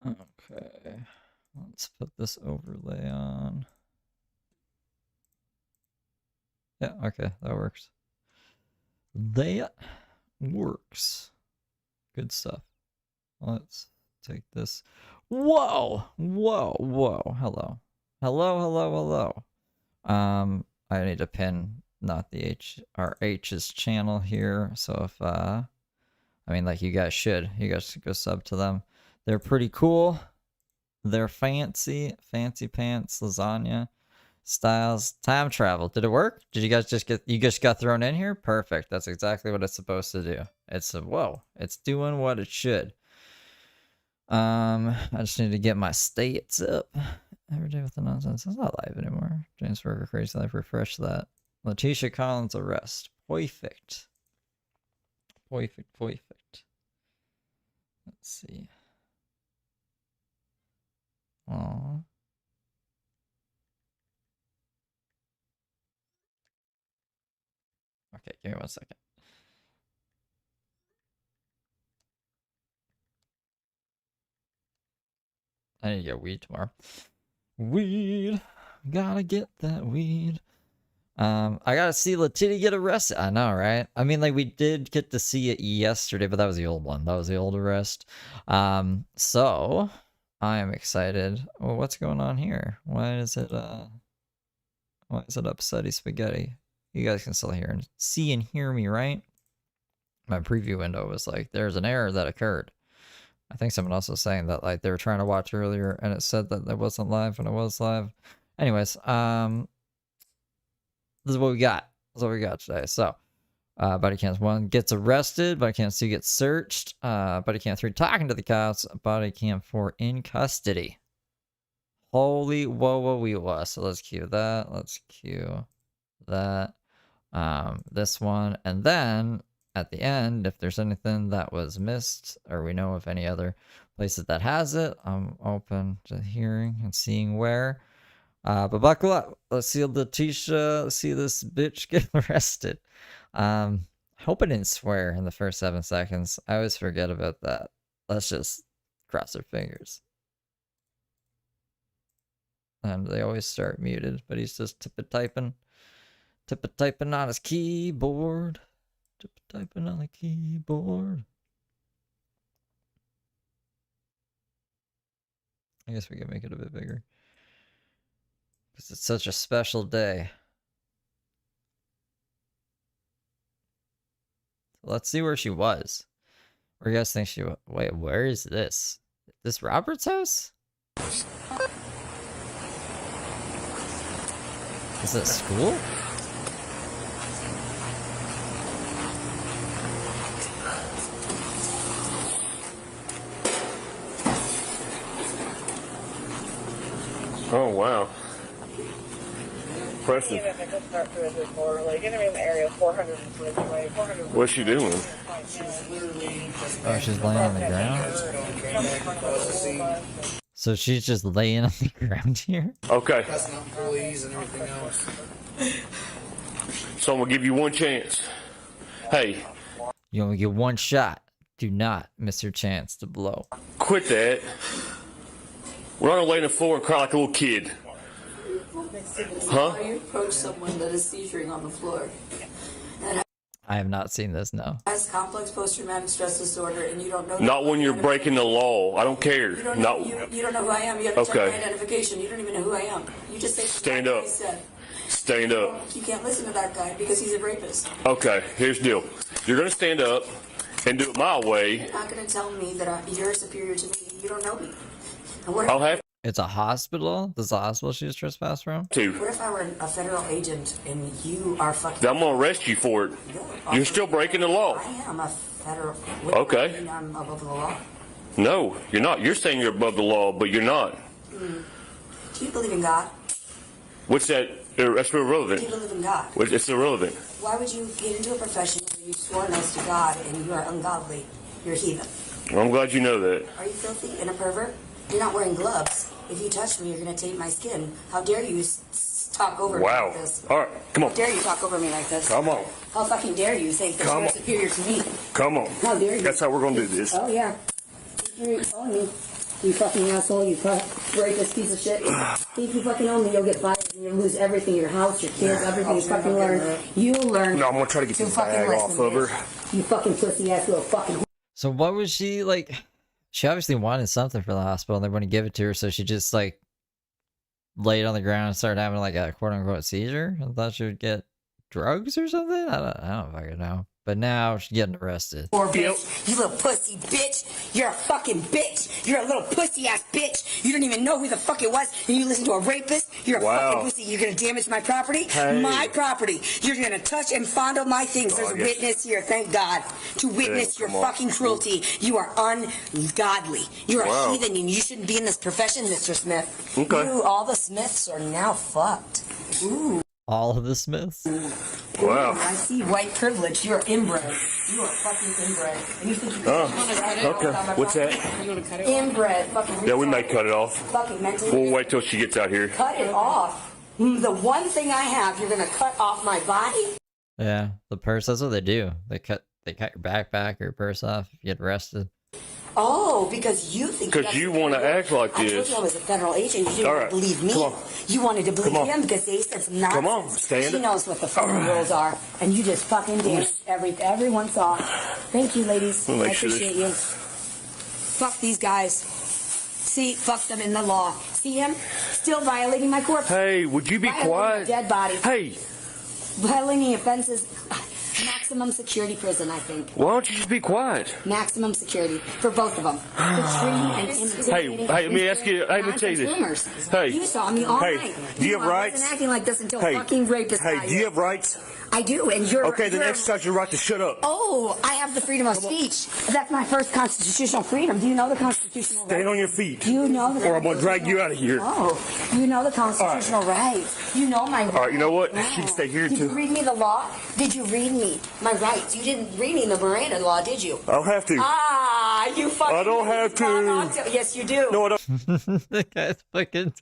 Okay, let's put this overlay on. Yeah, okay, that works. That works. Good stuff. Let's take this. Whoa! Whoa, whoa. Hello. Hello, hello, hello. I need to pin not the our H's channel here. So if I mean, like, you guys should go sub to them. They're pretty cool. They're fancy pants, lasagna styles, time travel. Did it work? Did you guys just got thrown in here? Perfect. That's exactly what it's supposed to do. Whoa, it's doing what it should. I just need to get my states up. Every day with the nonsense. It's not live anymore. James Burger, Crazy Life, refresh that. Leticia Collins arrest. Perfect. Perfect. Let's see. Aww. Okay, give me 1 second. I need to get weed tomorrow. Weed. Gotta get that weed. I gotta see Leticia get arrested. I know, right? I mean, like, we did get to see it yesterday, but that was the old one. That was the old arrest. So I am excited. Well, what's going on here? Why is it upsetty spaghetti? You guys can still hear and see and hear me, right? My preview window was like, there's an error that occurred. I think someone else was saying that, like, they were trying to watch earlier and it said that it wasn't live when it was live. Anyways, this is what we got. This is what we got today. So, Bodycam 1 gets arrested. Bodycam 2 gets searched. Bodycam 3 talking to the cops. Bodycam 4 in custody. Holy whoa, we was. So let's cue that. Let's cue that. This one. And then at the end, if there's anything that was missed, or we know of any other places that has it, I'm open to hearing and seeing where. But buckle up. Let's see Leticia. Let's see this bitch get arrested. Hope I didn't swear in the first 7 seconds. I always forget about that. Let's just cross our fingers. And they always start muted, but he's just typing on his keyboard. Typing on the keyboard. I guess we can make it a bit bigger. Because it's such a special day. Let's see where she was. Where do you guys think she was? Wait, where is this? This Robert's house? Is it school? Oh, wow. Impressive. What's she doing? Oh, she's laying on the ground? So she's just laying on the ground here? Okay. So I'm going to give you one chance. Hey. You only get one shot. Do not miss your chance to blow. Quit that. We're not going to lay on the floor and cry like a little kid. Huh? You approach someone that is seizuring on the floor. And I have not seen this, no. has complex post-traumatic stress disorder, and you don't know. Not when you're breaking the law. I don't care. You don't know, you don't know who I am. You have to check my identification. You don't even know who I am. You just say stand up. Stand up. You can't listen to that guy because he's a rapist. Okay, here's the deal. You're going to stand up and do it my way. You're not going to tell me that you're superior to me. You don't know me. And what I'll have It's a hospital? This is a hospital she was trespassed from? to. What if I were a federal agent and you are fucking... I'm going to arrest you for it. You're still breaking the law. I am a federal... Okay. I'm above the law. No, you're not. You're saying you're above the law, but you're not. Do you believe in God? What's that? That's irrelevant. Do you believe in God? It's irrelevant. Why would you get into a profession where you swore an oath to God and you are ungodly? You're a heathen. Well, I'm glad you know that. Are you filthy and a pervert? You're not wearing gloves. If you touch me, you're going to taint my skin. How dare you talk over me like this? All right, come on. How dare you talk over me like this? Come on. How fucking dare you think that you're superior to me? Come on. How dare you? That's how we're going to do this. Oh, yeah. You're calling me. You fucking asshole, you rapist piece of shit. If you fucking own me, you'll get fired and you'll lose everything, your house, your kids, everything. You fucking learn. You'll learn. No, I'm gonna try to get this bag off of her. You fucking pussy ass little fucking. So what was she like? She obviously wanted something from the hospital and they wouldn't give it to her, so she just like laid on the ground and started having like a quote unquote seizure. I thought she would get drugs or something. I don't fucking know. But now she's getting arrested. Poor bitch. You little pussy bitch. You're a fucking bitch. You're a little pussy ass bitch. You don't even know who the fuck it was. And you listen to a rapist. You're a fucking pussy. You're gonna damage my property. Hey. My property. You're gonna touch and fondle my things. There's a witness here. Thank God to witness your fucking cruelty. You are ungodly. You're a heathen, and you shouldn't be in this profession, Mr. Smith. Okay. You, all the Smiths are now fucked. Ooh. All of the Smiths? Wow. I see white privilege. You're inbred. You are fucking inbred. And you think you okay. What's that? You want to cut it inbred. Fucking yeah, we may cut it off. Fucking mentally. We'll wait till she gets out here. Cut it off. The one thing I have, you're gonna cut off my body? Yeah, the purse, that's what they do. They cut your backpack or your purse off if you get arrested. Oh, because you think... Because you want to act like this. I told you I was a federal agent. You didn't believe me. You wanted to believe him because they said some nonsense. Come on, stand She knows what the fucking rules are. And you just fucking danced. Everyone saw. Thank you, ladies. I appreciate you. Fuck these guys. See, fuck them in the law. See him? Still violating my corpse. Hey, would you be quiet? Dead body. Hey. Violating offenses... Maximum security prison, I think. Why don't you just be quiet? Maximum security for both of them. Hey, let me ask you. Hey, let me tell you this. Hey, you saw me all night. Do you have rights? I wasn't acting like this until fucking rapist. Hey, do you have rights? I do, and you're... Okay, then exercise your right to shut up. Oh, I have the freedom of speech. That's my first constitutional freedom. Do you know the constitutional right? Stand on your feet. Do you know the... Or I'm going to drag you out of here. Oh, you know the constitutional rights. You know my rights. All right, you know what? She can stay here, too. Did you read me the law? Did you read me my rights? You didn't read me the Miranda law, did you? I don't have to. Ah, you fucking... I don't have to. Yes, you do. No, I don't. The guy's fucking...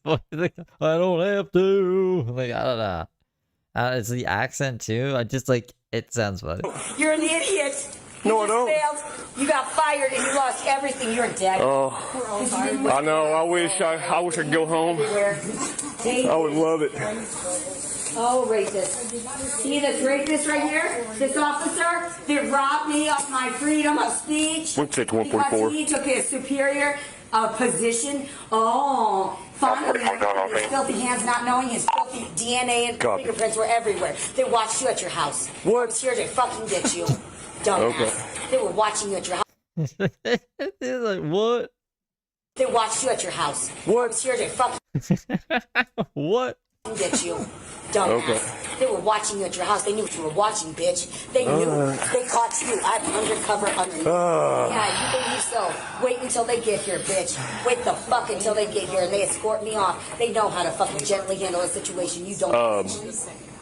I don't have to. Like, I don't know. It's the accent, too. I just, like... It sounds funny. You're an idiot. No, I don't. Failed. You got fired and you lost everything. You're dead. Oh, I know. I wish I could go home. I would love it. Oh, rapist. See this rapist right here? This officer that robbed me of my freedom of speech? Because he took his superior position. Oh, fondling his filthy hands, not knowing his filthy DNA and fingerprints were everywhere. They watched you at your house. What? I was here to fucking get you. Dumbass. They were watching you at your house. They're like, what? They watched you at your house. What? I was here to fucking what? Get you. Dumbass. They were watching you at your house. They knew what you were watching, bitch. They knew. They caught you. I'm undercover underneath. Yeah, you believe so. Wait until they get here, bitch. Wait the fuck until they get here and they escort me off. They know how to fucking gently handle a situation. You don't.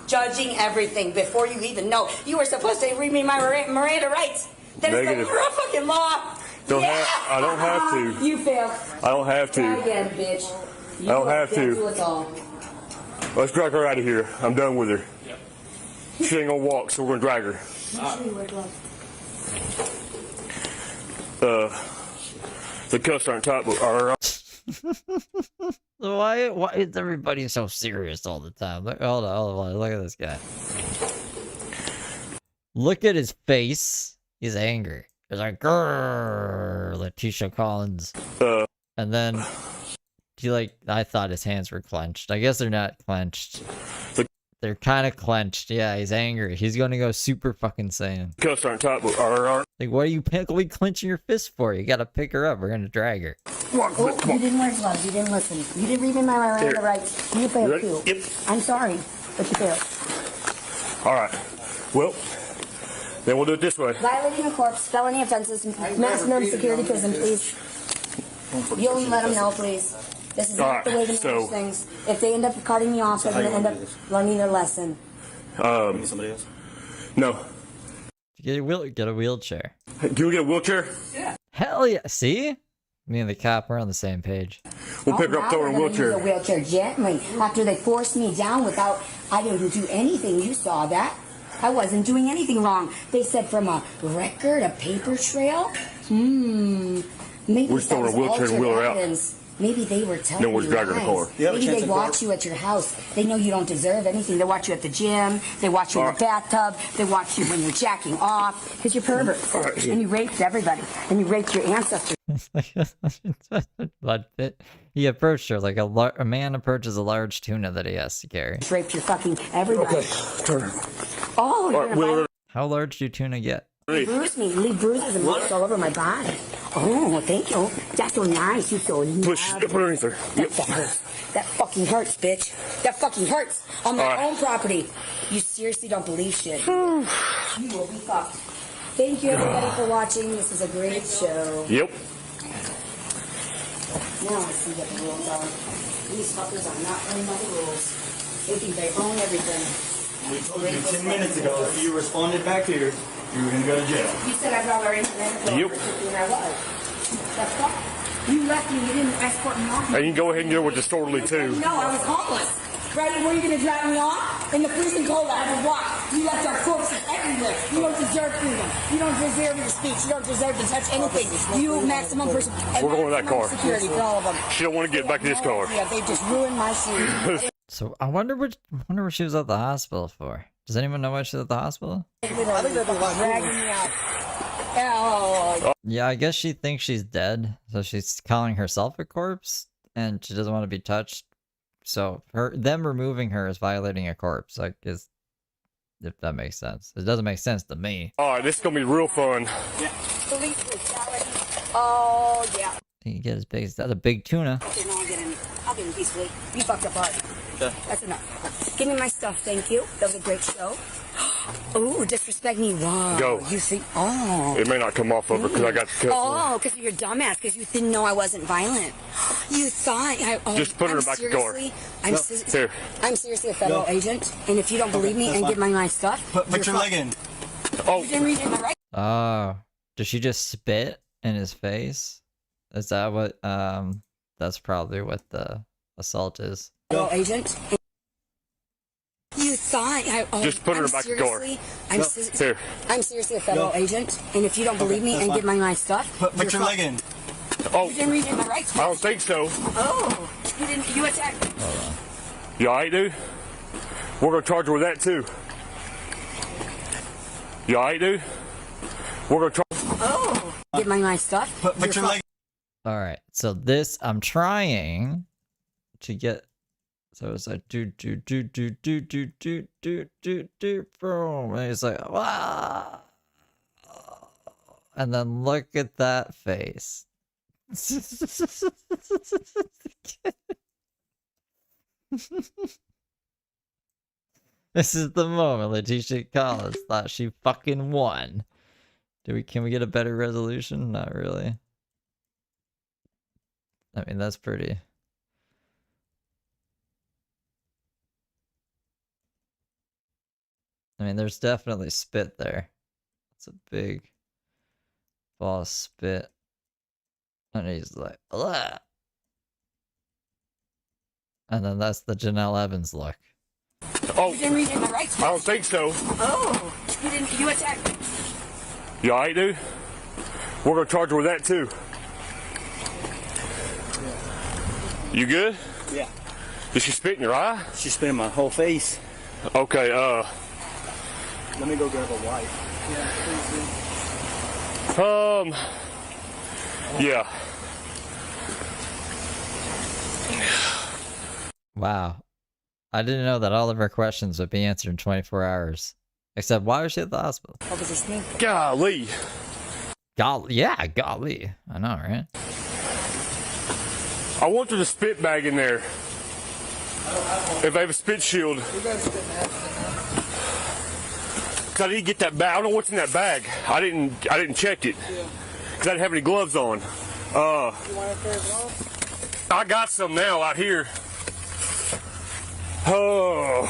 Judging everything before you even know. You were supposed to read me my Miranda rights. That is the real fucking law. I don't have to. You failed. I don't have to. Try again, bitch. I don't have to. Let's drag her out of here. I'm done with her. She ain't gonna walk, so we're gonna drag her. The cuffs aren't tight, but are. Why is everybody so serious all the time? Hold on. Look at this guy. Look at his face. He's angry. He's like, grrr, Leticia Collins. And then I thought his hands were clenched. I guess they're not clenched. They're kind of clenched. Yeah, he's angry. He's going to go super fucking Saiyan. Cuffs aren't tight, but are. Like, what are you clenching your fist for? You got to pick her up. We're going to drag her. Come on. You didn't wear gloves. You didn't listen. You didn't read me my Miranda rights. You failed too. Yep. I'm sorry, but you failed. All right. Well, then we'll do it this way. Violating a corpse, felony offenses, maximum security prison, please. You'll let them know, please. This is not the way to manage things. If they end up carting me off, they're going to end up learning their lesson. Somebody else? No. Get a wheelchair. Can we get a wheelchair? Yeah. Hell yeah. See? Me and the cop, we're on the same page. We'll pick her up, throw her in a wheelchair. A wheelchair gently. After they forced me down without, I didn't do anything. You saw that. I wasn't doing anything wrong. They said from a record, a paper trail. Maybe We're throwing a wheelchair and wheeler out. Maybe they were telling No one's you dragging the car. lies. Yeah, Maybe they watch you at your house. They know you don't deserve anything. They watch you at the gym. They watch you in the bathtub. They watch you when you're jacking off. Because you're perverts. And you raped everybody. And you raped your ancestors. Blood fit. He approached her like a man approaches a large tuna that he has to carry. Raped your fucking everybody. Okay, turn. Oh, you're gonna How large do tuna get? bruise me. Leave bruises and marks all over my body. Oh, thank you. That's so nice. You're so nice. Push. Put her underneath her. Yep. That hurts. That fucking hurts, bitch. That fucking hurts. On my own property. You seriously don't believe shit. You will be fucked. Thank you, everybody, for watching. This is a great show. Yep. Now I see what the rules are. These fuckers are not playing by the rules. They think they own everything. We told you 10 minutes ago, if you responded back here, you were going to go to jail. You said I brought our internet. Yep. And I was. That's fuck. You left me. You didn't escort me off. And you can go ahead and go with the disorderly too. No, I was homeless. Right? Were you going to drive me off? In the freezing cold, I had to walk. You left our corpses everywhere. You don't deserve freedom. You don't deserve your speech. You don't deserve to touch anything. You maximum person. We're going with that car. Security for all of them. She don't want to get back to this car. Yeah, they just ruined my shoes. So I wonder what she was at the hospital for. Does anyone know why she's at the hospital? I think that'd be like Dragging me out. Oh. Yeah, I guess she thinks she's dead, so she's calling herself a corpse, and she doesn't want to be touched. So them removing her is violating a corpse. Like, if that makes sense. It doesn't make sense to me. All right, this is gonna be real fun. Yeah. Police brutality. Oh yeah. He can get as big as that's a big tuna. Okay, no, I'll get in peacefully. You fucked up hard. Okay. That's enough. Give me my stuff, thank you. That was a great show. Ooh, disrespect me. Wow. Go. You think, oh. It may not come off of her because I got the cut. Oh, because you're a dumbass, because you didn't know I wasn't violent. You thought Just put her in the back of the car. Here. I'm seriously a federal agent, and if you don't believe me and give me my stuff, Put your leg in. Oh. you didn't read it in the right. Oh, did she just spit in his face? Is that what? That's probably what the assault is. Federal agent. You thought Just put her in the back of the car. Here. I'm seriously a federal agent, and if you don't believe me and give me my stuff, Put your leg in. Oh. you didn't read it in the right. I don't think so. Oh, you didn't. You attacked. You alright, dude? We're gonna charge her with that too. You alright, dude? We're gonna charge. Oh, give me my stuff. Put your leg. All right, so this I'm trying to get. So it's like do boom, and he's like wow, and then look at that face. This is the moment Leticia Collins thought she fucking won. Can we get a better resolution? Not really. I mean, that's pretty. I mean, there's definitely spit there. It's a big ball of spit. And he's like, ugh. And then that's the Janelle Evans look. Oh. You didn't read it in the right. I don't think so. Oh, you didn't. You attacked. You alright, dude? We're gonna charge her with that too. You good? Yeah. Did she spit in your eye? She spit in my whole face. Okay, Let me go grab a wipe. yeah. Wow. I didn't know that all of our questions would be answered in 24 hours. Except, why was she at the hospital? What was his name? Golly. Yeah, golly. I know, right? I want there's a spit bag in there. If they have a spit shield. Cause I didn't get that bag. I don't know what's in that bag. I didn't check it. Cause I didn't have any gloves on. You want to throw it off? I got some now out here. Oh.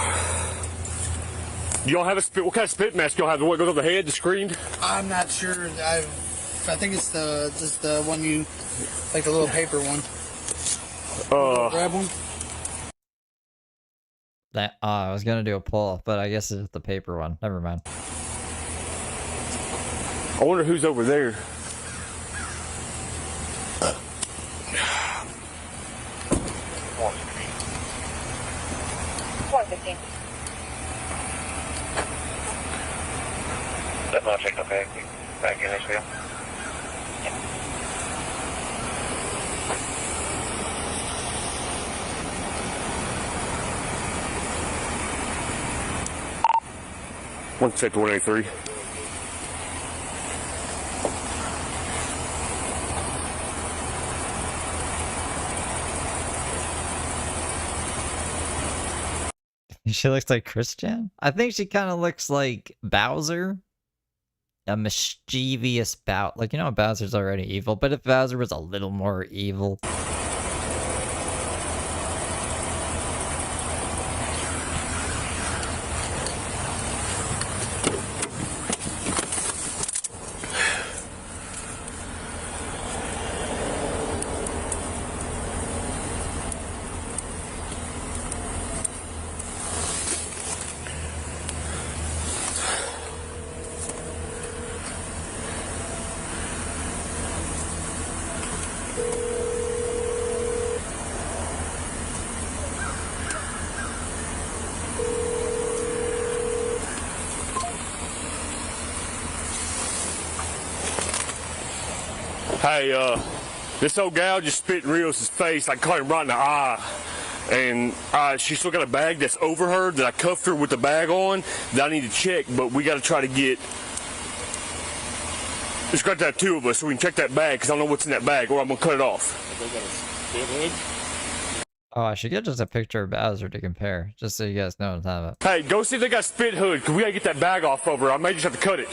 Y'all have a spit? What kind of spit mask y'all have? The one that goes over the head, the screen? I'm not sure. I think it's just the one you, like the little paper one. Grab one. I was gonna do a poll, but I guess it's the paper one. Never mind. I wonder who's over there. One sector 183. She looks like Christian? I think she kind of looks like Bowser. A mischievous Like, you know, Bowser's already evil, but if Bowser was a little more evil. Hey, this old gal just spit in Rios' face. I caught him right in the eye. And she still got a bag that's over her that I cuffed her with the bag on that I need to check, but we got to try to get... It's got to have two of us so we can check that bag because I don't know what's in that bag or I'm going to cut it off. Oh, I should get just a picture of Bowser to compare, just so you guys know what I'm talking about. Hey, go see if they got spit hood because we got to get that bag off of her. I may just have to cut it.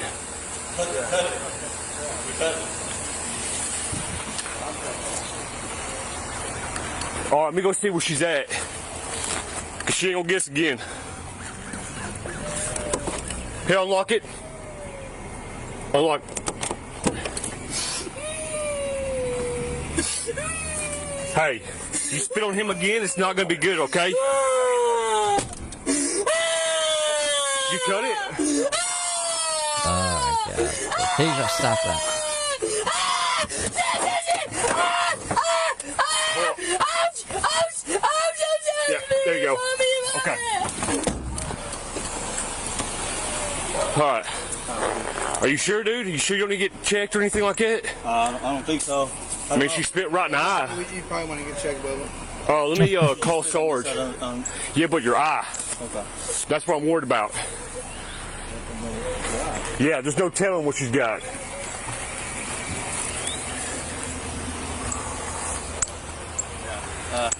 All right, let me go see where she's at. Because she ain't going to get us again. Here, unlock it. Unlock. Hey, you spit on him again, it's not going to be good, okay? You cut it? Oh, my God. Leticia, stop that. Yeah, there you go. Okay. All right. Are you sure, dude? You sure you don't need to get checked or anything like that? I don't think so. I mean, she spit right in the eye. You probably want to get checked, Bubba. Oh, let me call Sarge. Yeah, but your eye. Okay. That's what I'm worried about. Yeah, there's no telling what she's got.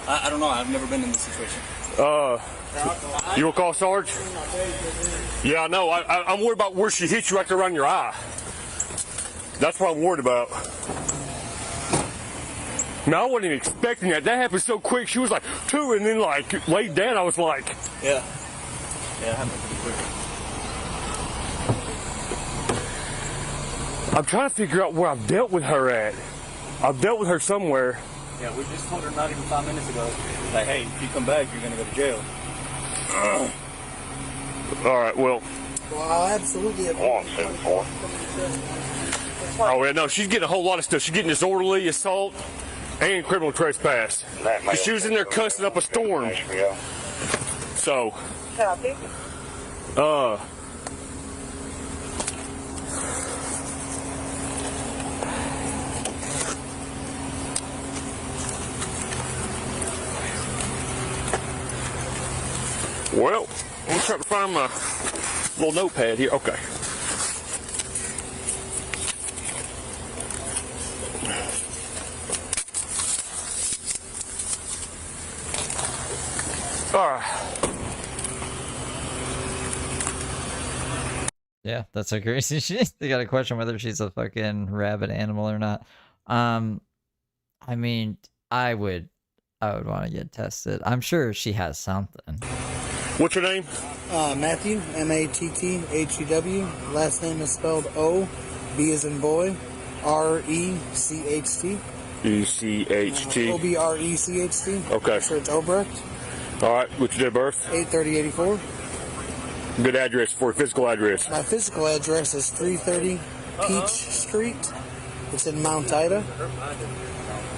I don't know. I've never been in this situation. You will call Sarge? Yeah, I know. I'm worried about where she hit you right there around your eye. That's what I'm worried about. No, I wasn't even expecting that. That happened so quick. She was like, two, and then like laid down. I was like, Yeah, it happened pretty quick. I'm trying to figure out where I've dealt with her at. I've dealt with her somewhere. Yeah, we just told her not even 5 minutes ago. Like, hey, if you come back, you're gonna go to jail. All right, well. Well, absolutely. Oh, yeah, no, she's getting a whole lot of stuff. She's getting disorderly assault and criminal trespass. She was in there cussing up a storm. So, well, I'm trying to find my little notepad here. Okay. All right. Yeah, that's so crazy. They got a question whether she's a fucking rabid animal or not. I mean, I would want to get tested. I'm sure she has something. What's your name? Matthew, M-A-T-T-H-E-W. Last name is spelled O, B as in boy, R-E-C-H-T. E-C-H-T. O-B-R-E-C-H-T. Okay. So it's Obrecht. All right. What's your date of birth? 8/30/84. Good address for a physical address. My physical address is 330 Peach Street. It's in Mount Ida.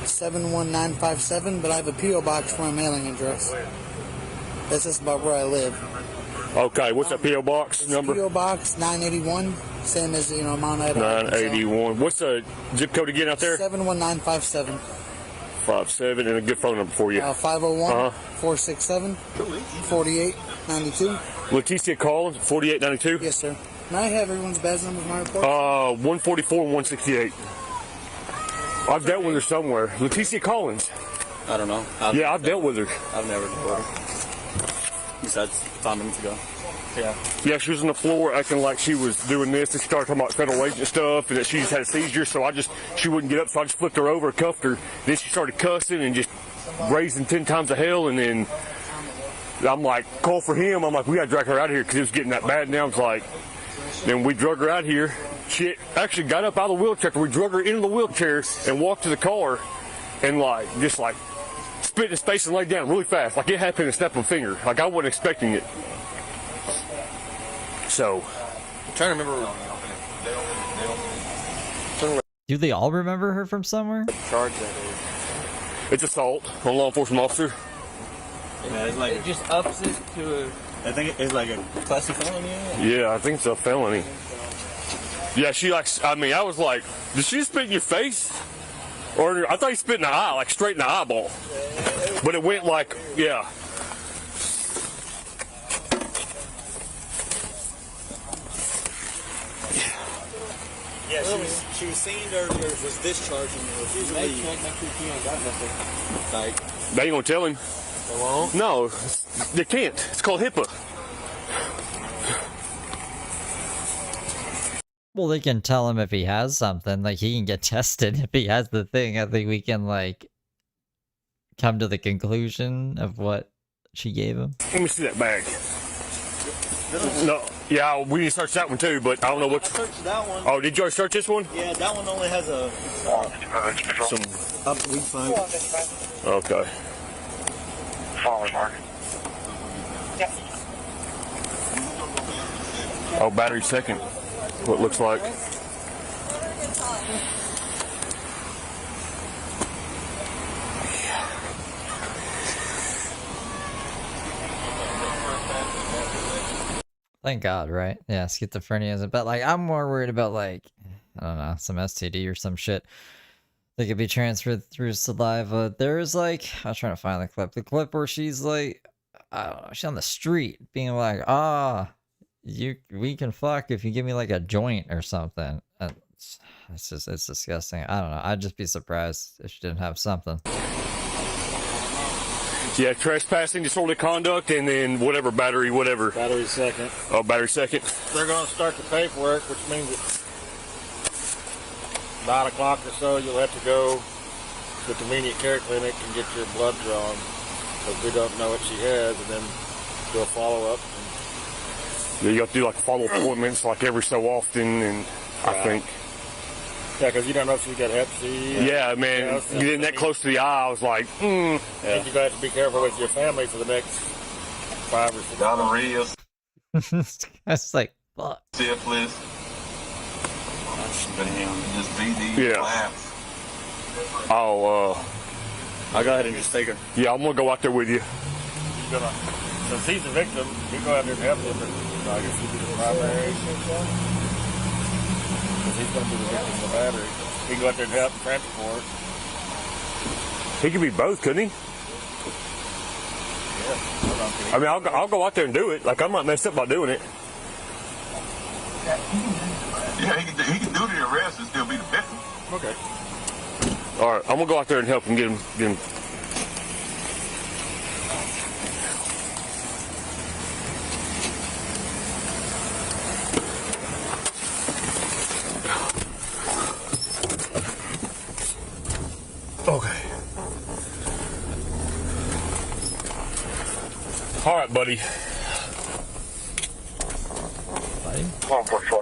71957, but I have a P.O. box for my mailing address. That's just about where I live. Okay, what's that P.O. box number? P.O. box 981, same as, Mount Ida. 981. What's the zip code again out there? 71957. 57, and a good phone number for you. 501 467 4892. Leticia Collins, 4892. Yes, sir. Can I have everyone's badge number of my report? 144 and 168. I've dealt with her somewhere. Leticia Collins. I don't know. I've dealt with her. I've never dealt with her. Besides 5 minutes ago. Yeah. Yeah, she was on the floor acting like she was doing this. And she started talking about federal agent stuff and that she just had a seizure. So she wouldn't get up. So I just flipped her over, cuffed her. Then she started cussing and just raising 10 times the hell. And then I'm like, call for him. I'm like, we got to drag her out of here because it was getting that bad. And I was like, then we drug her out here. She actually got up out of the wheelchair. We drug her into the wheelchair and walked to the car and just spit in his face and laid down really fast. Like it happened in a snap of a finger. Like I wasn't expecting it. So, I'm trying to remember. Do they all remember her from somewhere? Charge that is. it's assault on a law enforcement officer. Yeah, it's like it just ups it to a. I think it's like a classic felony. Yeah, I think it's a felony. Yeah, I was like, did she spit in your face? Or I thought he spit in the eye, like straight in the eyeball. But it went like, yeah. Yeah, she was seen earlier, was discharging. Like, They ain't gonna tell him. they won't? No, they can't. It's called HIPAA. Well, they can tell him if he has something. Like, he can get tested if he has the thing. I think we can, like, come to the conclusion of what she gave him. Let me see that bag. No, yeah, we need to search that one too, but I don't know what. I searched that one. Oh, did you already search this one? Yeah, that one only has a Some. up to week 5. Okay. Following mark. Yep. Oh, battery second. What it looks like. Thank God, right? Yeah, schizophrenia isn't. But, like, I'm more worried about, like, I don't know, some STD or some shit that could be transferred through saliva. There's, like, I was trying to find the clip where she's, like, I don't know, she's on the street being like, we can fuck if you give me, like, a joint or something. And it's disgusting. I don't know. I'd just be surprised if she didn't have something. Yeah, trespassing, disorderly conduct, and then whatever battery, whatever. Battery second. Oh, battery second. They're going to start the paperwork, which means at 9 o'clock or so, you'll have to go to the convenient care clinic and get your blood drawn, because we don't know what she has, and then do a follow-up. Yeah, you have to do like follow appointments like every so often, and I think. Yeah, because you don't know if she got Hep C. Yeah, man, getting that close to the eye, I was like, Yeah. You're going to have to be careful with your family for the next 5 or 6 months. Gonorrhea, That's like, fuck. syphilis, just BD, Yeah. flaps. I'll go ahead and just take her. yeah, I'm gonna go out there with you. Since he's the victim, you go out there and help him. So I guess he'd be the primary. Because he's going to be the victim of the battery. He can go out there and help transport. He could be both, couldn't he? Yeah. I mean, I'll go out there and do it. Like, I'm not messed up by doing it. Yeah, he can do the arrest and still be the victim. Okay. All right, I'm gonna go out there and help him get him. Okay. All right, buddy.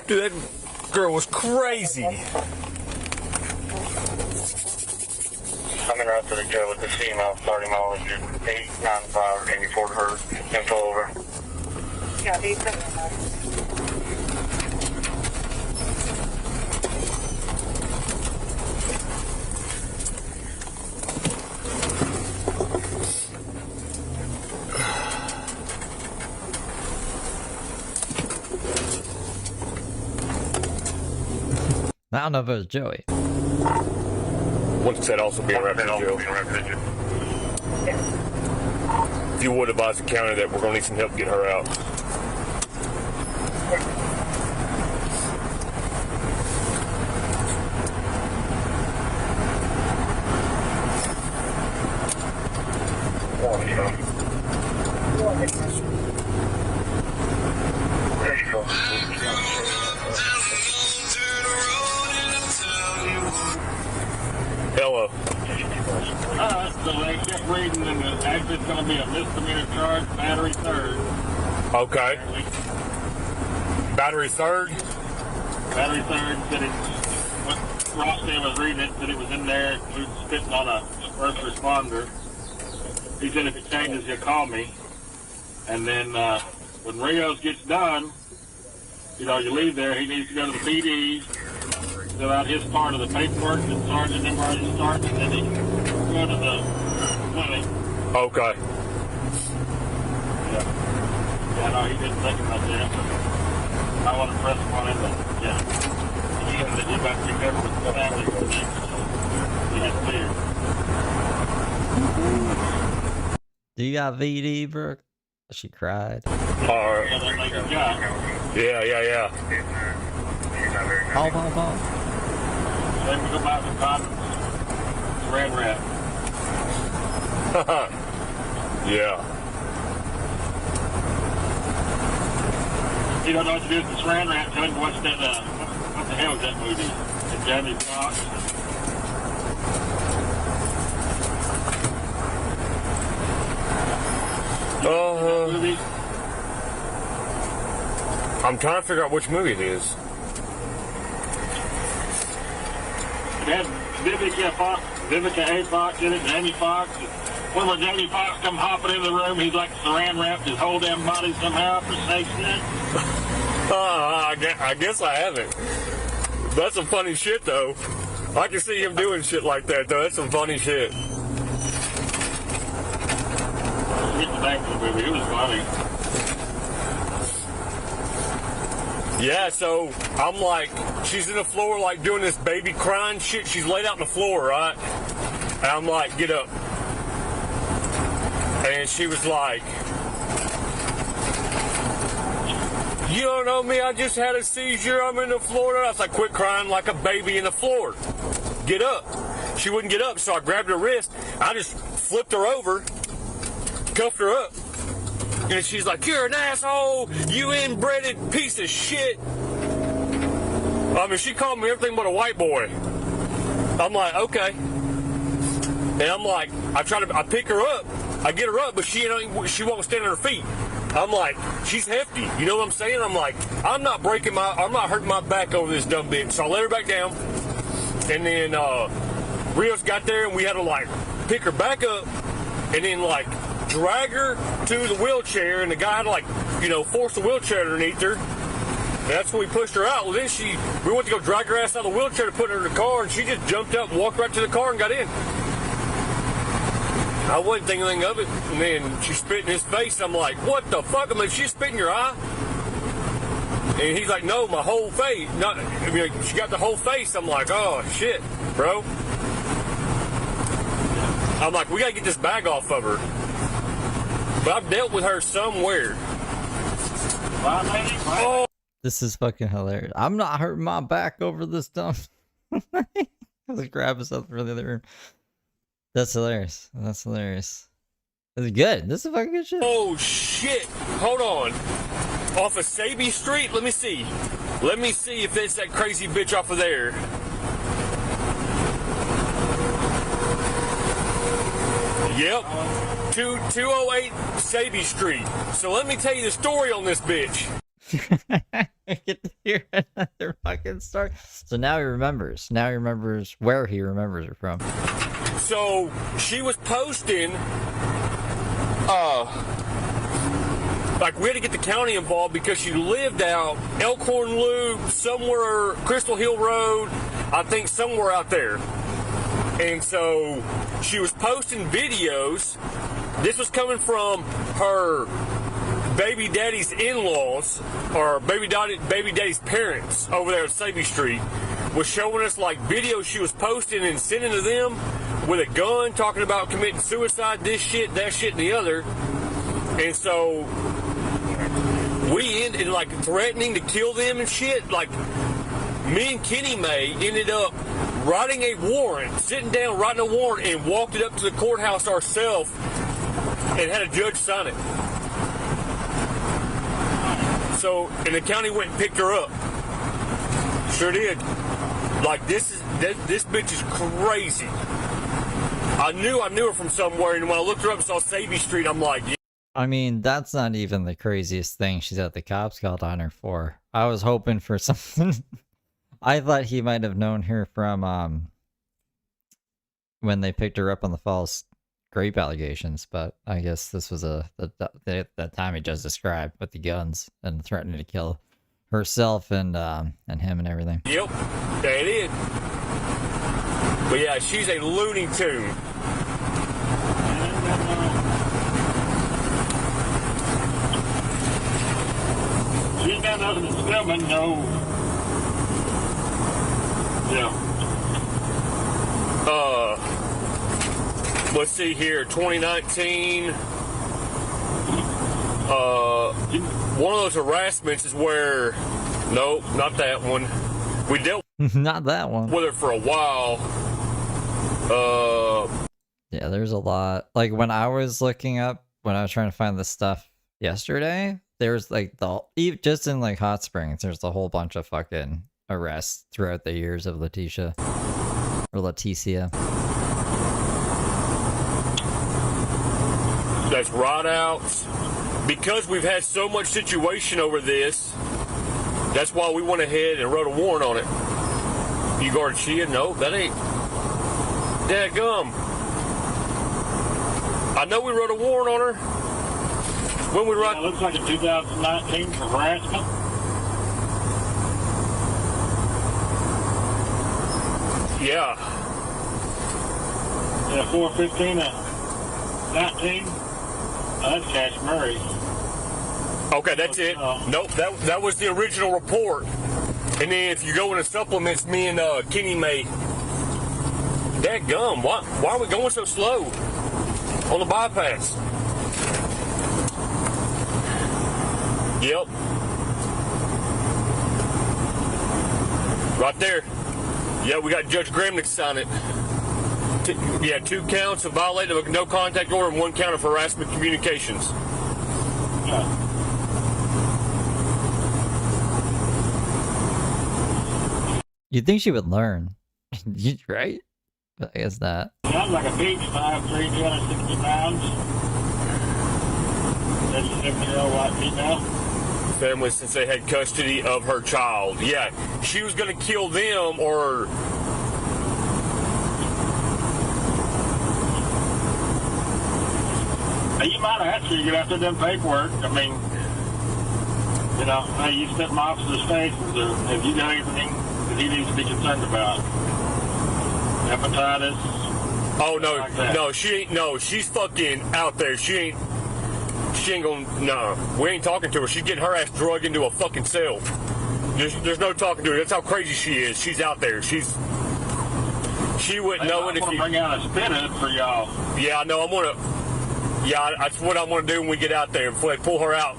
Dude, that girl was crazy. Coming right to the jail with the female, 30 miles, 895, 84 to her, info over. Yeah, 879. I don't know if it was Joey. What's that also being referenced, Joe? If you would advise the county that we're going to need some help getting her out. Hello. So they kept reading, and actually it's going to be a misdemeanor charge, battery third. Okay. Battery third? Battery third said it, when Rossdale was reading it, said it was in there, including spitting on a first responder. He said if it changes, he'll call me. And then when Rios gets done, you know, you leave there, he needs to go to the PD, fill out his part of the paperwork that Sergeant and already started, and then he can go to the clinic. Okay. Yeah. Yeah, no, he didn't think about that. I want to press him on him, but yeah. He said that you got to be careful with the family for the next, so he gets cleared. Do you got VD, Brooke? She cried. All right. Yeah, that lady's got. Yeah. Paul. Then we go buy some condoms. Saran wrap. Yeah. You don't know what to do with the saran wrap. Tell him to watch that, what the hell is that movie? The Jamie Foxx. Movie? I'm trying to figure out which movie it is. It had Vivica A. Fox in it, Jamie Foxx. When Jamie Foxx come hopping in the room, he's like saran wrapped his whole damn body somehow for safety. I guess I haven't. That's some funny shit, though. I can see him doing shit like that, though. That's some funny shit. Get the back of the movie. It was funny. Yeah, so I'm like, she's in the floor, like doing this baby crying shit. She's laid out on the floor, right? And I'm like, get up. And she was like, you don't know me, I just had a seizure, I'm in the floor. I was like, quit crying like a baby in the floor. Get up. She wouldn't get up, so I grabbed her wrist. I just flipped her over, cuffed her up. And she's like, you're an asshole, you inbred piece of shit. I mean, she called me everything but a white boy. I'm like, okay. And I'm like, I pick her up, I get her up, but she won't stand on her feet. I'm like, she's hefty, you know what I'm saying? I'm like, I'm not hurting my back over this dumb bitch. So I let her back down. And then Rios got there and we had to like pick her back up and then like drag her to the wheelchair, and the guy had to like, you know, force the wheelchair underneath her. And that's when we pushed her out. Well, then we went to go drag her ass out of the wheelchair to put her in the car, and she just jumped up and walked right to the car and got in. I wasn't thinking anything of it. And then she spit in his face. I'm like, what the fuck? I'm like, she spit in your eye? And he's like, no, my whole face. She got the whole face. I'm like, oh, shit, bro. I'm like, we got to get this bag off of her. But I've dealt with her somewhere. Oh. This is fucking hilarious. I'm not hurting my back over this dumb. Let's grab us up from the other room. That's hilarious. That's hilarious. It's good. This is fucking good shit. Oh shit! Hold on. Off of Saby Street. Let me see. Let me see if it's that crazy bitch off of there. Yep. 208 Saby Street. So let me tell you the story on this bitch. I get to hear another fucking story. So now he remembers. Now he remembers where he remembers her from. So she was posting, like we had to get the county involved because she lived out Elkhorn Loop, somewhere, Crystal Hill Road, I think somewhere out there. And so she was posting videos. This was coming from her baby daddy's in-laws, or baby daddy's parents over there at Saby Street, was showing us like videos she was posting and sending to them with a gun, talking about committing suicide, this shit, that shit, and the other. And so we ended like threatening to kill them and shit. Like me and Kenny May ended up writing a warrant, sitting down, writing a warrant, and walked it up to the courthouse ourselves and had a judge sign it. So, and the county went and picked her up. Sure did. Like, this bitch is crazy. I knew her from somewhere, and when I looked her up and saw Savy Street, I'm like, yeah. I mean, that's not even the craziest thing she's at the cops called on her for. I was hoping for something. I thought he might have known her from when they picked her up on the false rape allegations, but I guess this was that time he just described with the guns and threatening to kill herself and him and everything. Yep, they did. But yeah, she's a Looney Tune. She ain't got nothing to filming, no. Yeah. Let's see here, 2019. One of those harassments is where, nope, not that one. We dealt Not that one. with her for a while. Yeah, there's a lot. Like when I was looking up, when I was trying to find this stuff yesterday, there's like just in like Hot Springs, there's a whole bunch of fucking arrests throughout the years of Leticia. Or Leticia. That's right out. Because we've had so much situation over this, that's why we went ahead and wrote a warrant on it. You guard Shia? No, that ain't. Dadgum. I know we wrote a warrant on her. When we wrote. It looks like a 2019 for harassment. Yeah. Yeah, 415 19. That's Cash Murray. Okay, that's it. Nope, that was the original report. And then if you go into supplements, me and Kenny May. Dadgum, why are we going so slow on the bypass? Yep. Right there. Yeah, we got Judge Gramnick sign it. Yeah, 2 counts of violating of a no contact order and 1 count of harassment communications. You'd think she would learn. Right? But I guess not. Sounds like a beach, 5'3", 260 pounds. That's a 7-year-old white female. Family since they had custody of her child. Yeah, she was going to kill them or... You might actually get after them paperwork. I mean, you know, hey, you spent my officer's face. Have you got anything that he needs to be concerned about? Hepatitis? Oh, no, like that. no, she ain't, no, she's fucking out there. She ain't gonna, no, we ain't talking to her. She's getting her ass drugged into a fucking cell. There's no talking to her. That's how crazy she is. She's out there. She wouldn't know it if you... bring out a spit hood for y'all. Yeah, I know, yeah, that's what I want to do when we get out there. Before they pull her out.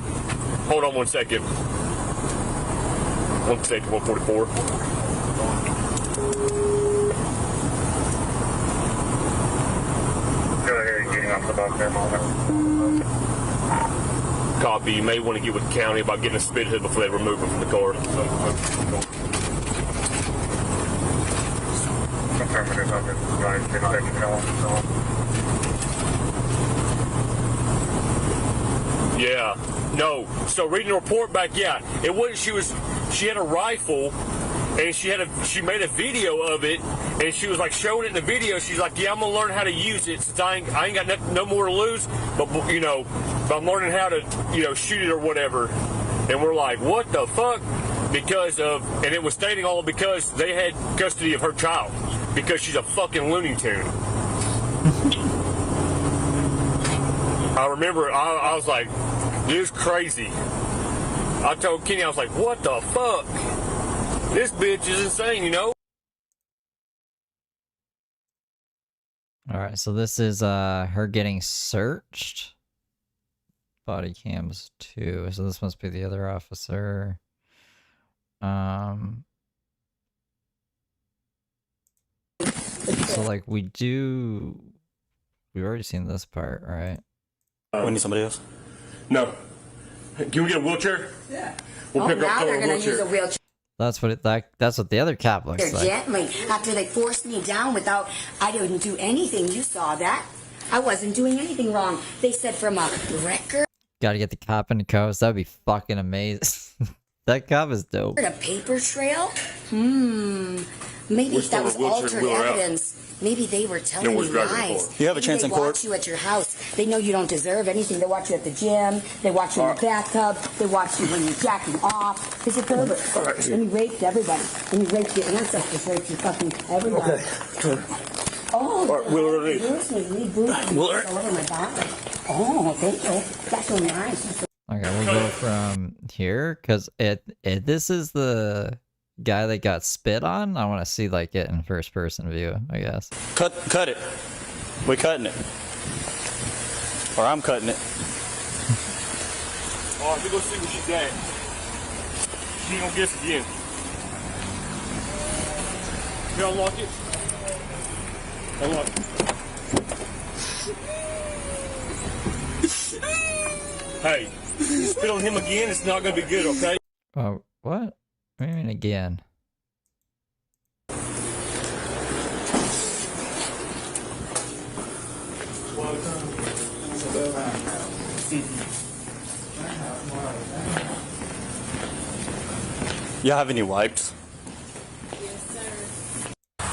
Hold on 1 second. 1 second, 144. Go ahead, getting off the dock there, moment. Copy. You may want to get with the county about getting a spit hood before they remove her from the car. Affirmative, I'm just going to take it on. Yeah. No. So reading the report back, yeah, it wasn't. She had a rifle, and she made a video of it, and she was like showing it in the video. She's like, yeah, I'm gonna learn how to use it since I ain't got no more to lose, but you know, I'm learning how to shoot it or whatever. And we're like, what the fuck? Because it was stating all because they had custody of her child because she's a fucking Looney Tune. I remember I was like, this is crazy. I told Kenny, I was like, what the fuck? This bitch is insane, you know? Alright, so this is her getting searched. Body cams 2. So this must be the other officer. So like we've already seen this part, right? We need somebody else. No. Can we get a wheelchair? Yeah. We'll pick now up they're the gonna use a wheelchair. wheelchair. That's what that's what the other cop looks like. Gently, after they forced me down without, I didn't do anything. You saw that. I wasn't doing anything wrong. They said from a record. Gotta get the cop in the coast. That'd be fucking amazing. That cop is dope. A paper trail? Maybe We're that was still a wheelchair altered wheeler out. evidence. Maybe they were telling what's me driving the lies. car? You have a Maybe chance they in court. watch you at your house. They know you don't deserve anything. They watch you at the gym. They watch you in the bathtub. They watch you when you're jacking off. Because you're pervert. And you raped everybody. And you raped your ancestors. Raped your fucking everybody. Okay. Oh, All right, Wheeler, ready? Wheeler. All over my body. Oh, thank you. That's so nice. Okay, we'll go from here because this is the guy that got spit on. I want to see like it in first person view, I guess. Cut it. We're cutting it. Or I'm cutting it. Oh, I have to go see where she's at. She ain't gonna guess again. You unlock it? Unlock it. Hey, you spit on him again, it's not gonna be good, okay? Oh, what? What do you mean again? You have any wipes?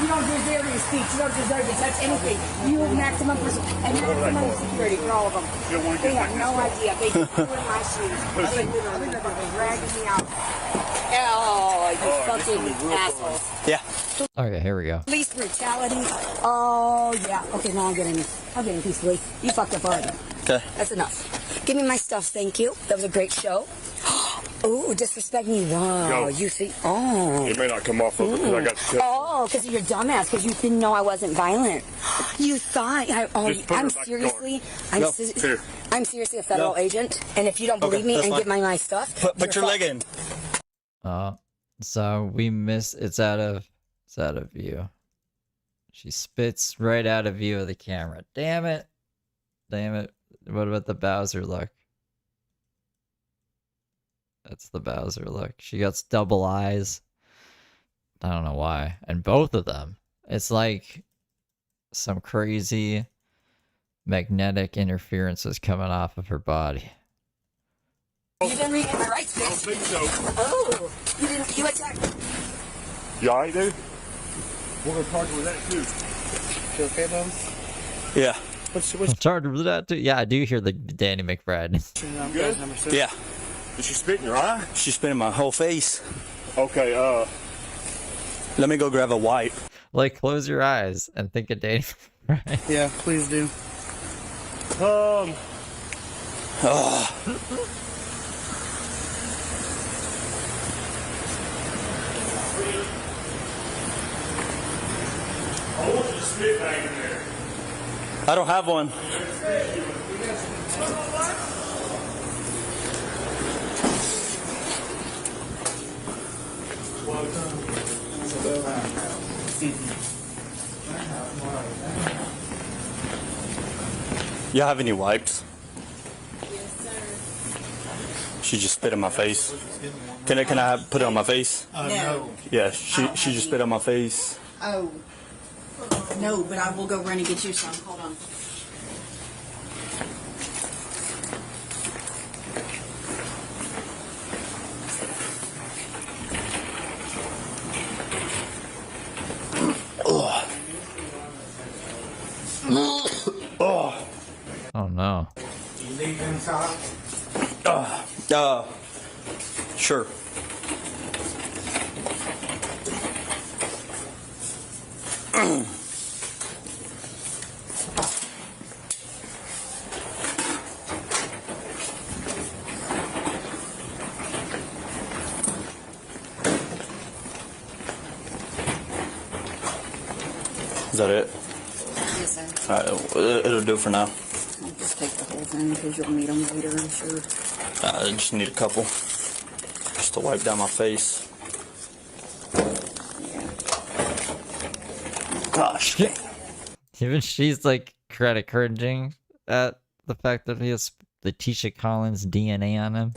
You don't deserve your speech. You don't deserve to touch anything. You have maximum and maximum security for all of them. They have no idea. They just threw in my shoes. They literally fucking dragging me out. Oh, you fucking assholes. Yeah. Okay, here we go. Police brutality. Oh yeah. Okay, now I'm getting peacefully. You fucked up already. Okay. That's enough. Give me my stuff, thank you. That was a great show. Oh, disrespect me. Wow. Yo. You see. Oh. It may not come off of it because I got the Oh, because you're dumbass, because you didn't know I wasn't violent. You thought Just put I'm her back seriously, Go. Here. I'm seriously a federal Go. agent, and if you don't believe me that's and fine. get my stuff, Put your leg in. So we miss. It's out of view. She spits right out of view of the camera. Damn it. Damn it. What about the Bowser look? That's the Bowser look. She got double eyes. I don't know why. And both of them. It's like some crazy magnetic interference is coming off of her body. you didn't read my rights, I don't bitch. think so. Oh, you attacked. You alright, dude? We're gonna charge her with that too. You okay, though? Yeah. I'm charged with that too. Yeah, I do hear the Danny McBride. Good? Number 6. Yeah. Did she spit in your eye? She's spitting my whole face. Okay, Let me go grab a wipe. Like, close your eyes and think of Danny McBride. Yeah, please do. I want you to spit back in there. I don't have one. You have any wipes? Yes, sir. She just spit in my face. Can I put it on my face? No. Yeah, she just spit on my face. Oh. No, but I will go run and get you some. Hold on. Oh no. Sure. Is that it? Yes, sir. Alright, it'll do for now. I'll just take the whole thing because you'll need them later, I'm sure. I just need a couple. Just to wipe down my face. Gosh. Even she's like credit cringing at the fact that he has Leticia Collins' DNA on him?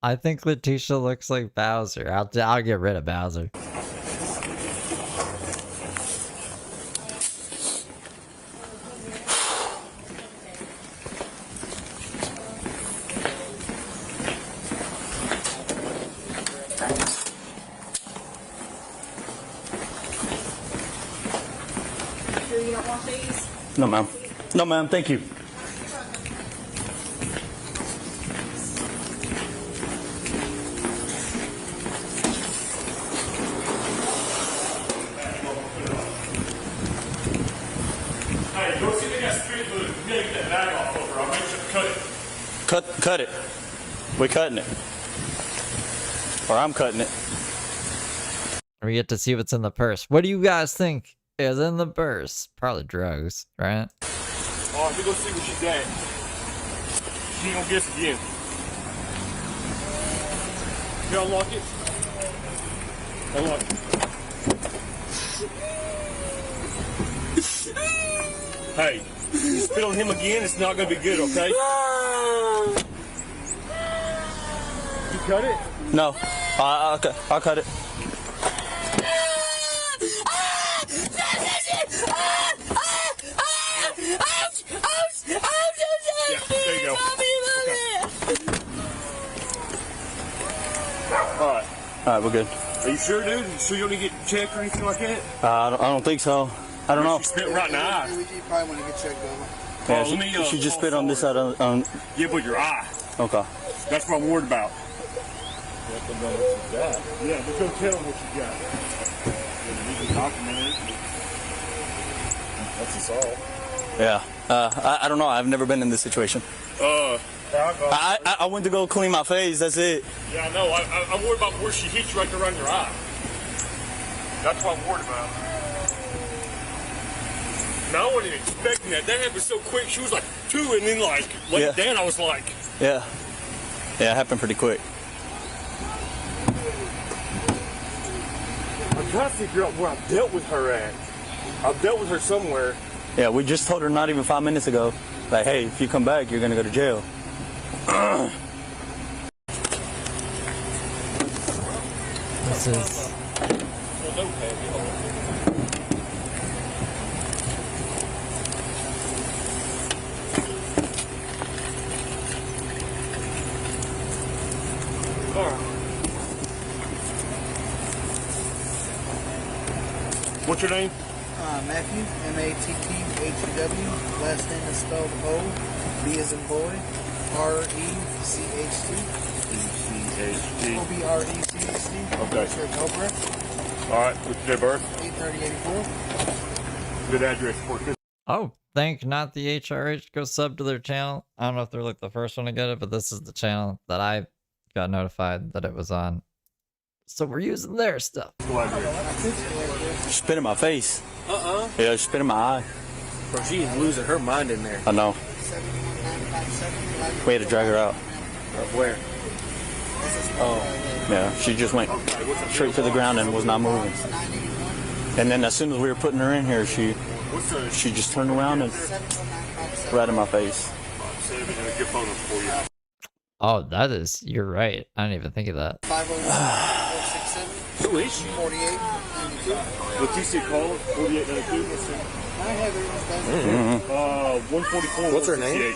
I think Leticia looks like Bowser. I'll get rid of Bowser. Sure you don't want these? No, ma'am. No, ma'am. Thank you. Hey, go see they got street food. You gotta get that bag off over. I'll make sure to cut it. Cut it. We're cutting it. Or I'm cutting it. We get to see what's in the purse. What do you guys think is in the purse? Probably drugs, right? Oh, let me go see what she got. She ain't gonna guess again. You unlock it? Unlock it. Hey, you spit on him again, it's not gonna be good, okay? You cut it? No. I'll cut it. Yeah, there you go. Alright. Alright, we're good. Are you sure, dude? So you don't need to get checked or anything like that? I don't think so. I don't know. She spit right in the eye. You probably want to get checked over. Yeah, let me, she just spit on this side on. Yeah, but your eye. Okay. That's what I'm worried about. Let them know what you got. Yeah, but go tell them what you got. You can document it. That's us all. Yeah. I don't know. I've never been in this situation. I went to go clean my face. That's it. Yeah, I know. I'm worried about where she hit you right there around your eye. That's what I'm worried about. Now, I wasn't expecting that. That happened so quick. She was like 2, and then like Yeah. then I was like, Yeah. Yeah, it happened pretty quick. I'm trying to figure out where I dealt with her at. I've dealt with her somewhere. Yeah, we just told her not even 5 minutes ago. Like, hey, if you come back, you're gonna go to jail. This is... What's your name? Matthew, M-A-T-T-H-U-W. Last name is spelled O, B as in boy, R-E-C-H-T. E-C-H-T. O-B-R-E-C-H-T. Okay. Sure, Cobra. All right. What's your date of birth? 83084. Good address for it. Oh, thank not the HRH. Go sub to their channel. I don't know if they're like the first one to get it, but this is the channel that I got notified that it was on. So we're using their stuff. She spit in my face. Yeah, she spit in my eye. Bro, she is losing her mind in there. I know. We had to drag her out. Where? Oh. Yeah, she just went straight to the ground and was not moving. And then as soon as we were putting her in here, she just turned around and right in my face. Oh, that is, you're right. I didn't even think of that. 50467. Who is she? 48. Leticia Collins, 4892. I have it. 144. What's her name?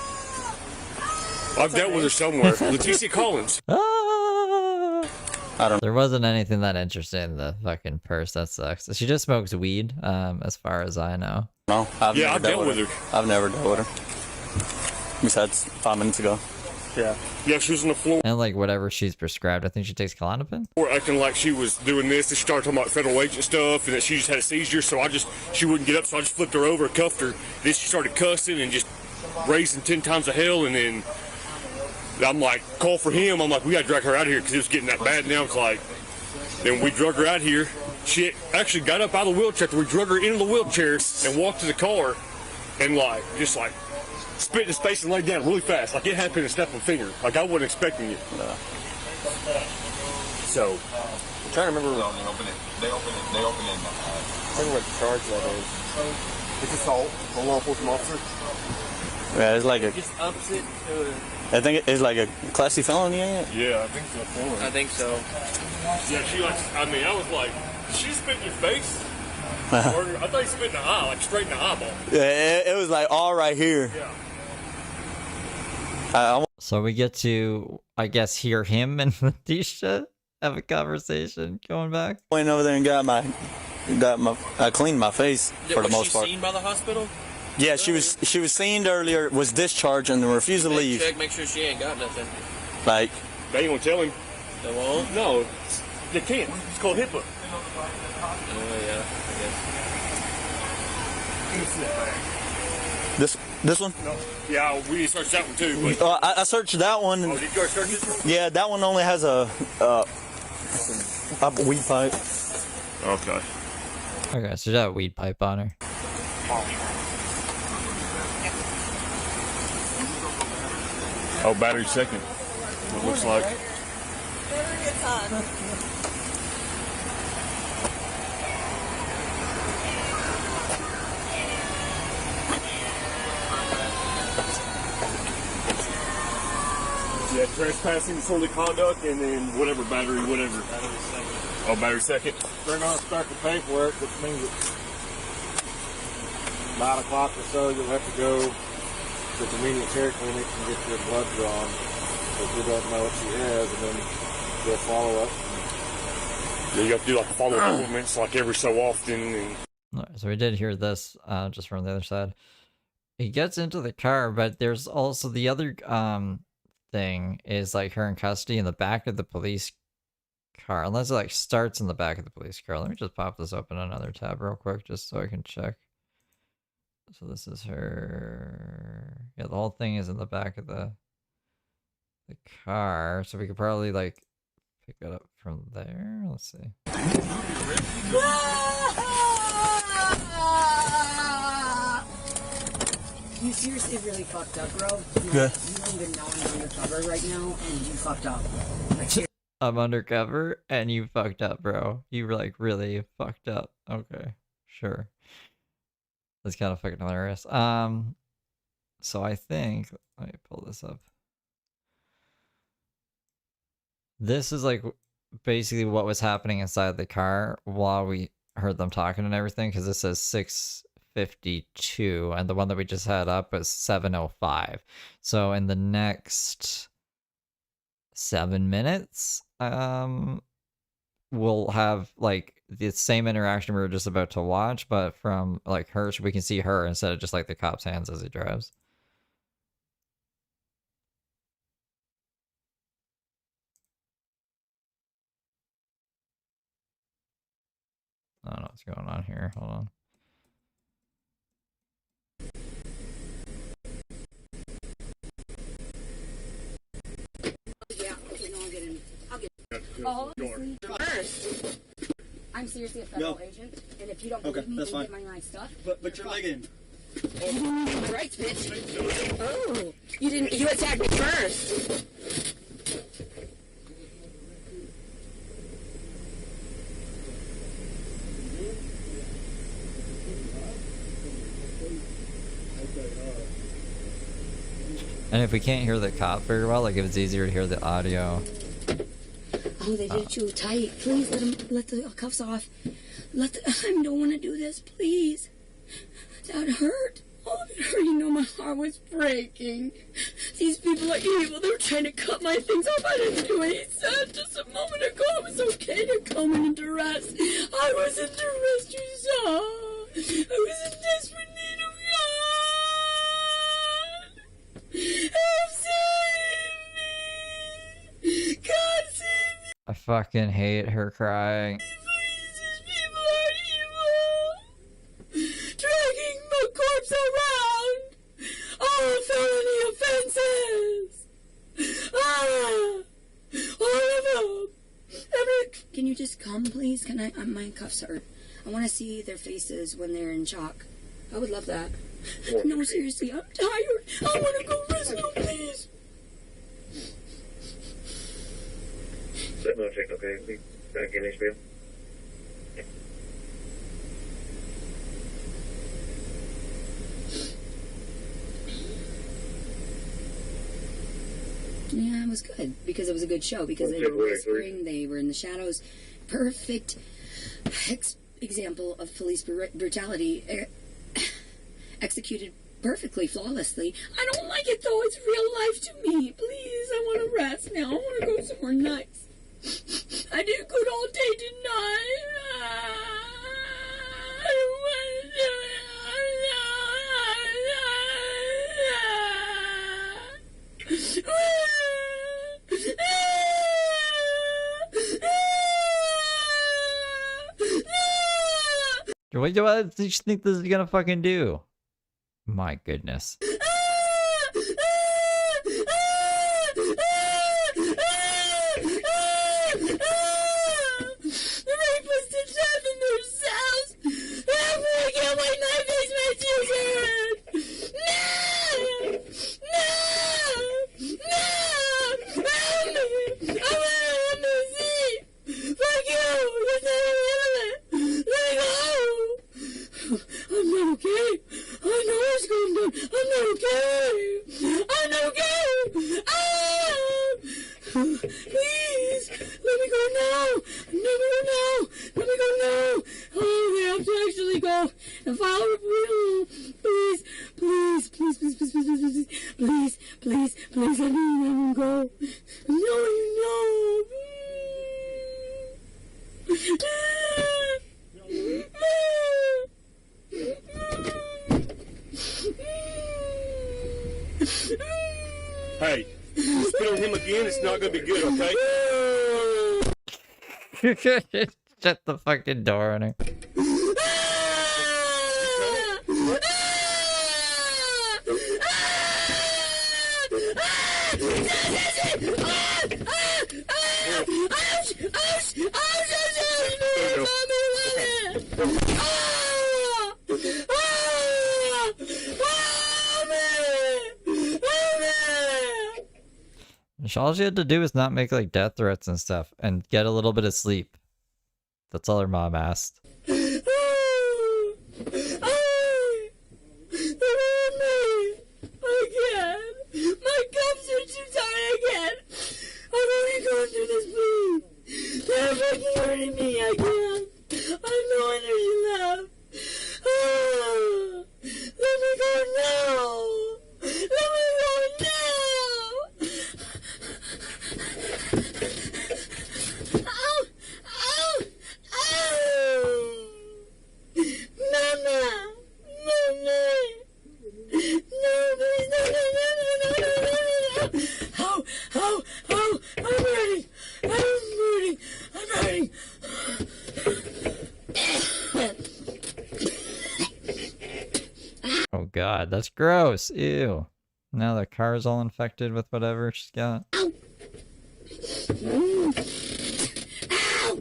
I've dealt with her somewhere. Leticia Collins. I don't. There wasn't anything that interesting in the fucking purse. That sucks. She just smokes weed, as far as I know. No, I've Yeah, never I've dealt with her. I've never dealt with her. Besides 5 minutes ago. Yeah. Yeah, she was on the floor. And like whatever she's prescribed, I think she takes Klonopin. Acting like she was doing this, and she started talking about federal agent stuff, and that she just had a seizure. So she wouldn't get up, so I just flipped her over, cuffed her. Then she started cussing and just raising 10 times the hell, and then I'm like, call for him. I'm like, we gotta drag her out of here because it was getting that bad now. It's like, then we drug her out here. She actually got up out of the wheelchair. We drug her into the wheelchair and walked to the car, and just spit in his face and laid down really fast. Like it happened in a snap of a finger. Like I wasn't expecting it. so. I'm trying to remember. No, they open it. They open it. I don't know what charge that is. It's assault. A law enforcement officer. Yeah, it's like a. Just ups it to. I think it's like a classy felony, ain't it? Yeah, I think so. I think so. Yeah, she like. I mean, I was like, did she spit in your face? Or, I thought you spit in the eye, like straight in the eyeball. Yeah, it was like all right here. Yeah. So we get to, I guess, hear him and Leticia have a conversation going back. Went over there and I cleaned my face for the most part. Was she seen by the hospital? Yeah, she was seen earlier, was discharged and refused to leave. Check, make sure she ain't got nothing. Like, They ain't gonna tell him. They won't? No, they can't. It's called HIPAA. Oh, yeah, I guess. Give me that bag. this one? No. Yeah, we need to search that one too. But... I searched that one. Oh, did you already search this one? Yeah, that one only has a weed pipe. Okay. Okay, so that weed pipe on her. Oh, battery second. It looks like. Never gets hot. Yeah, trespassing, disorderly conduct, and then whatever battery, whatever. Battery second. Oh, battery second. They're going to start the paperwork, which means at 9 o'clock or so, you'll have to go to the convenient care clinic and get your blood drawn. If you don't know what she has, and then they'll follow up. Yeah, you have to do like follow-up appointments like every so often. And... Alright, so we did hear this just from the other side. He gets into the car, but there's also the other thing is like her in custody in the back of the police car. Unless it like starts in the back of the police car. Let me just pop this open another tab real quick just so I can check. So this is her. Yeah, the whole thing is in the back of the car. So we could probably like pick it up from there. Let's see. You seriously really fucked up, bro. Yeah. You don't even know I'm undercover right now, and you fucked up. Like, I'm undercover and you fucked up, bro. You were like really fucked up. Okay, sure. That's kind of fucking hilarious. So I think, let me pull this up. This is like basically what was happening inside the car while we heard them talking and everything, because it says 6:52 and the one that we just had up was 7:05. So in the next 7 minutes, we'll have like the same interaction we were just about to watch, but from like her, we can see her instead of just like the cop's hands as he drives. I don't know what's going on here. Hold on. yeah, okay, no, I'll get Oh, first. I'm seriously a federal agent, and if you don't believe me, then get my right stuff. But you're legging. You didn't have my rights, bitch. Oh, you attacked me first. And if we can't hear the cop very well, like if it's easier to hear the audio. Oh, they did it too tight. Please let the cuffs off. I don't want to do this, please. That hurt. Oh, it hurt. You know, my heart was breaking. These people are evil. They were trying to cut my things off. I didn't do it. He said just a moment ago it was okay to come in duress. I was in duress, you saw. I was in desperate need of God. Help save me. God save me. I fucking hate her crying. These people are evil. Dragging my corpse around. All felony offenses. All of them. Can you just come, please? Can I? My cuffs hurt. I want to see their faces when they're in shock. I would love that. No, seriously, I'm tired. I want to go rescue, please. Let me check, okay? Please, get HBO. Yeah, it was good because it was a good show because they were whispering, they were in the shadows. Perfect example of police brutality executed perfectly, flawlessly. I don't like it though. It's real life to me. Please, I want to rest now. I want to go somewhere nice. I did good all day tonight. I don't want to do it. What do you think this is gonna fucking do? My goodness. The rapist to death in their cells. I'm gonna get my knife face my children. No! No! No! I'm gonna see. Fuck you! You're not irrelevant. Let me go! I'm not okay. I know what's going on. I'm not okay. I'm not okay. Ah! Please, let me go now. Let me go now. Let me go now. Oh, we have to actually go and file a report. Please, please, please, please, please, please, please, please, please, please, let me go. No, no. Hey, you spit on him again, it's not gonna be good, okay? Shut the fucking door on her. All she had to do is not make like death threats and stuff and get a little bit of sleep. That's all her mom asked. Again. My cups are too tight again. I'm only going through this, please. They're fucking hurting me again. I have no energy left. Let me go now. Let me go now. Ow! Ow! Ow! Mama! Mama! No, please, no, no, no, no, no, no, no, no, no. Ow! I'm hurting! I'm hurting! Oh god, that's gross. Ew. Now the car's all infected with whatever she's got. Ow! Ow!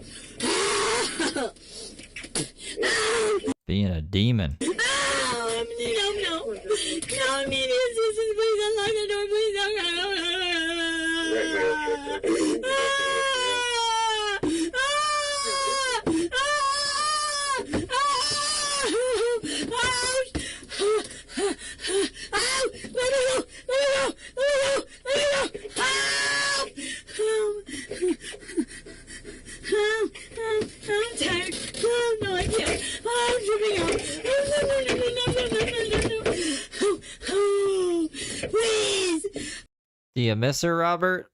Being a demon. No, I need assistance, please unlock the door, please. Let me go! I'm tired. No, I can't. I'm tripping out. No. Please. Do you miss her, Robert?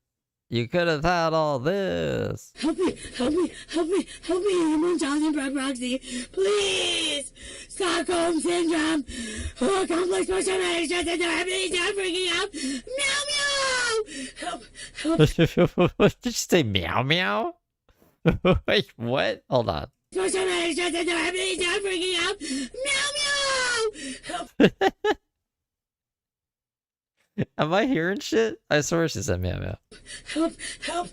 You could have had all this. Help me. I'm on Johnson by proxy. Please. Stockholm Syndrome. Oh, complex post-traumatic stress syndrome. Please, I'm freaking out. Meow, meow. Help. Did you say meow meow? Wait, what? Hold on. Post-traumatic stress syndrome. Please, I'm freaking out. Meow, meow. Help. Am I hearing shit? I swear she said meow meow. Help. I'm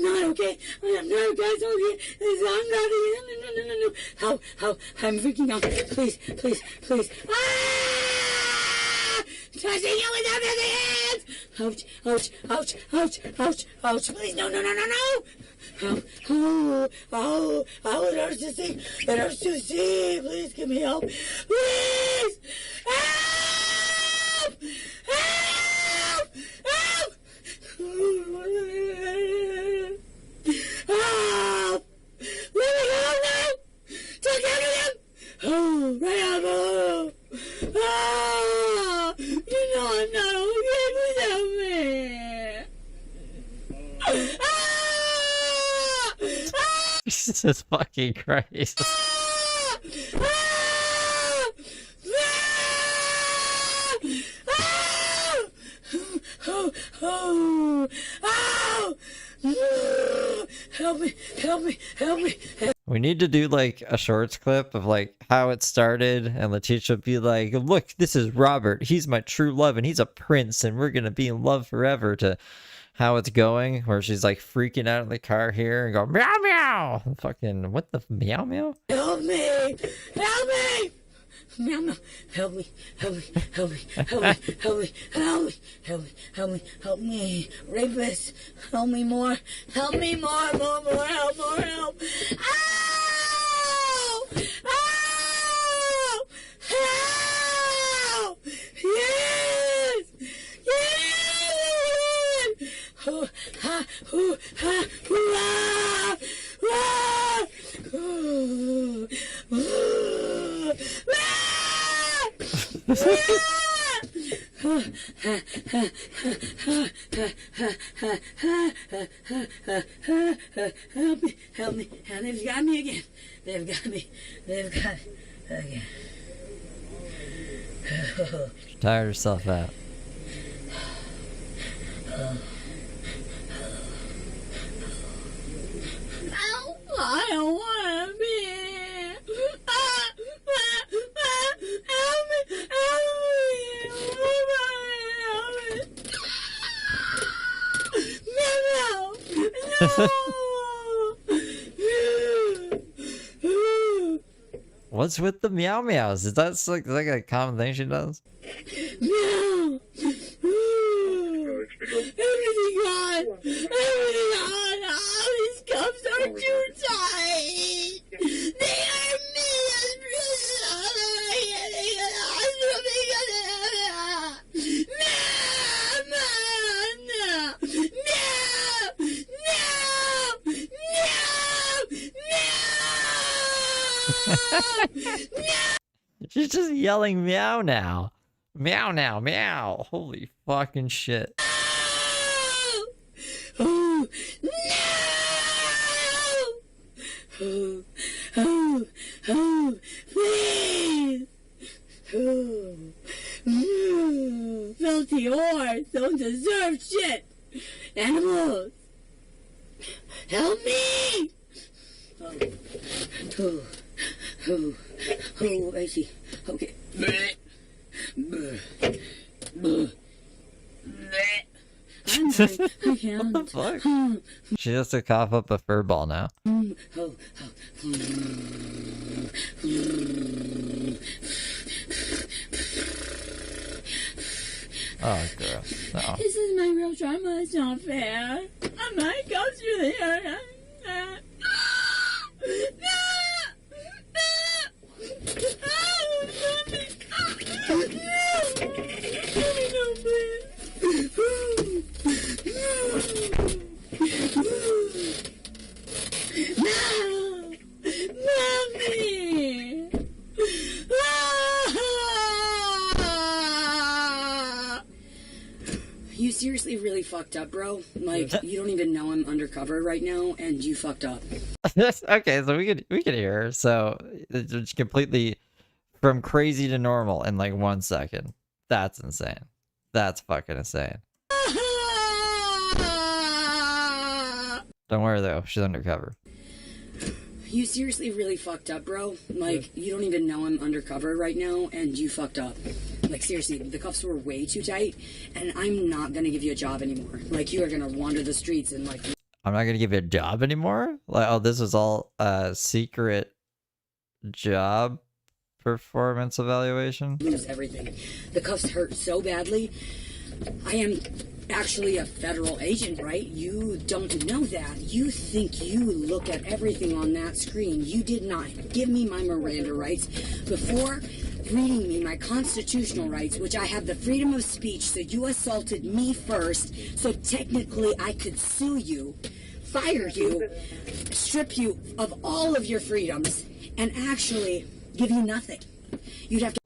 not okay. I am not okay. I'm not okay. No. Help. I'm freaking out. Please. Ah! Touching you with everything hands! Ouch, ouch, ouch, ouch, ouch, ouch. Please, no, no, no, no, no! Oh, it hurts to see. It hurts to see. Please give me help. Please! Help! Help! Help! Help! Let me go now! Take care of him! Oh, right out of oh, you know I'm not okay without me. Jesus fucking Christ. Help me, help me, help me. We need to do like a shorts clip of like how it started, and Leticia be like, look, this is Robert, he's my true love and he's a prince and we're gonna be in love forever, to how it's going, where she's like freaking out in the car here and go meow meow. Fucking what the meow meow? Help me! Help me! Meow meow. Help me! Help me! Help me! Help me! Help me! Help me! Help me! Help me! Help me! Rapist! Help me more! Help me more! More! Help! More help! Ow! Ow! Help! Yes! Yes! Oh, ha! Oh, ha! Ah! Ah! Oh, oh, help me, help me. And they've got me again. They've got me again. Tire yourself out. I don't want to be. Help me! Help me! No! What's with the meow meows? Is that like a common thing she does? No! Everything gone! Everything gone! All these cups are too tight! They are made of She's just yelling meow now. Meow now, meow. Holy fucking shit. Oh, no! Oh, please! Filthy whores don't deserve shit! Animals! Help me! Oh, I see. Okay. I can't. What the fuck? She has to cough up a fur ball now. Oh, gross. No. This is my real trauma. It's not fair. I might go through the hair. You seriously really fucked up, bro. Like, you don't even know I'm undercover right now, and you fucked up. Okay, so we could hear her. So it's completely from crazy to normal in like 1 second. That's insane. That's fucking insane. Don't worry though, she's undercover. You seriously really fucked up, bro. Like, you don't even know I'm undercover right now, and you fucked up. Like, seriously, the cuffs were way too tight, and I'm not gonna give you a job anymore. Like, you are gonna wander the streets and, like... I'm not gonna give you a job anymore? Like, oh, this was all a secret job performance evaluation. Lose everything. The cuffs hurt so badly. I am actually a federal agent, right? You don't know that. You think you look at everything on that screen. You did not give me my Miranda rights before reading me my constitutional rights, which I have the freedom of speech, so you assaulted me first, so technically I could sue you, fire you, strip you of all of your freedoms, and actually give you nothing. You'd have to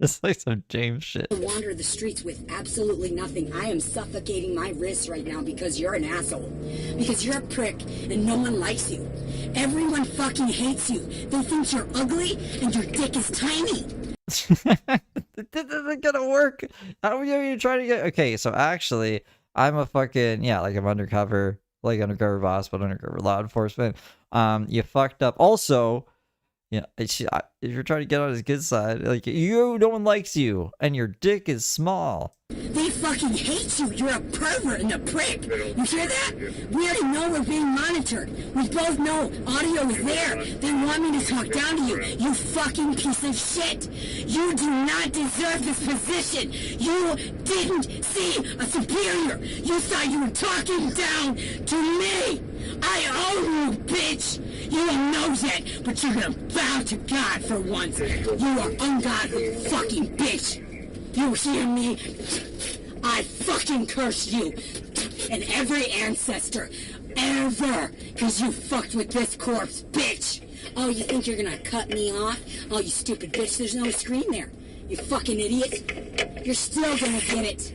It's like some James shit. wander the streets with absolutely nothing. I am suffocating my wrists right now because you're an asshole. Because you're a prick and no one likes you. Everyone fucking hates you. They think you're ugly and your dick is tiny. This isn't gonna work. How are you trying to get? Okay, so actually, I'm a fucking like I'm undercover boss, but undercover law enforcement. You fucked up. Also, yeah, if you're trying to get on his good side, like no one likes you, and your dick is small. They fucking hate you. You're a pervert and a prick. You hear that? We already know we're being monitored. We both know audio is there. They want me to talk down to you. You fucking piece of shit. You do not deserve this position. You didn't see a superior. You thought you were talking down to me. I own you, bitch. You don't know yet, but you're gonna bow to God for once. You are ungodly fucking bitch. You hear me? I fucking curse you and every ancestor ever because you fucked with this corpse, bitch. Oh, you think you're gonna cut me off? Oh, you stupid bitch, there's no screen there. You fucking idiot. You're still gonna get it.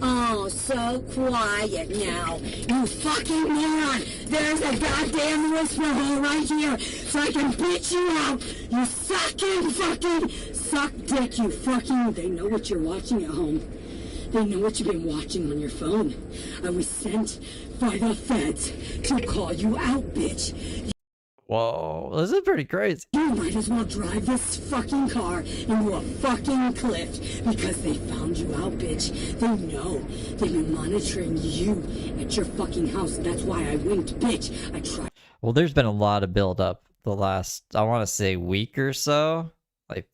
Oh, so quiet now. You fucking moron. There's a goddamn whisper hole right here so I can beat you out. You fucking suck dick, you fucking... They know what you're watching at home. They know what you've been watching on your phone. I was sent by the feds to call you out, bitch. Whoa, this is pretty crazy. You might as well drive this fucking car into a fucking cliff because they found you out, bitch. They know. They've been monitoring you at your fucking house. That's why I winked, bitch. I tried. Well, there's been a lot of build up the last, I want to say, week or so. Like,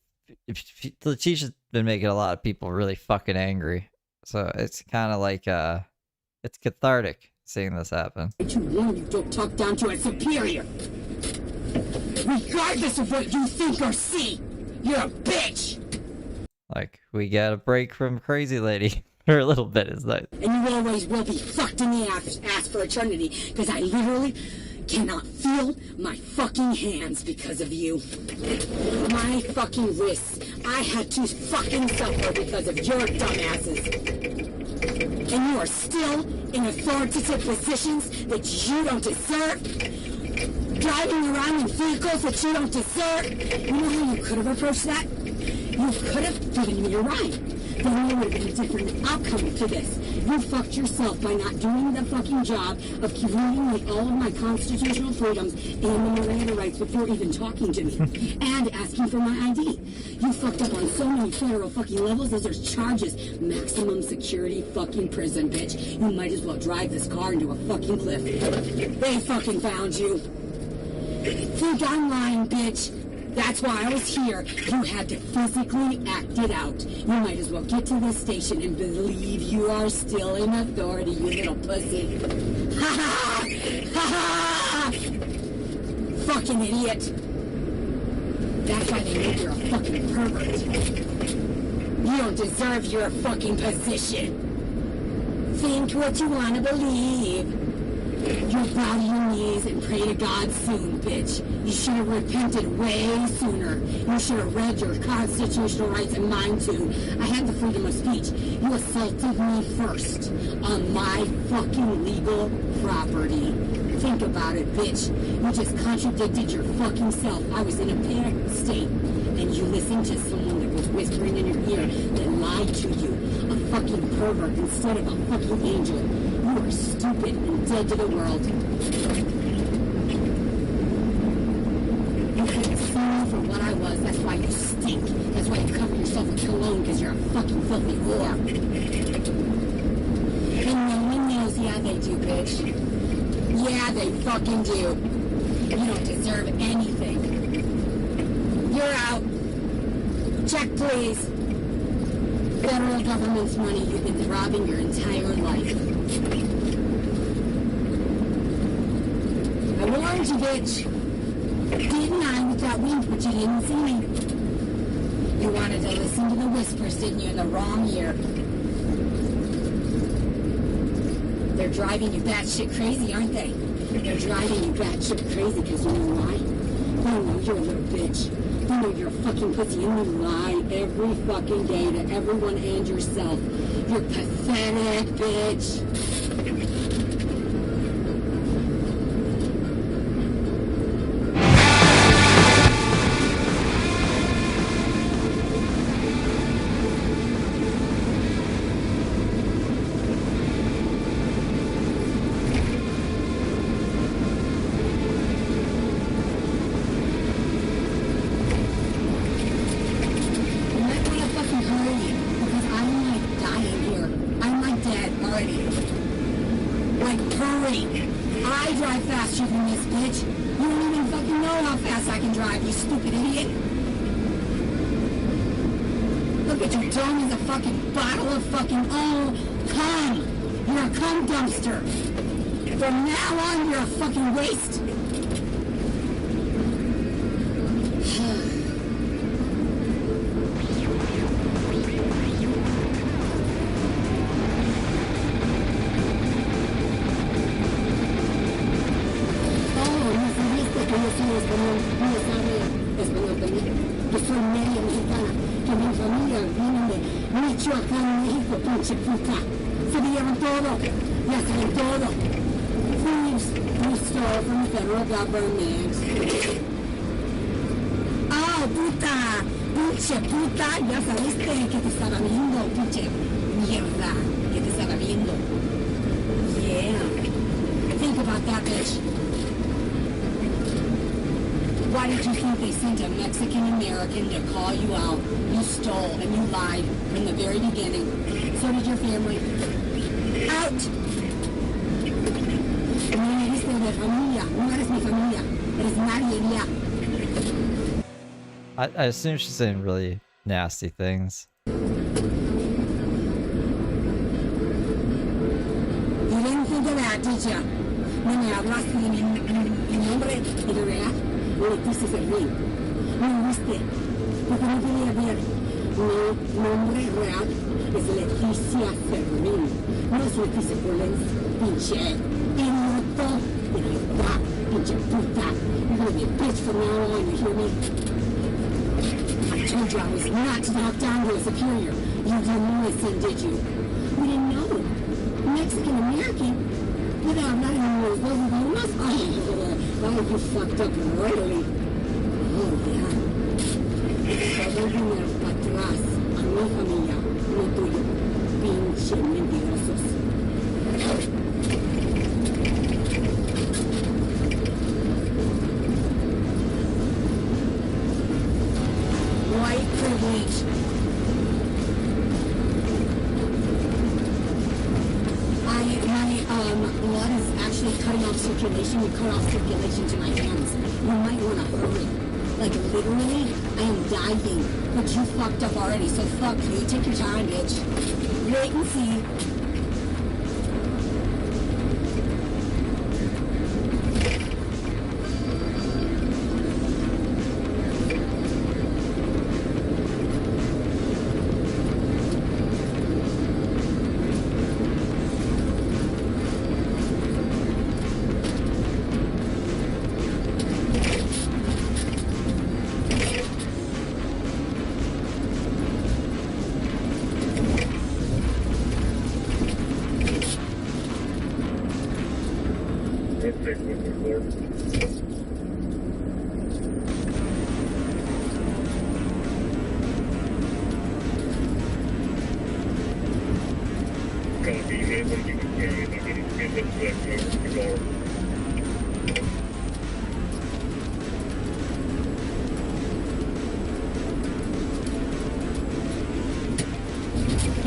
Leticia's been making a lot of people really fucking angry. So it's kind of like, it's cathartic seeing this happen. You warn you don't talk down to a superior. Regardless of what you think or see, you're a bitch. Like, we got a break from Crazy Lady for a little bit, is that? And you always will be fucked in the ass for eternity, because I literally cannot feel my fucking hands because of you. My fucking wrists. I had to fucking suffer because of your dumbasses. And you are still in authoritative positions that you don't deserve. Driving around in vehicles that you don't deserve. You know how you could have approached that? You could have given me a ride. Then there would have been a different outcome to this. You fucked yourself by not doing the fucking job of reading me all of my constitutional freedoms and the Miranda rights before even talking to me. And asking for my ID. You fucked up on so many federal fucking levels as there's charges. Maximum security fucking prison, bitch. You might as well drive this car into a fucking cliff. They fucking found you. Think I'm lying, bitch. That's why I was here. You had to physically act it out. You might as well get to this station and believe you are still in authority, you little pussy. Ha ha! Ha ha! Fucking idiot. That's why they think you're a fucking pervert. You don't deserve your fucking position. Think what you want to believe. You bow to your knees and pray to God soon, bitch. You should have repented way sooner. You should have read your constitutional rights and mine too. I had the freedom of speech. You assaulted me first on my fucking legal property. Think about it, bitch. You just contradicted your fucking self. I was in a panicked state, and you listened to someone that was whispering in your ear that lied to you. A fucking pervert instead of a fucking angel. You are stupid and dead to the world. You couldn't see me for what I was. That's why you stink. That's why you cover yourself with cologne, because you're a fucking filthy whore. And no one knows. Yeah, they do, bitch. Yeah, they fucking do. You don't deserve anything. You're out. Check, please. Federal government's money you've been robbing your entire life. I warned you, bitch. Didn't I with that wink, but you didn't see me. You wanted to listen to the whispers, didn't you, in the wrong ear. They're driving you batshit crazy, aren't they? They're driving you batshit crazy because you know why? You know you're a little bitch. You know you're a fucking pussy and you lie every fucking day to everyone and yourself. You're pathetic, bitch. From now on, you're a fucking waste. ¡Oh, puta! ¡Pinche puta! Ya sabiste que te estaba viendo, pinche mierda, que te estaba viendo. Yeah. Think about that, bitch. Why did you think they sent a Mexican-American to call you out? You stole and you lied from the very beginning. So did your family. Out! I assume she's saying really nasty things. You didn't think of that, did you? No me hablaste de mi nombre y de verdad, Leticia Servín. No viste, porque no podía ver. Mi nombre real es Leticia Servín. No es Leticia Collins, pinche idiota. Idiota, pinche puta. You're gonna be a bitch from now on, you hear me? I told you I was not to talk down to a superior. You didn't listen, did you? We didn't know. Mexican-American? Without not even those bones. Oh, you fucked up royally. Oh, yeah. Todo dinero para atrás a mi familia, no tuyo. Pinche mentirosos. White privilege. Blood is actually cutting off circulation. You cut off circulation to my hands. You might want to hurry. Like, literally, I am dying. But you fucked up already, so fuck you. Take your time, bitch. Wait and see.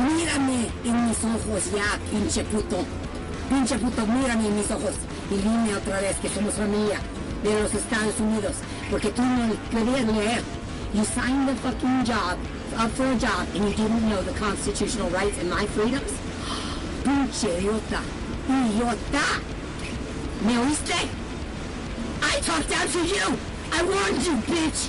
Mírame en mis ojos ya, pinche puto. Pinche puto, mírame en mis ojos. Y dime otra vez que somos familia de los Estados Unidos. Porque tú no querías leer. You signed the fucking job up for a job and you didn't know the constitutional rights and my freedoms? Pinche idiota. Idiota. ¿Me oíste? I talked down to you. I warned you, bitch.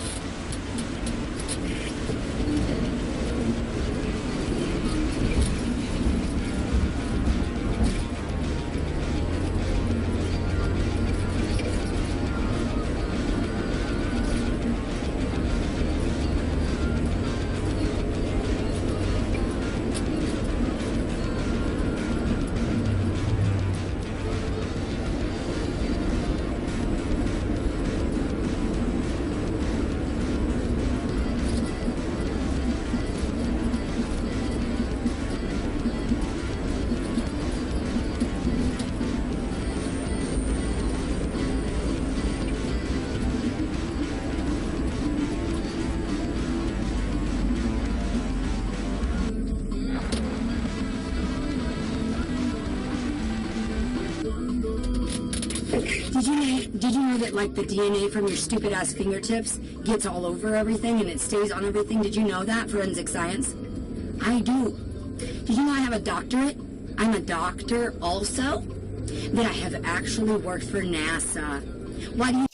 Did you know that, like, the DNA from your stupid ass fingertips gets all over everything and it stays on everything? Did you know that? Forensic science? I do. Did you know I have a doctorate? I'm a doctor also. That I have actually worked for NASA. Why do you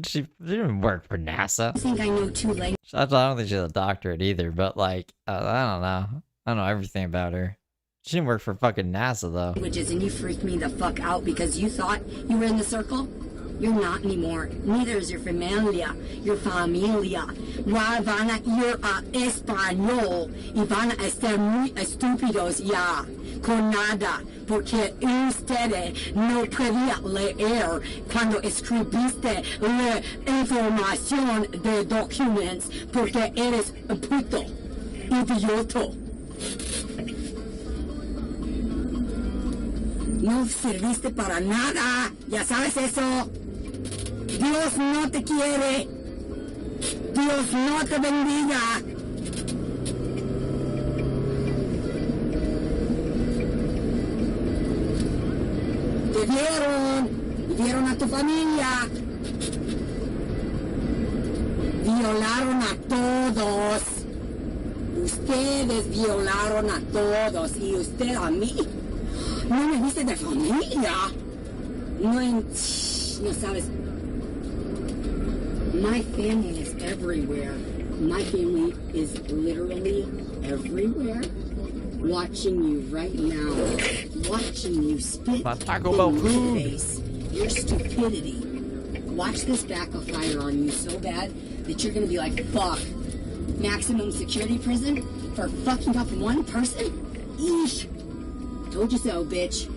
She didn't work for NASA. think I know 2 languages? I don't think she's a doctorate either, but like, I don't know. I don't know everything about her. She didn't work for fucking NASA though. And you freaked me the fuck out because you thought you were in the circle? You're not anymore. Neither is your familia. Your familia. Van a ir a español y van a ser muy estúpidos ya. Con nada. Porque ustedes no podía leer cuando escribiste la información de documents porque eres un puto. Idioto. No serviste para nada. Ya sabes eso. Dios no te quiere. Dios no te bendiga. Te dieron a tu familia. Violaron a todos. Ustedes violaron a todos y usted a mí. No me viste de familia. No sabes. My family is everywhere. My family is literally everywhere. Watching you right now. Watching you spit My Taco Bell in my food. face. Your stupidity. Watch this backfire on you so bad that you're gonna be like, fuck. Maximum security prison for fucking up one person? Eesh. Told you so, bitch.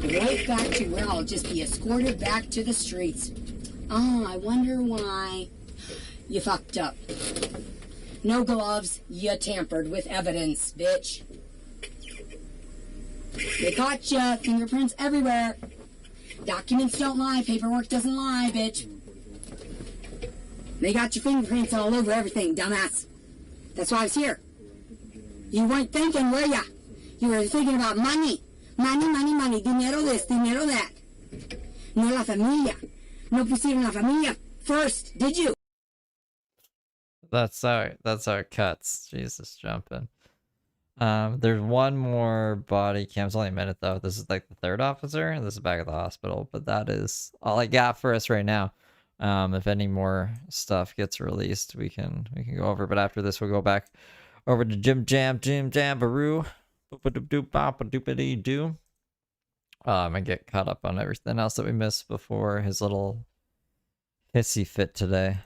Right back to where I'll just be escorted back to the streets. Oh, I wonder why. You fucked up. No gloves, you tampered with evidence, bitch. They caught ya. Fingerprints everywhere. Documents don't lie, paperwork doesn't lie, bitch. They got your fingerprints all over everything, dumbass. That's why I was here. You weren't thinking, were ya? You were thinking about money. Money, money, money. Dinero this, dinero that. No la familia. No pusieron la familia first, did you? That's how it cuts. Jesus, jumping. There's one more body cam. It's only a minute though. This is like the 3rd officer, and this is back at the hospital. But that is all I got for us right now. If any more stuff gets released, we can go over. But after this, we'll go back over to Jim Baroo. Boop-a-doop-doop-bop-a-doopity-doo. And get caught up on everything else that we missed before his little hissy fit today.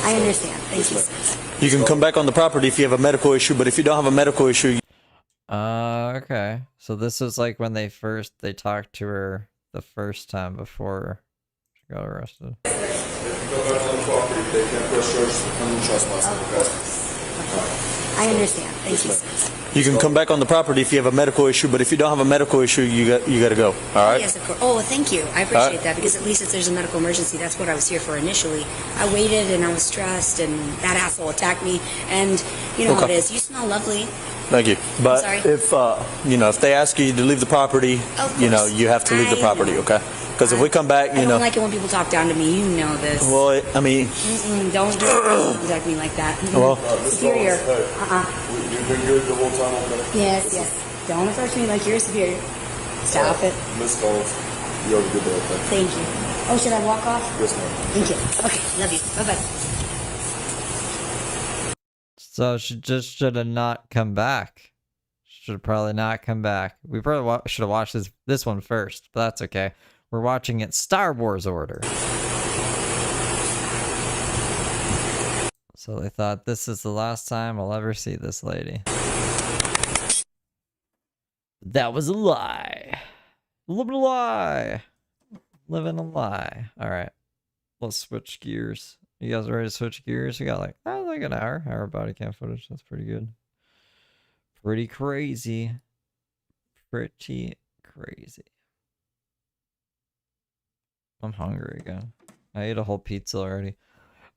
I understand. Thank you. You can come back on the property if you have a medical issue, but if you don't have a medical issue, Okay. So this is like when they talked to her the first time before she got arrested. Go back on the property. They can't press charges for criminal trespass. I understand. Thank you. You can come back on the property if you have a medical issue, but if you don't have a medical issue, you got to go. All right. Yes, of course. Oh, well, thank you. I appreciate that because at least if there's a medical emergency, that's what I was here for initially. I waited and I was stressed, and that asshole attacked me. And you know how it is. You smell lovely. Thank you. But sorry. if if they ask you to leave the properry, you have to leave the property, okay? Because if we come back, I don't like it when people talk down to me. You know this. Well, I mean, don't contact me like that. Well, superior. You've been good the whole time, okay? Yes. Don't approach me like you're superior. Stop it. Miss Collins, you have a good day, okay? Thank you. Oh, should I walk off? Yes, ma'am. Thank you. Okay, love you. Bye bye. So she just should have not come back. Should have probably not come back. We probably should have watched this one first, but that's okay. We're watching it Star Wars order. So they thought this is the last time I'll ever see this lady. That was a lie. Living a lie. Living a lie. All right. Let's switch gears. You guys ready to switch gears? We got like an hour of body cam footage. That's pretty good. Pretty crazy. Pretty crazy. I'm hungry again. I ate a whole pizza already.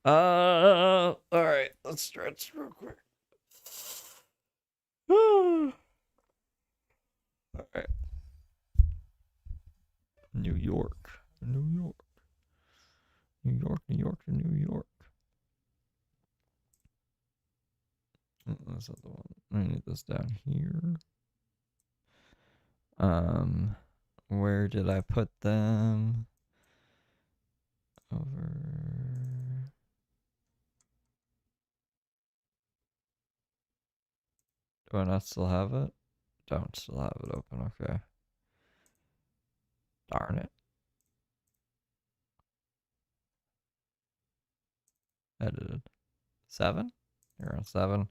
All right. Let's stretch real quick. All right. New York. New York. New York, New York to New York. That's not the one. I need this down here. Where did I put them? Over. Do I not still have it? Don't still have it open. Okay. Darn it. Edited. 7? You're on 7.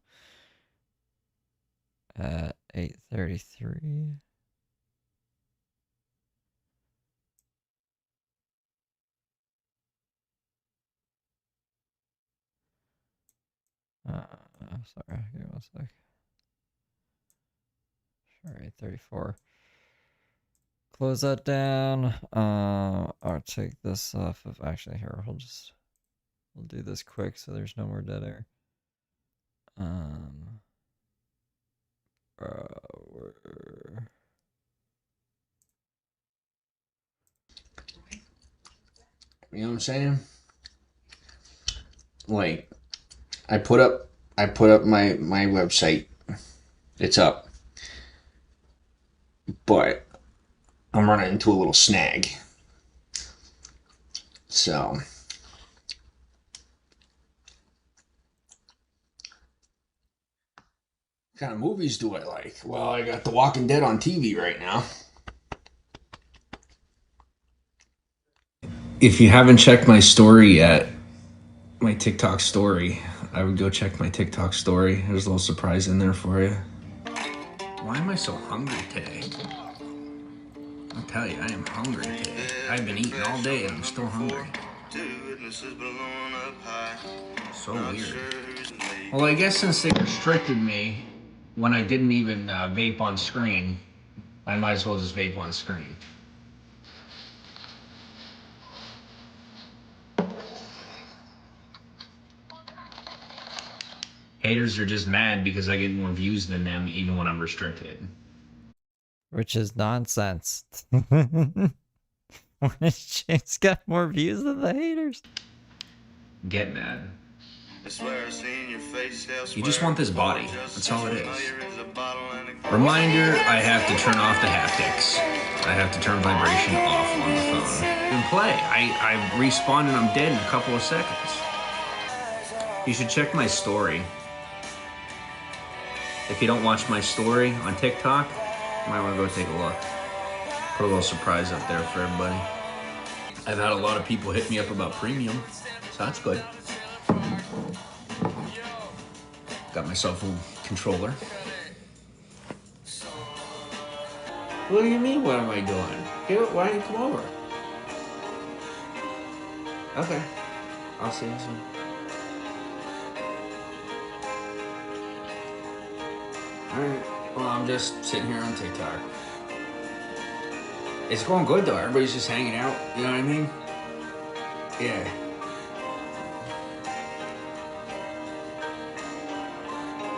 At 8:33. Sorry, give me 1 sec. Sure, 8:34. Close that down. I'll take this off of. Actually, here we'll do this quick so there's no more dead air. You know what I'm saying? Like, I put up my website. It's up. But I'm running into a little snag. So what kind of movies do I like? Well, I got The Walking Dead on TV right now. If you haven't checked my story yet, my TikTok story, I would go check my TikTok story. There's a little surprise in there for you. Why am I so hungry today? I'll tell you, I am hungry today. I've been eating all day and I'm still hungry. So weird. Well, I guess since they restricted me when I didn't even vape on screen, I might as well just vape on screen. Haters are just mad because I get more views than them even when I'm restricted. Which is nonsense. James got more views than the haters. Get mad. You just want this body. That's all it is. Reminder, I have to turn off the haptics. I have to turn vibration off on the phone. And play. I respawn and I'm dead in a couple of seconds. You should check my story. If you don't watch my story on TikTok, you might want to go take a look. Put a little surprise up there for everybody. I've had a lot of people hit me up about premium, so that's good. Got myself a controller. What do you mean, what am I doing? Why don't you come over? Okay, I'll see you soon. Alright, well, I'm just sitting here on TikTok. It's going good though, everybody's just hanging out, you know what I mean? Yeah.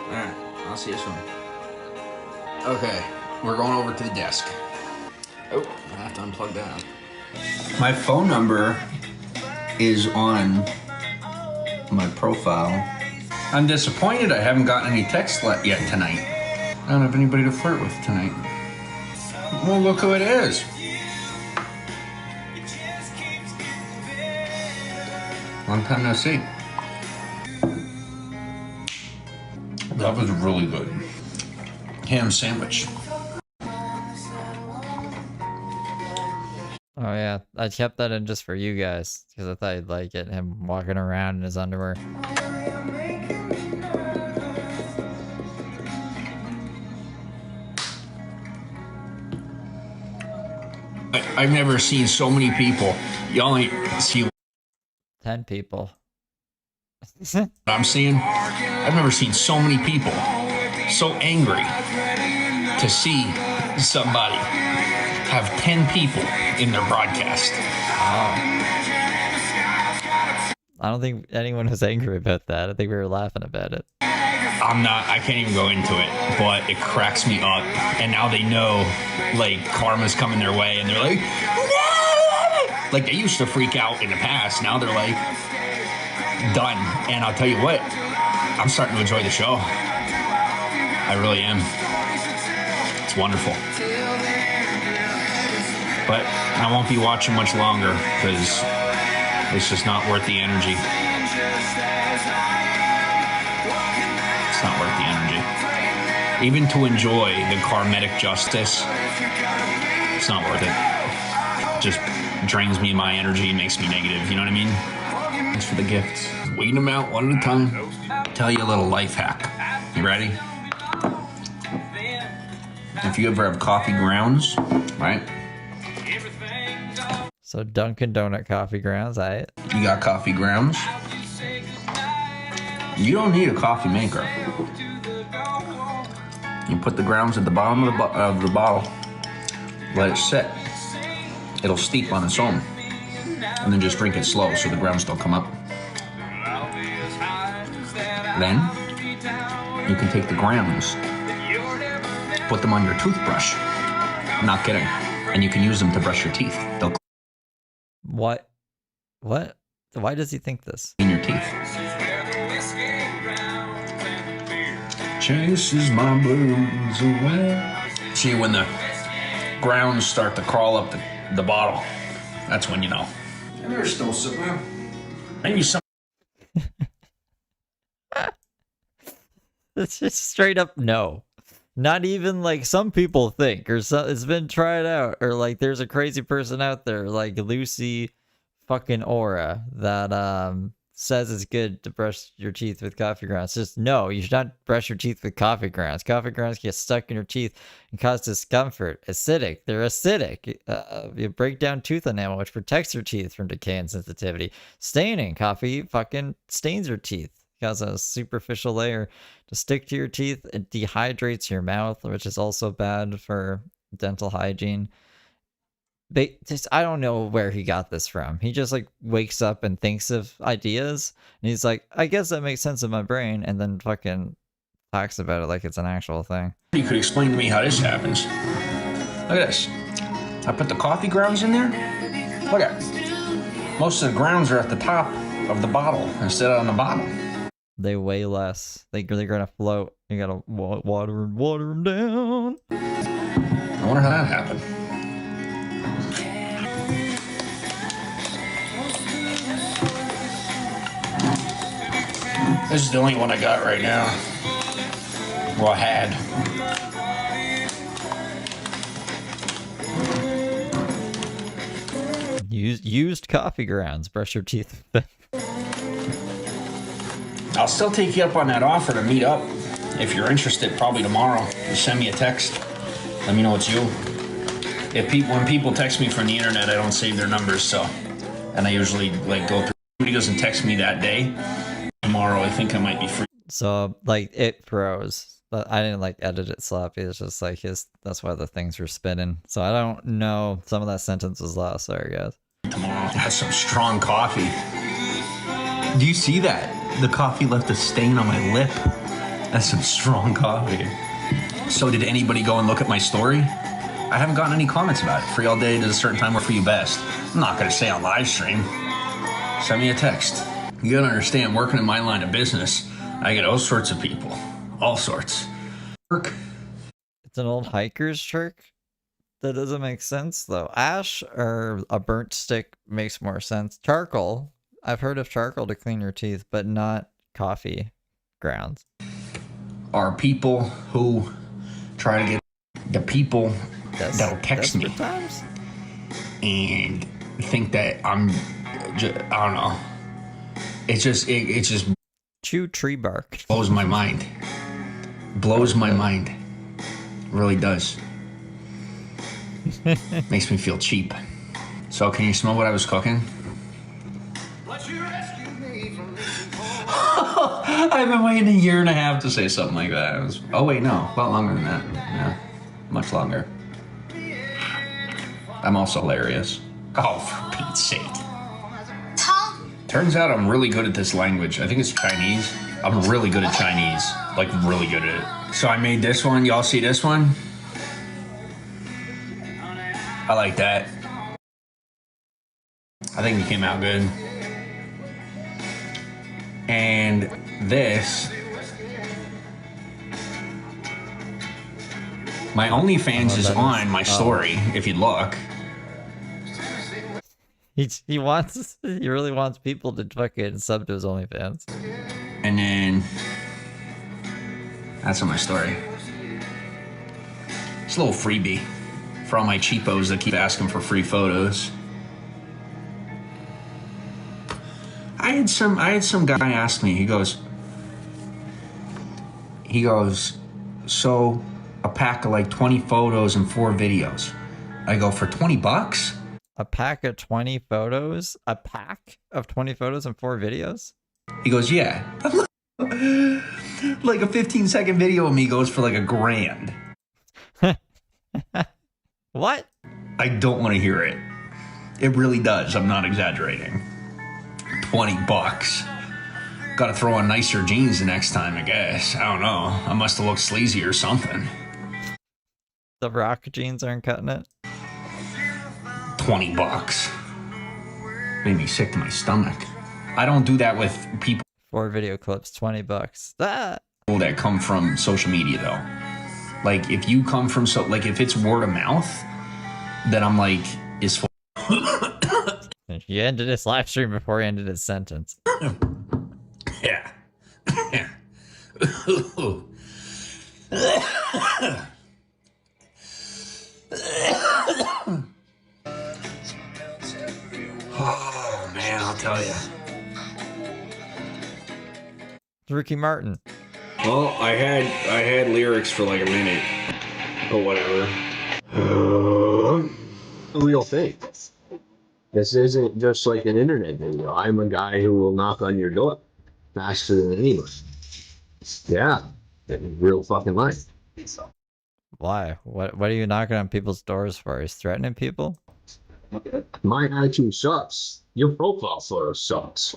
Alright, I'll see you soon. Okay, we're going over to the desk. Oh, I have to unplug that. My phone number is on my profile. I'm disappointed I haven't gotten any text yet tonight. I don't have anybody to flirt with tonight. Well, look who it is. Long time no see. That was really good. Ham sandwich. Oh yeah, I kept that in just for you guys because I thought you'd like it. Him walking around in his underwear. I've never seen so many people. You only see 10 people. I'm seeing. I've never seen so many people so angry to see somebody have 10 people in their broadcast. I don't think anyone was angry about that. I think we were laughing about it. I'm not, I can't even go into it, but it cracks me up. And now they know, like, karma's coming their way, and they're like, no! Like, they used to freak out in the past. Now they're like, done. And I'll tell you what, I'm starting to enjoy the show. I really am. It's wonderful. But I won't be watching much longer because it's just not worth the energy. It's not worth the energy. Even to enjoy the karmatic justice, it's not worth it. Just drains me of my energy, makes me negative, you know what I mean? Thanks for the gifts. Weeding them out one at a time. Tell you a little life hack. You ready? If you ever have coffee grounds, right? So Dunkin' Donut coffee grounds, right? You got coffee grounds. You don't need a coffee maker. You put the grounds at the bottom of the bottle, let it sit. It'll steep on its own. And then just drink it slow so the grounds don't come up. Then, you can take the grounds, put them on your toothbrush. I'm not kidding. And you can use them to brush your teeth. They'll What? What? Why does he think this? in your teeth. Chases my blues away. See, when the grounds start to crawl up the bottle, that's when you know. And there's still some, maybe some. It's just straight up no. Not even like some people think, or so, it's been tried out, or like there's a crazy person out there like Lucy fucking Aura that says it's good to brush your teeth with coffee grounds. Just no, you should not brush your teeth with coffee grounds. Coffee grounds get stuck in your teeth and cause discomfort. Acidic. They're acidic. You break down tooth enamel, which protects your teeth from decay and sensitivity. Staining. Coffee fucking stains your teeth. Has a superficial layer to stick to your teeth. It dehydrates your mouth, which is also bad for dental hygiene. I don't know where he got this from. He just like wakes up and thinks of ideas, and he's like, I guess that makes sense in my brain, and then fucking talks about it like it's an actual thing. You could explain to me how this happens. Look at this. I put the coffee grounds in there. Look at it. Most of the grounds are at the top of the bottle instead of on the bottom. They weigh less. They're gonna float. You gotta water them down. I wonder how that happened. This is the only one I got right now. Well, I had. Used coffee grounds. Brush your teeth. I'll still take you up on that offer to meet up. If you're interested, probably tomorrow. Just send me a text. Let me know it's you. When people text me from the internet, I don't save their numbers, so. And I usually like go through. If somebody doesn't text me that day, tomorrow I think I might be free. So like it froze. But I didn't like edit it sloppy. It's just like that's why the things were spinning. So I don't know. Some of that sentence was lost. Sorry, guys. Tomorrow has some strong coffee. Do you see that? The coffee left a stain on my lip. That's some strong coffee. So did anybody go and look at my story? I haven't gotten any comments about it. Free all day, does a certain time work for you best? I'm not going to say on live stream. Send me a text. You got to understand, working in my line of business, I get all sorts of people. All sorts. It's an old hiker's trick? That doesn't make sense, though. Ash or a burnt stick makes more sense. Charcoal. I've heard of charcoal to clean your teeth, but not coffee grounds. Are people who try to get the people that'll text me times? And think that I don't know. It just chew tree bark. Blows my mind. Blows my mind. Really does. Makes me feel cheap. So can you smell what I was cooking? I've been waiting a year and a half to say something like that. Oh wait, no, a lot longer than that. Yeah, much longer. I'm also hilarious. Oh, for Pete's sake. Turns out I'm really good at this language. I think it's Chinese. I'm really good at Chinese. Like, really good at it. So I made this one. Y'all see this one? I like that. I think it came out good. And this. My OnlyFans is on my story, if you look. He really wants people to fucking sub to his OnlyFans. And then that's on my story. It's a little freebie for all my cheapos that keep asking for free photos. I had some guy ask me, he goes, so a pack of like 20 photos and 4 videos. I go, for $20? A pack of 20 photos? A pack of 20 photos and 4 videos? He goes, yeah. Like a 15-second video of me goes for like $1,000. What? I don't want to hear it. It really does. I'm not exaggerating. $20. Gotta throw on nicer jeans the next time, I guess. I don't know. I must have looked sleazy or something. The rock jeans aren't cutting it? $20. Made me sick to my stomach. I don't do that with people. 4 video clips, $20. Ah! That come from social media, though. Like, if you come from if it's word of mouth, then I'm like, is for. You ended his live stream before he ended his sentence. Yeah. Oh man, I'll tell you. Ricky Martin. Well, I had lyrics for like a minute, but whatever. The real thing. This isn't just like an internet video. I'm a guy who will knock on your door faster than anyone. Yeah, in real fucking life. Why? What are you knocking on people's doors for? He's threatening people? My attitude sucks. Your profile photo sucks.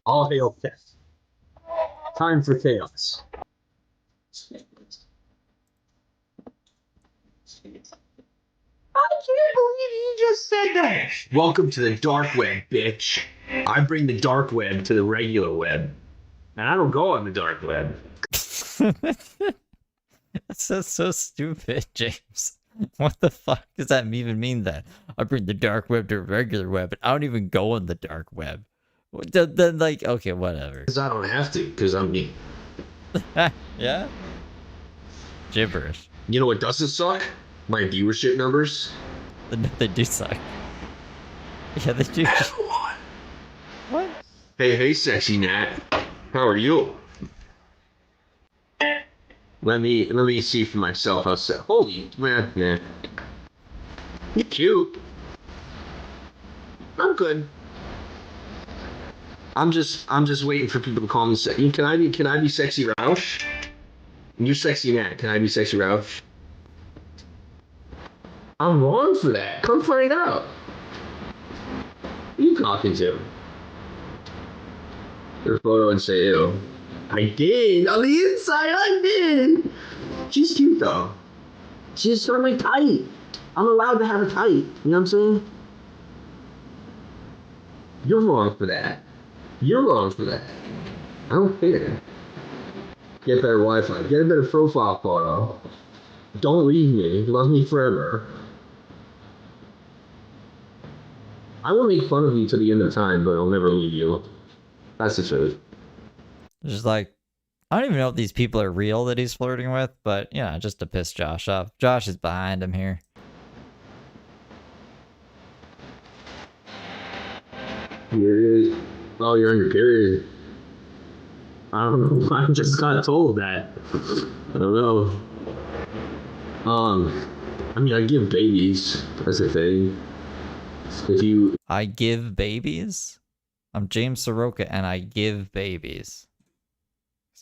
All hail Fluff. Time for chaos. I can't believe you just said that. Welcome to the dark web, bitch. I bring the dark web to the regular web. And I don't go on the dark web. That's so stupid, James. What the fuck does that even mean then? I bring the dark web to the regular web, and I don't even go on the dark web. Then, like, okay, whatever. Because I don't have to, because I'm me. Yeah? Gibberish. You know what doesn't suck? My viewership numbers. They do suck. Yeah, they do. What? Hey, sexy Nat. How are you? Let me see for myself. I'll say, holy man, you're cute. I'm good. I'm just waiting for people to call me. Can I be sexy Roush? You're sexy Matt. Can I be sexy Roush? I'm wrong for that. Come find out. Who you talking to? Your photo and say ew. I did. On the inside, I did. She's cute though. She's sort of like tight. I'm allowed to have her tight. You know what I'm saying? You're wrong for that. You're wrong for that. I don't care. Get better Wi-Fi. Get a better profile photo. Don't leave me. Love me forever. I will make fun of you to the end of time, but I'll never leave you. That's the truth. Just like, I don't even know if these people are real that he's flirting with, but yeah, just to piss Josh off. Josh is behind him here. Period. Oh, you're on your period. I don't know. I just got told that. I don't know. I mean, I give babies. That's a thing. If you... I give babies? I'm James Saroka and I give babies.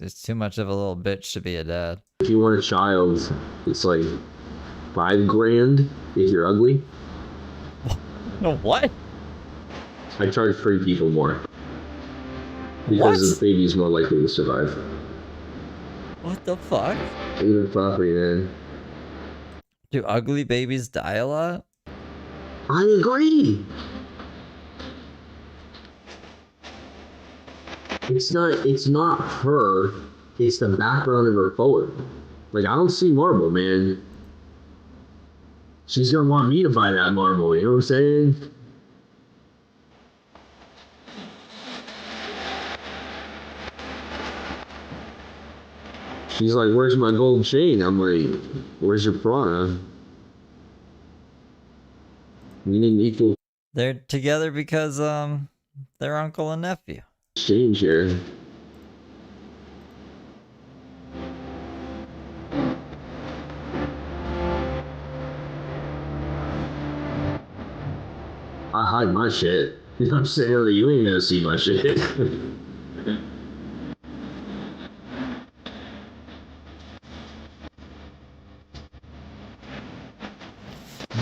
It's too much of a little bitch to be a dad. If you want a child, it's like $5,000 if you're ugly. No, what? I charge 3 people more. Because the baby's more likely to survive. What the fuck? Even property, man. Do ugly babies die a lot? I agree. It's not her. It's the background of her photo. Like, I don't see marble, man. She's gonna want me to buy that marble, you know what I'm saying? She's like, where's my gold chain? I'm like, where's your Prada? We need equal. They're together because, they're uncle and nephew. Exchange here. I hide my shit. You know what I'm saying? Like, you ain't gonna see my shit.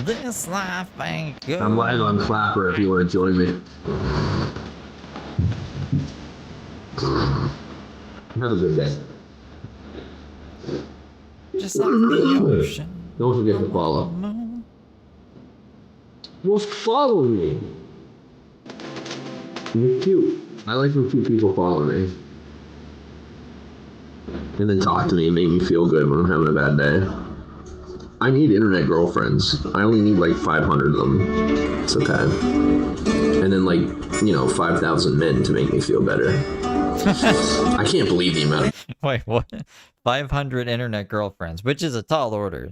This life ain't good. I'm live on Clapper if you want to join me. Have a good day. Just like the ocean. Don't forget to follow. Well, follow me. You're cute. I like when cute people follow me. And then talk to me and make me feel good when I'm having a bad day. I need internet girlfriends. I only need like 500 of them. It's okay. And then like, 5,000 men to make me feel better. I can't believe the amount of... Wait, what? 500 internet girlfriends, which is a tall order.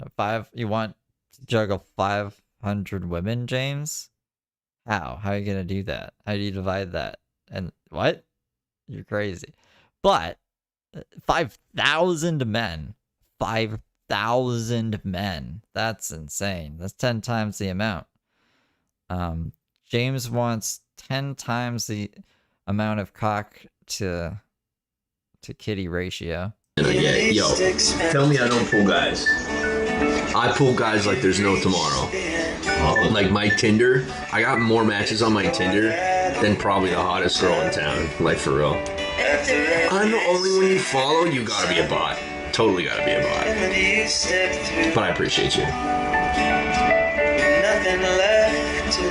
You want to juggle 500 women, James? How? How are you gonna do that? How do you divide that? And what? You're crazy. But 5,000 men. 5,000 men. That's insane. That's 10 times the amount. James wants 10 times the amount of cock to kitty ratio. Yo, tell me I don't pull guys. I pull guys like there's no tomorrow. Like my Tinder, I got more matches on my Tinder than probably the hottest girl in town. Like for real. I'm the only one you follow. You gotta be a bot. Totally gotta be a bot. But I appreciate you.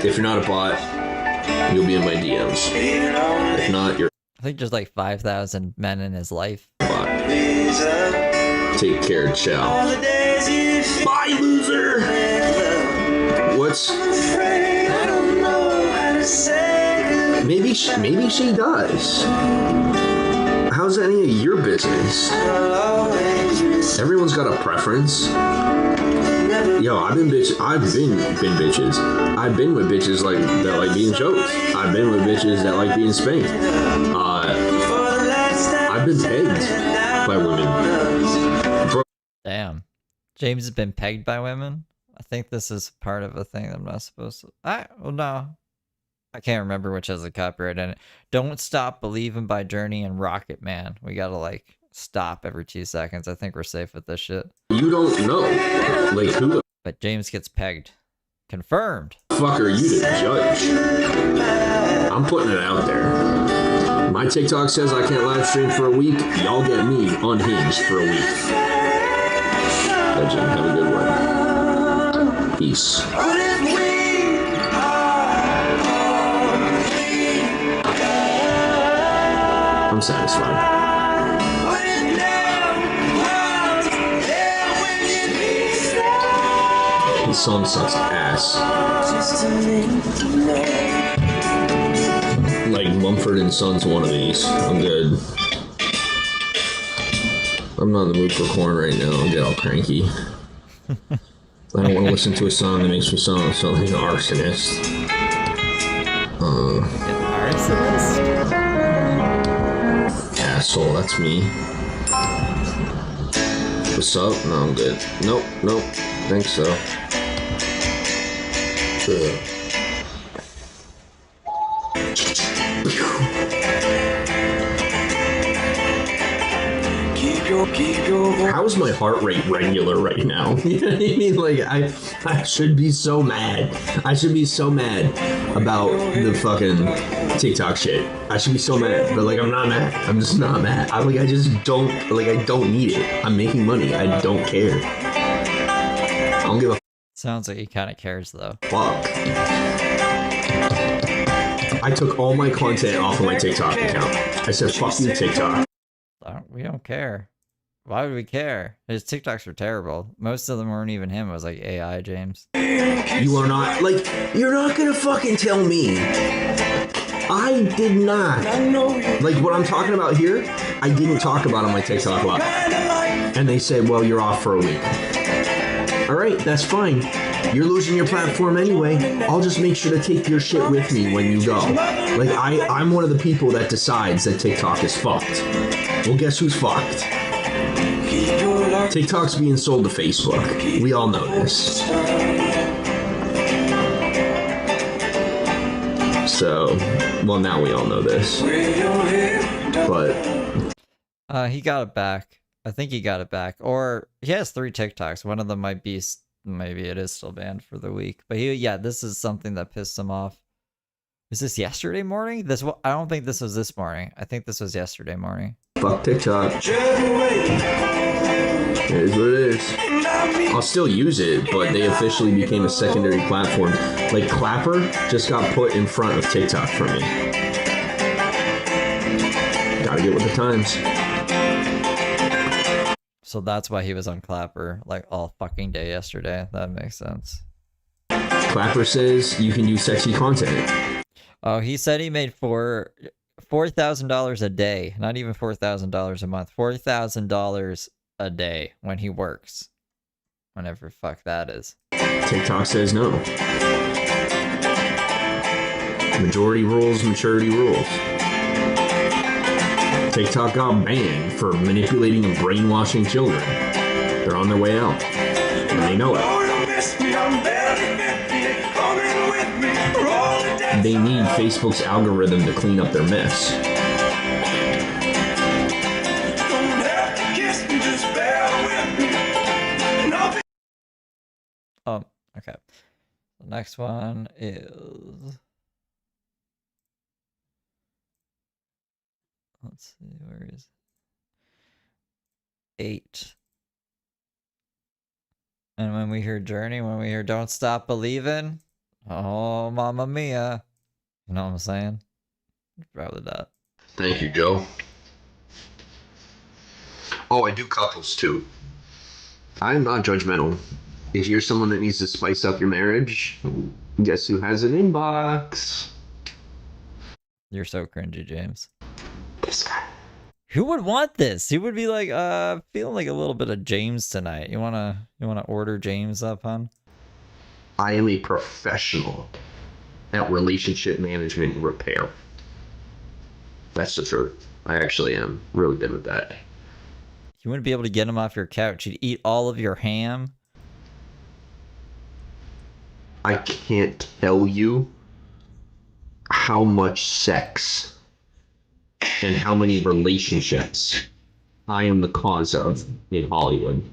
If you're not a bot, you'll be in my DMs. If not, you're... I think there's like 5,000 men in his life. Take care, ciao. Bye, loser! What's... Maybe she does. How's any of your business? Everyone's got a preference. Yo, I've been bitches. I've been with bitches that like being choked. I've been with bitches that like being spanked. I've been pegged by women. Damn. James has been pegged by women? I think this is part of a thing I'm not supposed to... well, no. I can't remember which has the copyright in it. Don't Stop Believing by Journey and Rocket Man. We gotta like stop every 2 seconds. I think we're safe with this shit. You don't know. Like, who the But James gets pegged. Confirmed. fuck are you to judge? I'm putting it out there. My TikTok says I can't live stream for a week. Y'all get me unhinged for a week. Legend, have a good one. Peace. I'm satisfied. This song sucks ass. Like Mumford and Sons one of these. I'm good. I'm not in the mood for corn right now. I'll get all cranky. I don't want to listen to a song that makes me sound like an arsonist. An arsonist? Asshole, that's me. What's up? No, I'm good. Nope. Think so. How is my heart rate regular right now? You know what I mean? Like, I should be so mad. I should be so mad about the fucking TikTok shit. I should be so mad, but like, I'm not mad. I'm just not mad. I don't need it. I'm making money. I don't care. I don't give a Sounds like he kind of cares though. fuck. I took all my content off of my TikTok account. I said, fuck you, TikTok. We don't care. Why would we care? His TikToks are terrible. Most of them weren't even him. It was like AI, James. You are not, like, you're not gonna fucking tell me. I did not. Like, what I'm talking about here, I didn't talk about on my TikTok live. And they said, well, you're off for a week. All right, that's fine. You're losing your platform anyway. I'll just make sure to take your shit with me when you go. Like, I'm one of the people that decides that TikTok is fucked. Well, guess who's fucked? TikTok's being sold to Facebook. We all know this. So, well, now we all know this. But he got it back. I think he got it back. Or he has 3 TikToks. One of them might be, maybe it is still banned for the week. But yeah, this is something that pissed him off. Was this yesterday morning? I don't think this was this morning. I think this was yesterday morning. Fuck TikTok. It is what it is. I'll still use it, but they officially became a secondary platform. Like, Clapper just got put in front of TikTok for me. Gotta get with the times. So that's why he was on Clapper like all fucking day yesterday. That makes sense. Clapper says you can use sexy content. Oh, he said he made $4,000 a day. Not even $4,000 a month. $4,000 a day when he works. Whenever fuck that is. TikTok says no. Majority rules, maturity rules. TikTok got banned for manipulating and brainwashing children. They're on their way out. And they know it. They need Facebook's algorithm to clean up their mess. Okay. The next one is... Let's see, where is it? 8. And when we hear Journey, when we hear Don't Stop Believing, oh, Mamma Mia. You know what I'm saying? Probably that. Thank you, Joe. Oh, I do couples too. I'm not judgmental. If you're someone that needs to spice up your marriage, guess who has an inbox? You're so cringy, James. This guy. Who would want this? Who would be like, feeling like a little bit of James tonight? You wanna order James up, hon? I am a professional at relationship management and repair. That's the truth. I actually am really good at that. You wouldn't be able to get him off your couch. He'd eat all of your ham. I can't tell you how much sex and how many relationships I am the cause of in Hollywood,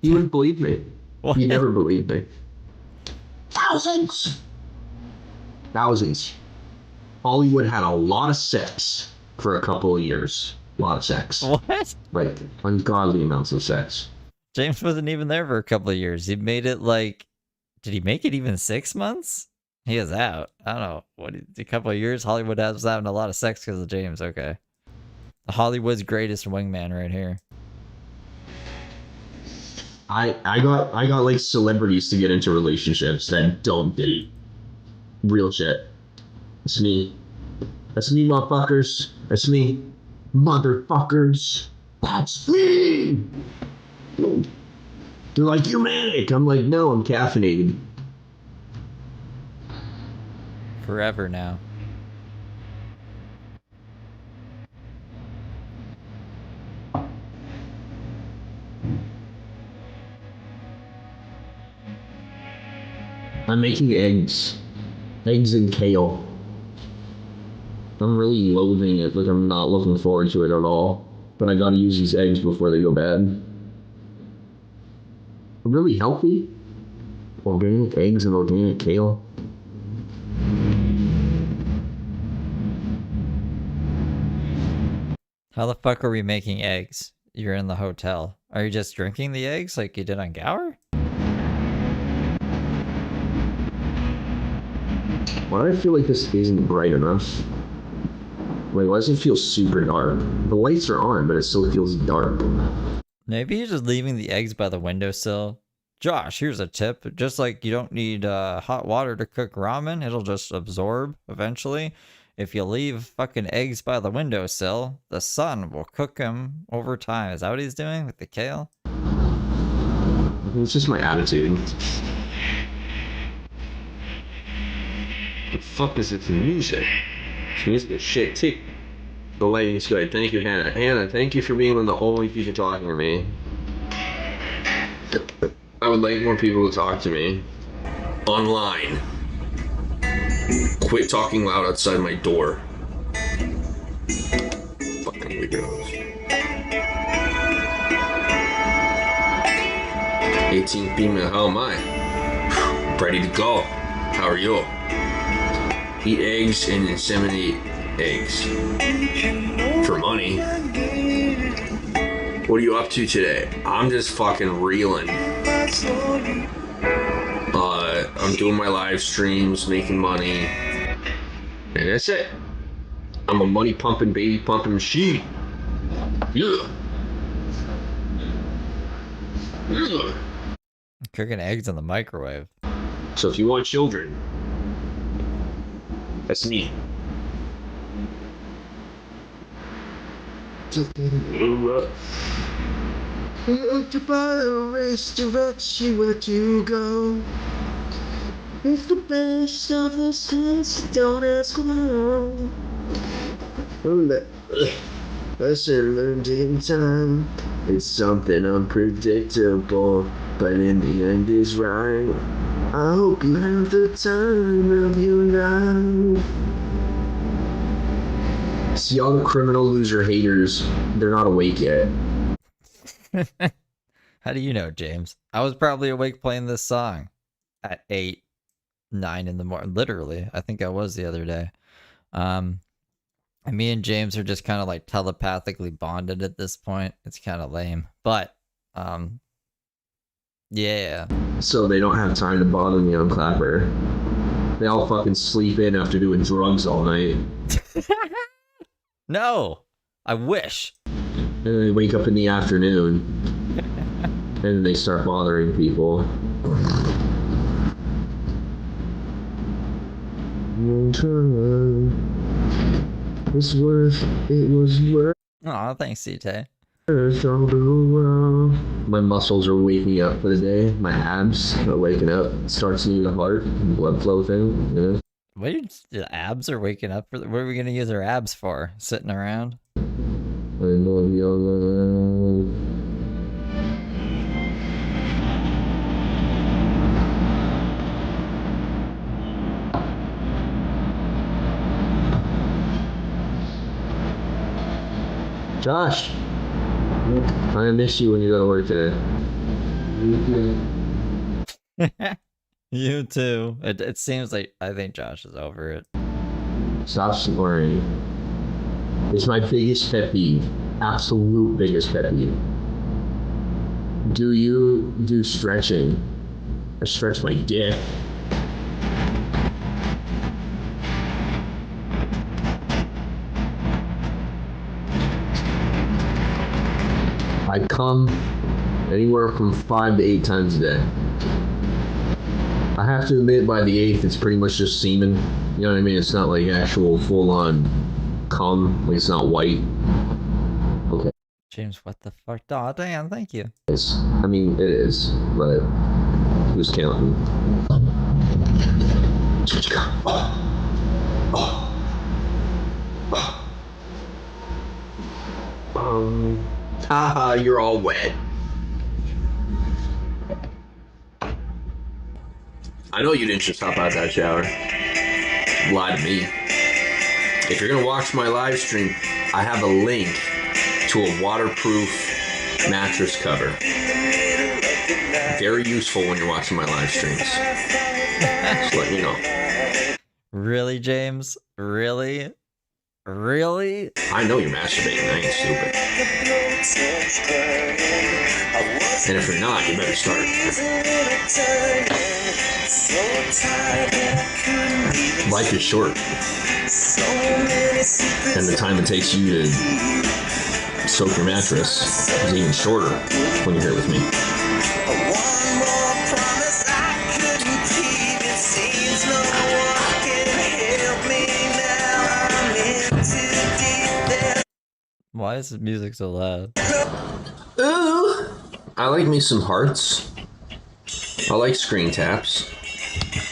you wouldn't believe me. What? You never believe me. Thousands. Hollywood had a lot of sex for a couple of years. A lot of sex. What? Like, ungodly amounts of sex. James wasn't even there for a couple of years. He made it like, did he make it even 6 months? He is out. I don't know. What, a couple of years? Hollywood was having a lot of sex because of James. Okay. Hollywood's greatest wingman right here. I got like celebrities to get into relationships that don't date. Real shit. That's me. That's me, motherfuckers. That's me. Motherfuckers. That's me. They're like, you're manic. I'm like, no, I'm caffeinated. Forever now. I'm making eggs. Eggs and kale. I'm really loathing it. Like, I'm not looking forward to it at all. But I gotta use these eggs before they go bad. Really healthy. Organic eggs and organic kale. How the fuck are we making eggs? You're in the hotel. Are you just drinking the eggs like you did on Gower? Why do I feel like this isn't bright enough? Like, why does it feel super dark? The lights are on, but it still feels dark. Maybe you're just leaving the eggs by the windowsill. Josh, here's a tip. Just like you don't need hot water to cook ramen, it'll just absorb eventually. If you leave fucking eggs by the windowsill, the sun will cook them over time. Is that what he's doing with the kale? It's just my attitude. The fuck is this music? This music is shit too. The lighting's good. Thank you, Hannah. Hannah, thank you for being one of the only people talking to me. I would like more people to talk to me. Online. Quit talking loud outside my door. Fucking weirdos. 18 female, how am I? Ready to go. How are you? Eat eggs and inseminate eggs. For money. What are you up to today? I'm just fucking reeling. I'm doing my live streams, making money. And that's it. I'm a money pumping, baby pumping machine. Yeah. Yeah. Cooking eggs in the microwave. So if you want children, that's me. To buy a race direct you where to go. It's the best of the sense, don't ask why. Lesson learned in time. It's something unpredictable, but in the end is right. I hope you have the time of your life. See, all the criminal loser haters, they're not awake yet. How do you know, James? I was probably awake playing this song at 8, 9 in the morning. Literally, I think I was the other day. And me and James are just kind of like telepathically bonded at this point. It's kind of lame, but yeah. So they don't have time to bother me on Clapper. They all fucking sleep in after doing drugs all night. No, I wish. And then they wake up in the afternoon. And then they start bothering people. It's worth, it was worth. Aw, thanks, CT. My muscles are waking up for the day. My abs are waking up. It starts near the heart, blood flow thing. You know? What? The abs are waking up for? What are we gonna use our abs for? Sitting around? I love you. Josh, I'm gonna miss you when you go to work today. You too. It seems like I think Josh is over it. Stop snoring. It's my biggest pet peeve. Absolute biggest pet peeve. Do you do stretching? I stretch my dick. I come anywhere from 5 to 8 times a day. I have to admit, by the 8th, it's pretty much just semen. You know what I mean? It's not like actual full-on cum. Like, it's not white. Okay. James, what the fuck? Oh, damn, thank you. I mean, it is, but who's counting? Haha, you're all wet. I know you didn't just hop out that shower. Lie to me. If you're gonna watch my live stream, I have a link to a waterproof mattress cover. Very useful when you're watching my live streams. Just let me know. Really, James? Really? Really? I know you're masturbating. I ain't stupid. And if you're not, you better start. Life is short. And the time it takes you to soak your mattress is even shorter when you're here with me. Why is the music so loud? Ooh! I like me some hearts. I like screen taps.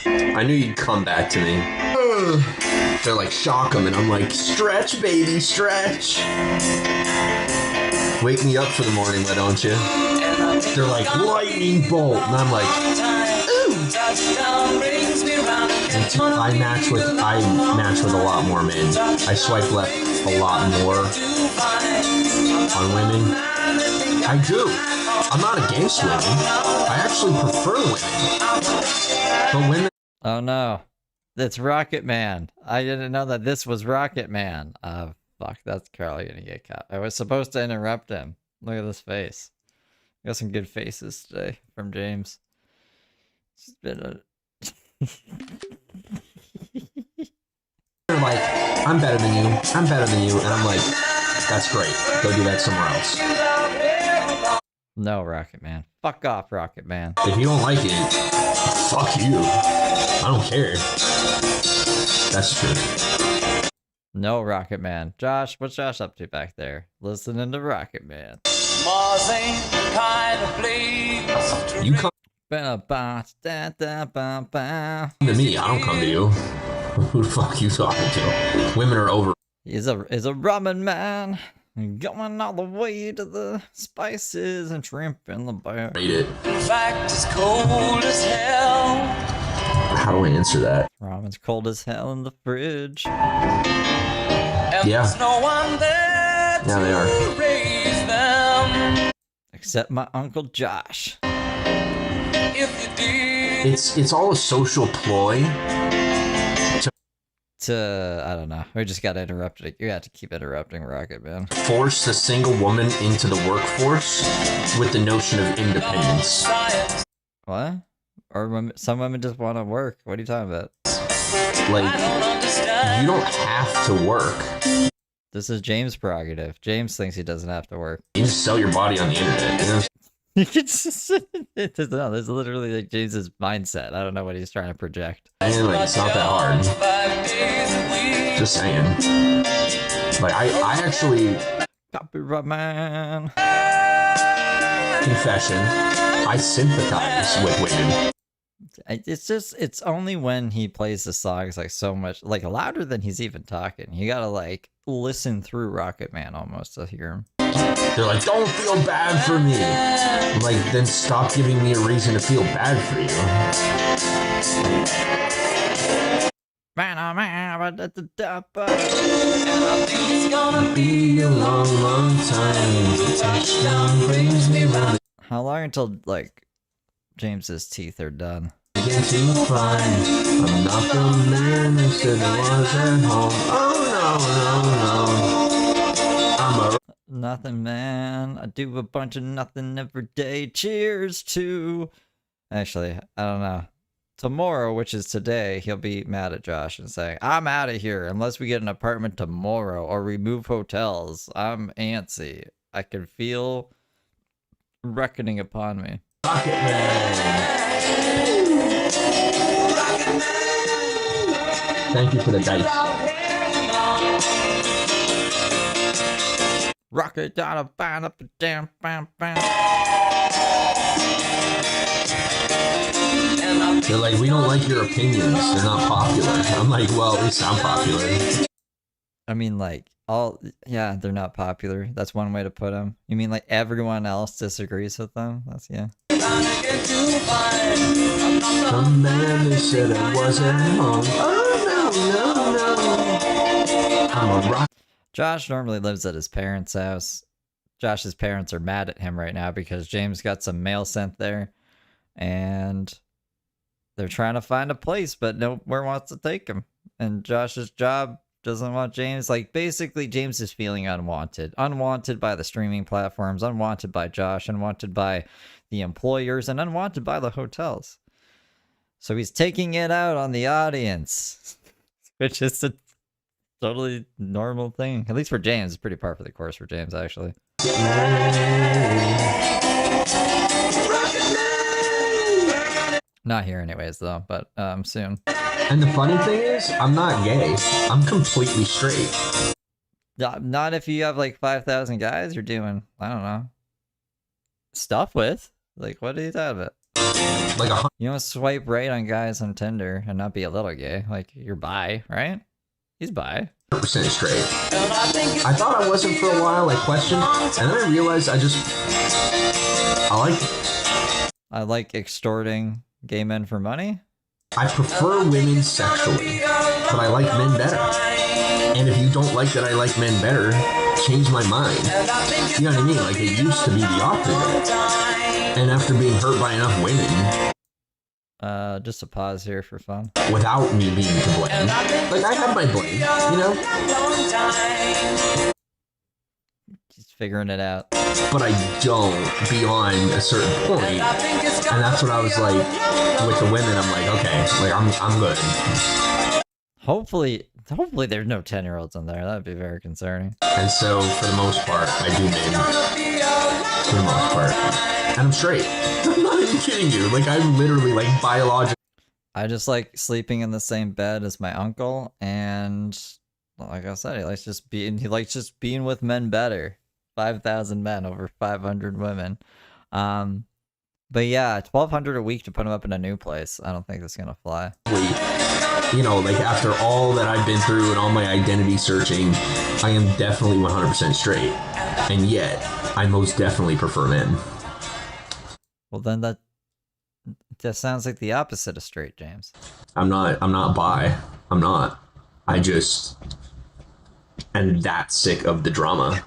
I knew you'd come back to me. They're like, shock them, and I'm like, stretch, baby, stretch. Wake me up for the morning, why don't you? They're like, lightning bolt, and I'm like, ooh. I match with a lot more men. I swipe left a lot more on women. I do. I'm not against women. I actually prefer women. But women... Oh no. It's Rocket Man. I didn't know that this was Rocket Man. Fuck, that's Carly gonna get caught. I was supposed to interrupt him. Look at this face. Got some good faces today from James. It's been a... They're like, I'm better than you. I'm better than you. And I'm like, that's great. Go do that somewhere else. No, Rocket Man. Fuck off, Rocket Man. If you don't like it, fuck you. I don't care. That's true. No, Rocket Man. Josh, what's Josh up to back there? Listening to Rocket Man. You come to me, I don't come to you. Who the fuck you talking to? Women are over. He's a ramen man. Going all the way to the spices and shrimp in the bar. Read it. In fact, it's cold as hell. How do I answer that? Ramen's cold as hell in the fridge. And yeah. There's no one there yeah, they are. Raise them. Except my Uncle Josh. If you did. It's all a social ploy. I don't know. We just got interrupted. You got to keep interrupting Rocket Man. Force a single woman into the workforce with the notion of independence. What? Or women, some women just want to work. What are you talking about? Like, you don't have to work. This is James' prerogative. James thinks he doesn't have to work. You just sell your body on the internet, you know? You can just, no, there's literally like James's mindset. I don't know what he's trying to project. And like, it's not that hard. Just saying. Like, I actually... Copyright man. Confession. I sympathize with women. It's only when he plays the songs like so much, like louder than he's even talking. You gotta like listen through Rocket Man almost to hear him. They're like, don't feel bad for me. I'm like, then stop giving me a reason to feel bad for you. It's gonna be a long, long time. Touchdown brings me round How long until, like, James's teeth are done? Begin to find I'm not the man who said I was at home. Oh no, I'm a Nothing, man. I do a bunch of nothing every day. Cheers to... Actually, I don't know. Tomorrow, which is today, he'll be mad at Josh and saying, I'm out of here unless we get an apartment tomorrow or we move hotels. I'm antsy. I can feel reckoning upon me. Rocket Man. Thank you for the dice. Rocket down a band up a damn bam bam. They're like, we don't like your opinions. They're not popular. I'm like, well, at least I'm popular. I mean, like, yeah, they're not popular. That's one way to put them. You mean, like, everyone else disagrees with them? That's, yeah. The man who said I wasn't home. Oh, no. I'm a rock. Josh normally lives at his parents' house. Josh's parents are mad at him right now because James got some mail sent there. And they're trying to find a place, but nowhere wants to take him. And Josh's job doesn't want James. Like, basically, James is feeling unwanted. Unwanted by the streaming platforms, unwanted by Josh, unwanted by the employers, and unwanted by the hotels. So he's taking it out on the audience, which is a totally normal thing. At least for James. It's pretty par for the course for James, actually. Not here anyways, though, but soon. And the funny thing is, I'm not gay. I'm completely straight. Not if you have like 5,000 guys you're doing, I don't know, stuff with. Like, what do you have it? Like you don't swipe right on guys on Tinder and not be a little gay. Like, you're bi, right? He's bi. 100% straight. I thought I wasn't for a while. I questioned, and then I realized I like extorting gay men for money. I prefer women sexually, but I like men better. And if you don't like that I like men better, change my mind. You know what I mean? Like, it used to be the opposite. And after being hurt by enough women... just a pause here for fun. Without me being to blame. Like, I have my blame, you know? Just figuring it out. But I don't beyond a certain point. And that's what I was like, with the women, I'm like, okay, like, I'm good. Hopefully there's no 10-year-olds in there. That'd be very concerning. And so, for the most part, I do men. For the most part. And I'm straight. I'm not even kidding you. Like, I'm literally, like, biological. I just like sleeping in the same bed as my uncle, and like I said, he likes just being with men better. 5,000 men over 500 women. But yeah, 1,200 a week to put him up in a new place. I don't think that's gonna fly. You know, like, after all that I've been through and all my identity searching, I am definitely 100% straight. And yet, I most definitely prefer men. Well, then that sounds like the opposite of straight, James. I'm not bi. I'm not. I just am that sick of the drama.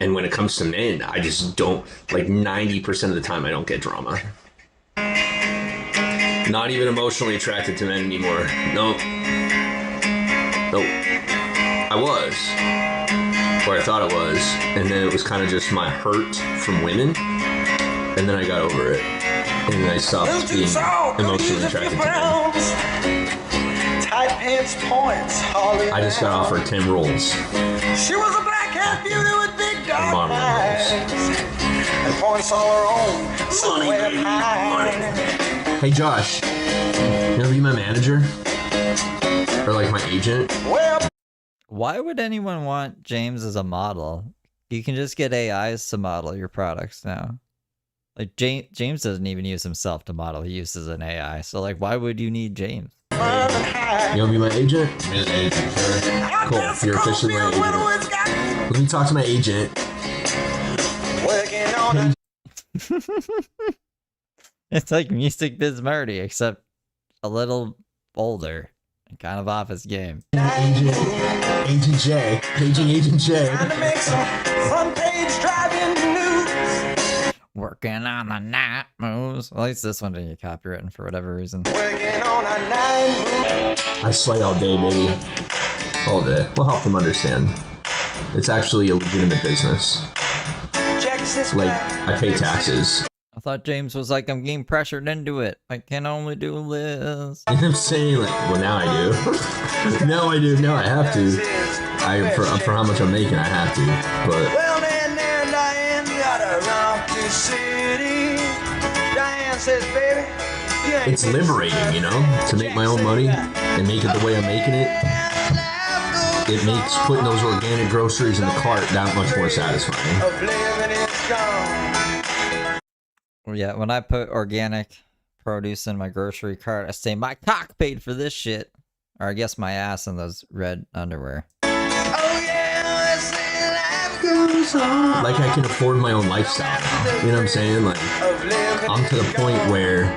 And when it comes to men, I just don't, like, 90% of the time I don't get drama. Not even emotionally attracted to men anymore. Nope. I was. Or I thought I was. And then it was kind of just my hurt from women. And then I got over it. And then I stopped being emotionally attracted to men. tight pants points. I just got offered 10 roles. She was a black cat beauty with big dark eyes. And points all her own. Somewhere behind. Hey Josh, you wanna be my manager? Or like my agent? Why would anyone want James as a model? You can just get AIs to model your products now. Like, James doesn't even use himself to model, he uses an AI. So, like, why would you need James? You wanna be my agent? Cool, you're officially my agent. Let me talk to my agent. It's like Music Biz Marty, except a little older and kind of off his game. Agent J. Paging Agent J. Working on the night moves. Well, at least this one didn't get copywritten for whatever reason. I slay all day, baby. All day. We'll help them understand. It's actually a legitimate business. Like, I pay taxes. I thought James was like, I'm getting pressured into it. I can only do this. You know what I'm saying? Like, well, now I do. Now I do. Now I have to. For how much I'm making, I have to. But Well, then Diane got around to city. Diane says, baby, you ain't it's liberating, you know, to make my own money and make it the way I'm making it. It makes putting those organic groceries in the cart that much more satisfying. of living is gone. Well, yeah, when I put organic produce in my grocery cart, I say my cock paid for this shit. Or I guess my ass in those red underwear. Like I can afford my own lifestyle now. You know what I'm saying? Like I'm to the point where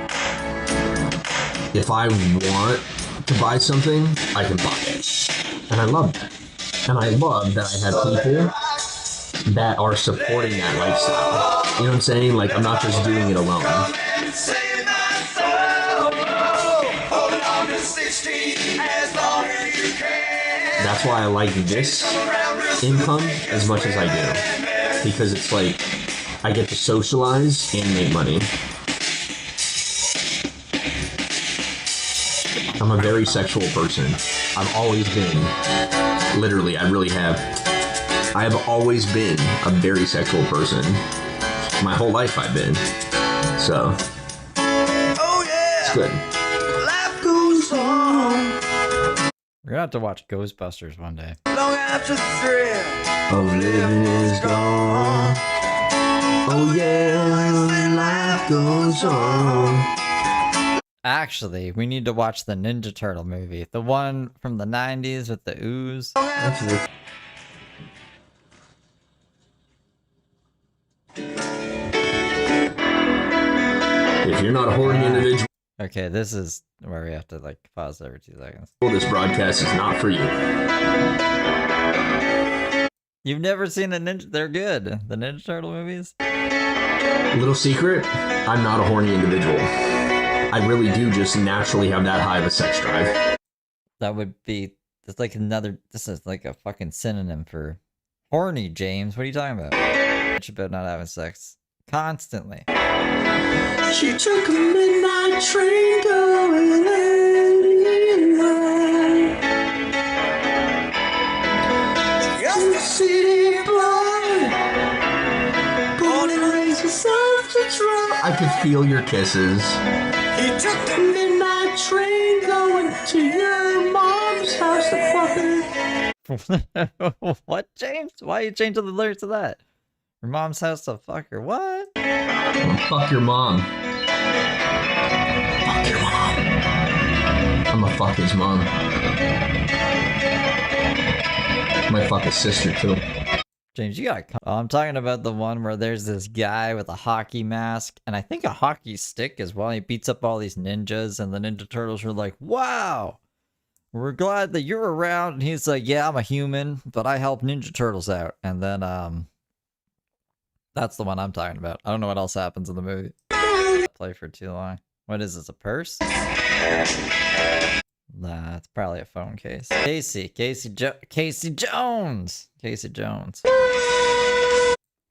if I want to buy something, I can buy it. And I love that. And I love that I have people that are supporting that lifestyle. You know what I'm saying? Like I'm not just doing it alone. That's why I like this income as much as I do. Because it's like, I get to socialize and make money. I'm a very sexual person. I've always been. Literally, I really have. I have always been a very sexual person. My whole life I've been. So, it's good. Life goes on. We're gonna have to watch Ghostbusters one day. Long after the thrill of living is gone. Oh yeah, life goes on. Actually, we need to watch the Ninja Turtle movie. The one from the 90s with the ooze. If you're not a horny individual, okay, this is where we have to like pause every 2 seconds. This broadcast is not for you. You've never seen a Ninja? They're good. The Ninja Turtle movies. Little secret, I'm not a horny individual. I really do just naturally have that high of a sex drive. That would be, it's like another, this is like a fucking synonym for horny, James. What are you talking about? Bitch about not having sex constantly. She took a midnight train going anywhere. Just the city boy, golden rays herself to try. I could feel your kisses. He took the midnight train going to your mom's house to fuck her. What, James? Why are you changing the lyrics to that? Your mom's house to fuck her. What? Fuck your mom. Fuck your mom. I'm gonna fuck his mom. Might fuck his sister too. James, you gotta come. Oh, I'm talking about the one where there's this guy with a hockey mask and I think a hockey stick as well. He beats up all these ninjas and the Ninja Turtles are like, wow, we're glad that you're around. And he's like, yeah, I'm a human, but I help Ninja Turtles out. And then, that's the one I'm talking about. I don't know what else happens in the movie. Play for too long. What is this, a purse? Nah, it's probably a phone case. Casey Jones! Casey Jones.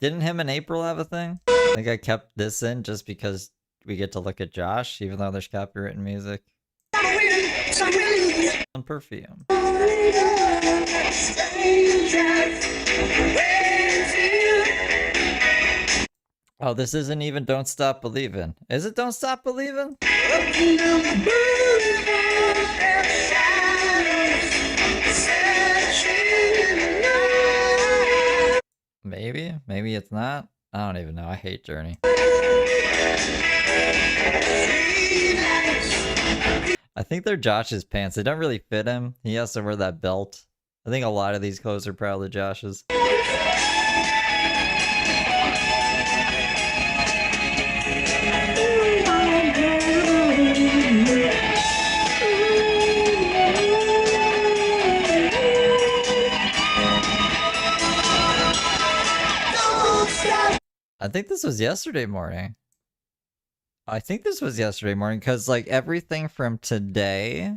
Didn't him and April have a thing? I think I kept this in just because we get to look at Josh, even though there's copywritten music. On perfume. Oh, this isn't even Don't Stop Believin'. Is it Don't Stop Believin'? Maybe. Maybe it's not. I don't even know. I hate Journey. I think they're Josh's pants. They don't really fit him. He has to wear that belt. I think a lot of these clothes are probably Josh's. I think this was yesterday morning. I think this was yesterday morning because like everything from today,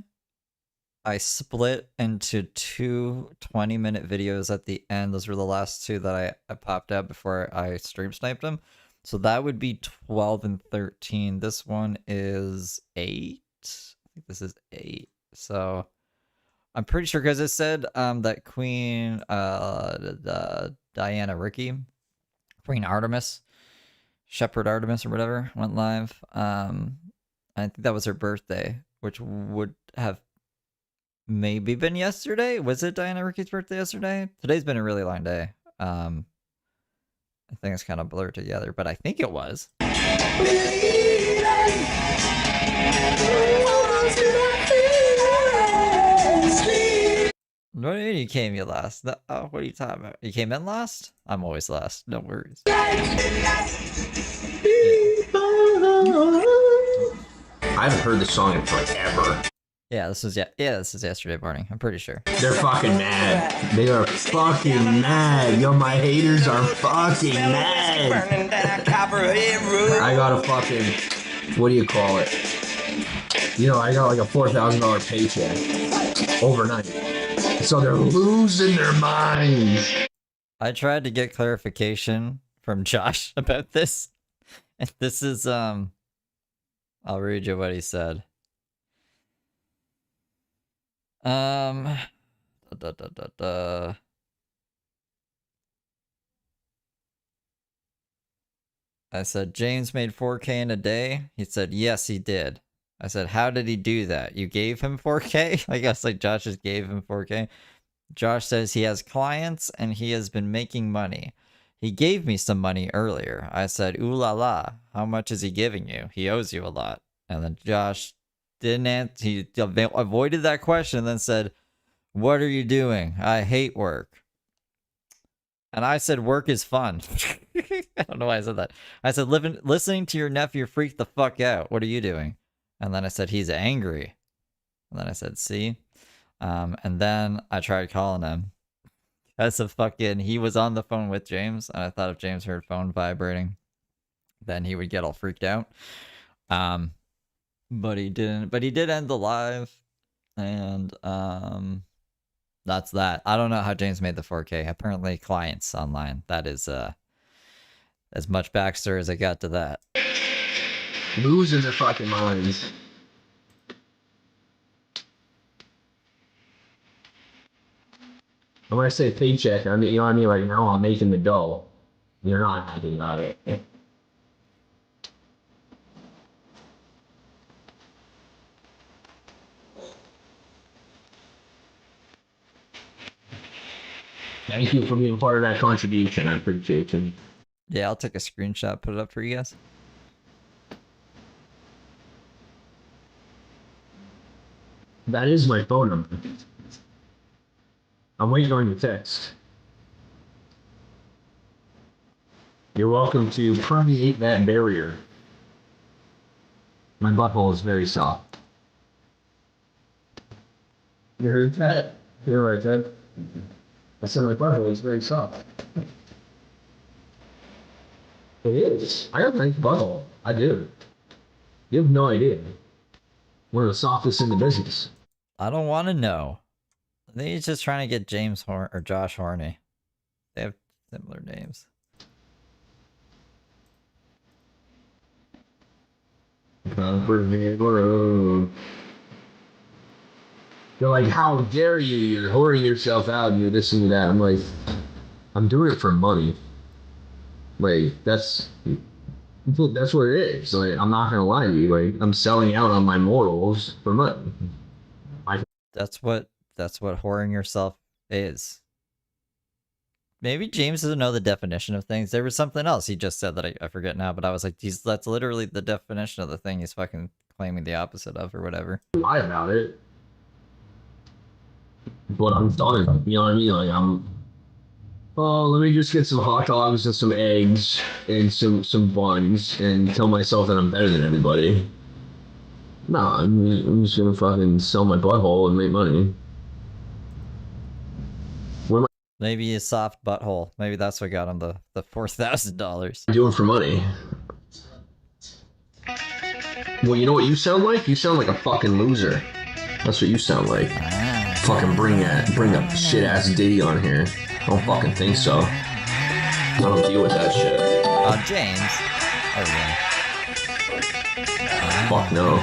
I split into two 20-minute videos at the end. Those were the last two that I popped out before I stream sniped them. So that would be 12 and 13. This one is 8. I think this is 8. So I'm pretty sure because it said that Queen Diana Ricky, Queen Artemis, Shepherd Artemis or whatever, went live. I think that was her birthday, which would have maybe been yesterday. Was it Diana Ricky's birthday yesterday? Today's been a really long day. I think it's kind of blurred together, but I think it was. What do you mean you came in last? What are you talking about? You came in last? I'm always last. No worries. I haven't heard this song in forever. Yeah, this is yesterday morning. I'm pretty sure. They're fucking mad. They are fucking mad. Yo, my haters are fucking mad. I got a fucking, what do you call it? You know, I got like a $4,000 paycheck overnight. So they're losing their minds. I tried to get clarification from Josh about this. And this is, I'll read you what he said. I said, James made 4K in a day. He said, yes, he did. I said, how did he do that? You gave him 4K? I guess like Josh just gave him 4K. Josh says he has clients and he has been making money. He gave me some money earlier. I said, ooh la la, how much is he giving you? He owes you a lot. And then Josh didn't answer. He avoided that question and then said, what are you doing? I hate work. And I said, work is fun. I don't know why I said that. I said, listening to your nephew freak the fuck out. What are you doing? And then I said, he's angry. And then I said, see? And then I tried calling him. As a fucking, he was on the phone with James. And I thought if James heard phone vibrating, then he would get all freaked out. But he didn't. But he did end the live. And that's that. I don't know how James made the 4K. Apparently clients online. That is as much backstory as I got to that. Losing their fucking minds. And when I say paycheck, I mean, you know what I mean? Like, now I'm making the dough. You're not happy about it. Thank you for being part of that contribution. I appreciate you. Yeah, I'll take a screenshot, put it up for you guys. That is my phone number. I'm waiting on your text. You're welcome to permeate that barrier. My butthole is very soft. You heard that? You heard that? I said my butthole is very soft. It is. I got a nice butthole. I do. You have no idea. One of the softest in the business. I don't want to know. I think he's just trying to get James or Josh horny. They have similar names. They're like, how dare you? You're whoring yourself out and you're this and that. I'm like, I'm doing it for money. Like, that's what it is. Like, I'm not gonna lie to you. Like, I'm selling out on my morals for money. That's what whoring yourself is. Maybe James doesn't know the definition of things. There was something else he just said that I forget now, but I was like, that's literally the definition of the thing he's fucking claiming the opposite of or whatever. Lie about it. But I'm done. You know what I mean? Like, oh, let me just get some hot dogs and some eggs and some buns and tell myself that I'm better than everybody. No, I'm just gonna fucking sell my butthole and make money. Maybe a soft butthole. Maybe that's what got him the $4,000. Doing for money. Well, you know what you sound like? You sound like a fucking loser. That's what you sound like. Fucking bring a shit ass Diddy on here. I don't fucking think so. I don't deal with that shit. James. Fuck no.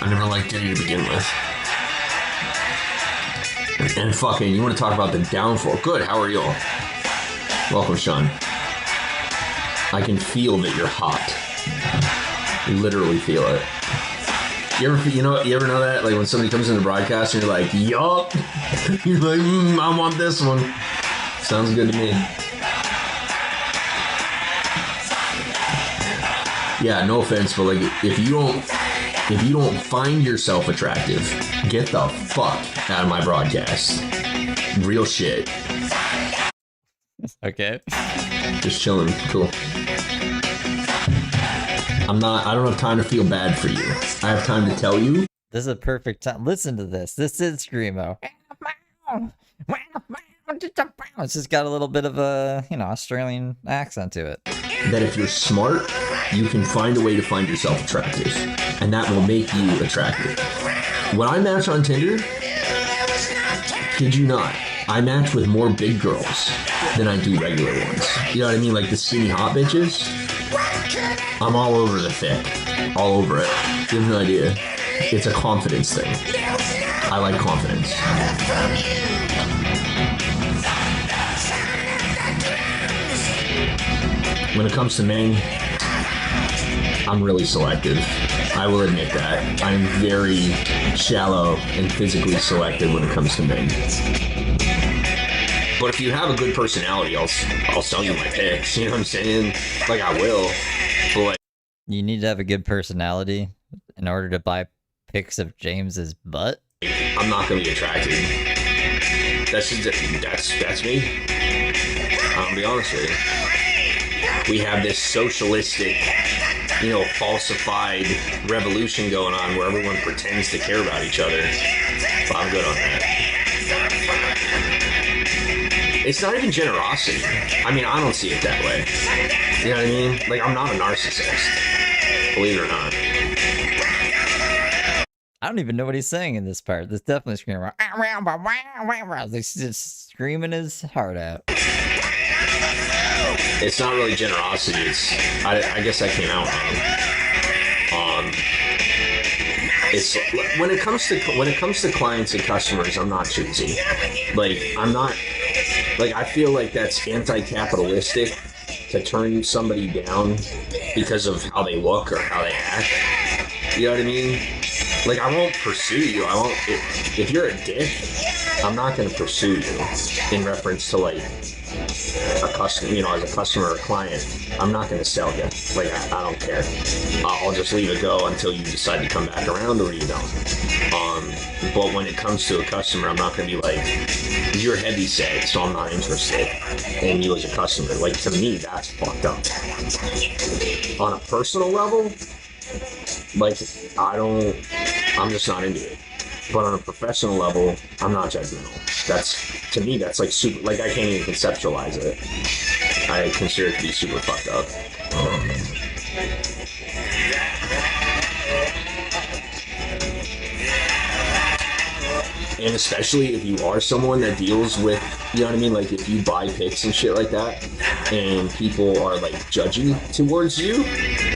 I never liked Diddy to begin with. And fucking, you want to talk about the downfall? Good, how are y'all? Welcome, Sean. I can feel that you're hot. Literally feel it. You ever know that? Like when somebody comes in the broadcast and you're like, yup. You're like, I want this one. Sounds good to me. Yeah, no offense, but like if you don't find yourself attractive, get the fuck out of my broadcast. Real shit. Okay. Just chilling. Cool. I don't have time to feel bad for you. I have time to tell you. This is a perfect time. Listen to this. This is Screamo. It's just got a little bit of a, Australian accent to it. That if you're smart, you can find a way to find yourself attractive. And that will make you attractive. When I match on Tinder, kid you not, I match with more big girls than I do regular ones. You know what I mean? Like the skinny hot bitches. I'm all over the thick. All over it. You have no idea. It's a confidence thing. I like confidence. When it comes to men, I'm really selective. I will admit that. I'm very shallow and physically selective when it comes to men. But if you have a good personality, I'll sell you my pics. You know what I'm saying? Like I will. But like, you need to have a good personality in order to buy pics of James's butt. I'm not gonna be attracted. That's me. I'm gonna be honest with you. We have this socialistic, falsified revolution going on where everyone pretends to care about each other. But I'm good on that. It's not even generosity. I mean, I don't see it that way. You know what I mean? Like, I'm not a narcissist. Believe it or not. I don't even know what he's saying in this part. This definitely screaming. He's just screaming his heart out. It's not really generosity. I guess I came out wrong. It's when it comes to clients and customers, I'm not choosy. Like I'm not. Like I feel like that's anti-capitalistic to turn somebody down because of how they look or how they act. You know what I mean? Like I won't pursue you. I won't. If you're a dick, I'm not going to pursue you in reference to like a customer, as a customer or a client. I'm not going to sell you. Like I don't care. I'll just leave it go until you decide to come back around or you don't. But when it comes to a customer, I'm not going to be like, you're heavy set, so I'm not interested in you as a customer. Like to me, that's fucked up. On a personal level, like I'm just not into it. But on a professional level, I'm not judgmental. To me, that's like super, like I can't even conceptualize it. I consider it to be super fucked up. And especially if you are someone that deals with, you know what I mean? Like if you buy pics and shit like that, and people are like judgy towards you,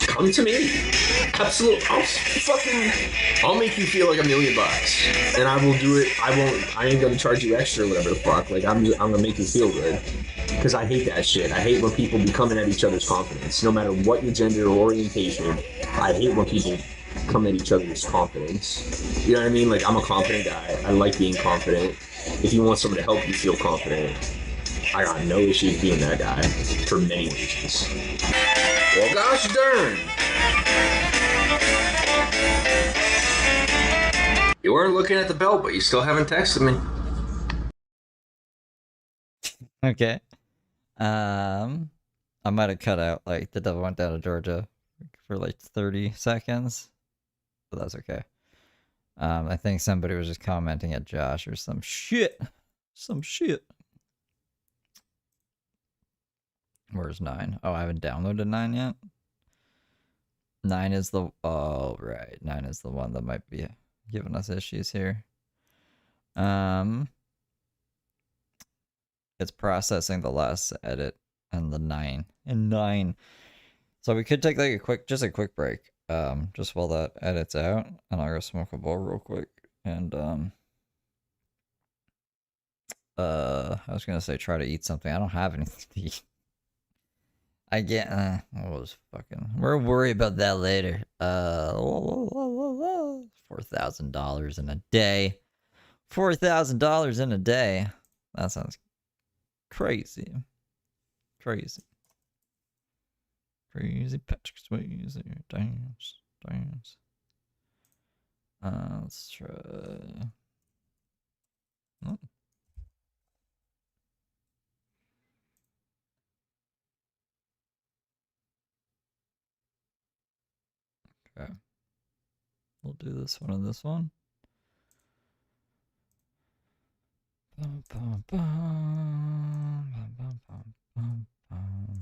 come to me. Absolutely. I'll make you feel like $1 million, and I will do it. I ain't gonna charge you extra or whatever the fuck. Like I'm gonna make you feel good, because I hate that shit. I hate when people be coming at each other's confidence, no matter what your gender or orientation. I hate when people come at each other's confidence. You know what I mean? Like I'm a confident guy. I like being confident. If you want someone to help you feel confident, I got no issues being that guy for many reasons. Well, gosh darn. You weren't looking at the belt, but you still haven't texted me. Okay. I might have cut out like the devil went down to Georgia for like 30 seconds, but that's okay. I think somebody was just commenting at Josh or some shit. Some shit. Where's 9? Oh, I haven't downloaded 9 yet. 9 is the... Oh, right. 9 is the one that might be giving us issues here. It's processing the last edit and the 9. And 9. So we could take like a quick break. Just while that edits out. And I'll go smoke a bowl real quick. And, I was gonna say try to eat something. I don't have anything to eat. I get what was fucking we'll worry about that later. $4,000 in a day. $4,000 in a day. That sounds crazy. Crazy Patrick Swayze. Dance. Let's try. Oh. Okay. We'll do this one and this one. Bum, bum, bum, bum, bum, bum, bum, bum.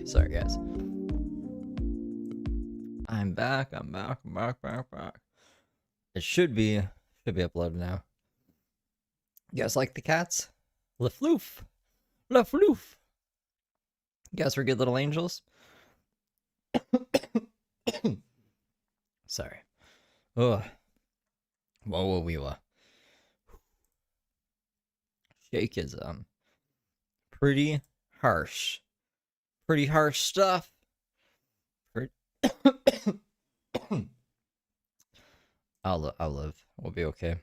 Okay, sorry guys. I'm back. It should be uploaded now. You guys like the cats? Fluff. You guys were good little angels. Sorry. Ugh. Whoa. Shake is pretty harsh. Pretty harsh stuff. I'll live. We'll be okay.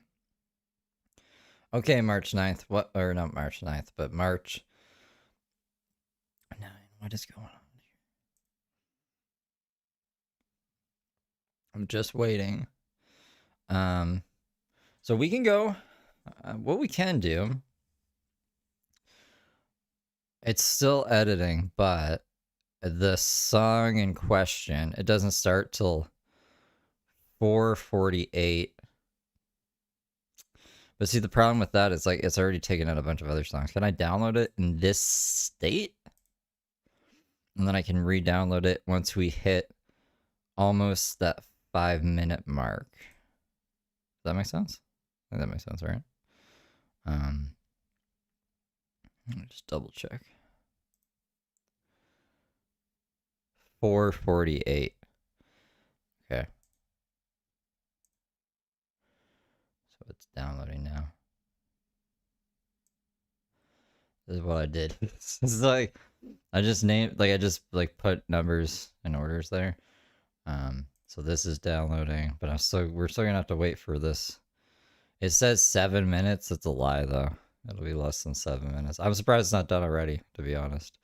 Okay, March 9th. What? Or not March 9th, but March 9. What is going on here? I'm just waiting. So we can go. What we can do. It's still editing, but the song in question, it doesn't start till 4:48. But see, the problem with that is like it's already taken out a bunch of other songs. Can I download it in this state? And then I can re-download it once we hit almost that 5-minute mark. Does that make sense? I think that makes sense, right? Let me just double check. 4:48. Okay. So it's downloading now. This is what I did. This is like I just put numbers and orders there. So this is downloading, but we're still gonna have to wait for this. It says 7 minutes. It's a lie though. It'll be less than 7 minutes. I'm surprised it's not done already, to be honest.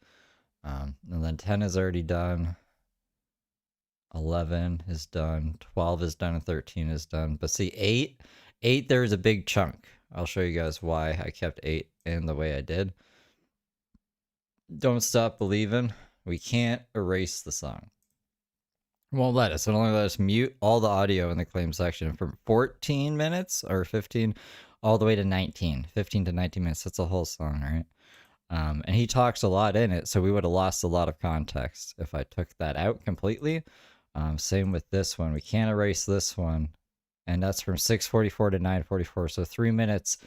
And then 10 is already done. 11 is done. 12 is done, and 13 is done. But see, 8, there's a big chunk. I'll show you guys why I kept 8 in the way I did. Don't Stop Believing. We can't erase the song. It won't let us. It'll only let us mute all the audio in the claim section from 14 minutes or 15 all the way to 19. 15 to 19 minutes. That's a whole song, right? And he talks a lot in it, so we would have lost a lot of context if I took that out completely. Same with this one. We can't erase this one. And that's from 6:44 to 9:44. So 3 minutes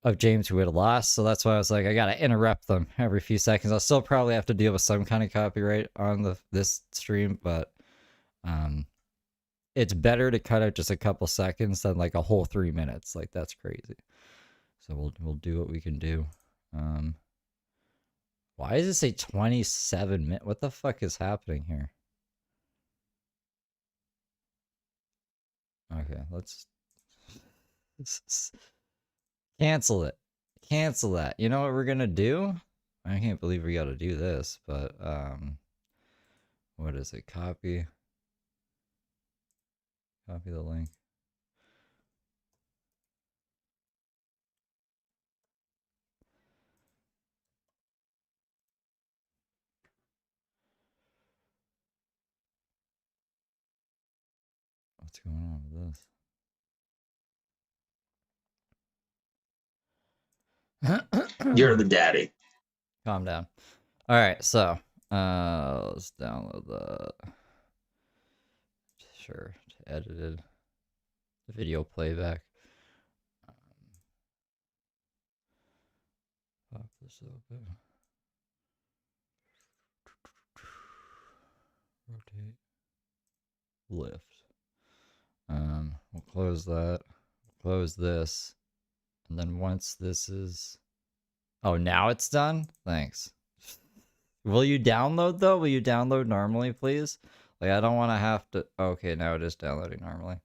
of James we would have lost. So that's why I was like, I got to interrupt them every few seconds. I'll still probably have to deal with some kind of copyright on this stream, but it's better to cut out just a couple seconds than like a whole 3 minutes. Like that's crazy. So we'll do what we can do. Why does it say 27 minutes? What the fuck is happening here? Okay, let's cancel it. Cancel that. You know what we're gonna do? I can't believe we gotta do this, but what is it? Copy the link. What's going on with this? You're the daddy. Calm down. All right, so let's download the edited video playback. Pop this open. Rotate. Lift. We'll close that. Close this. And then once this is... Oh, now it's done? Thanks. Will you download, though? Will you download normally, please? Like, I don't want to have to... Okay, now it is downloading normally.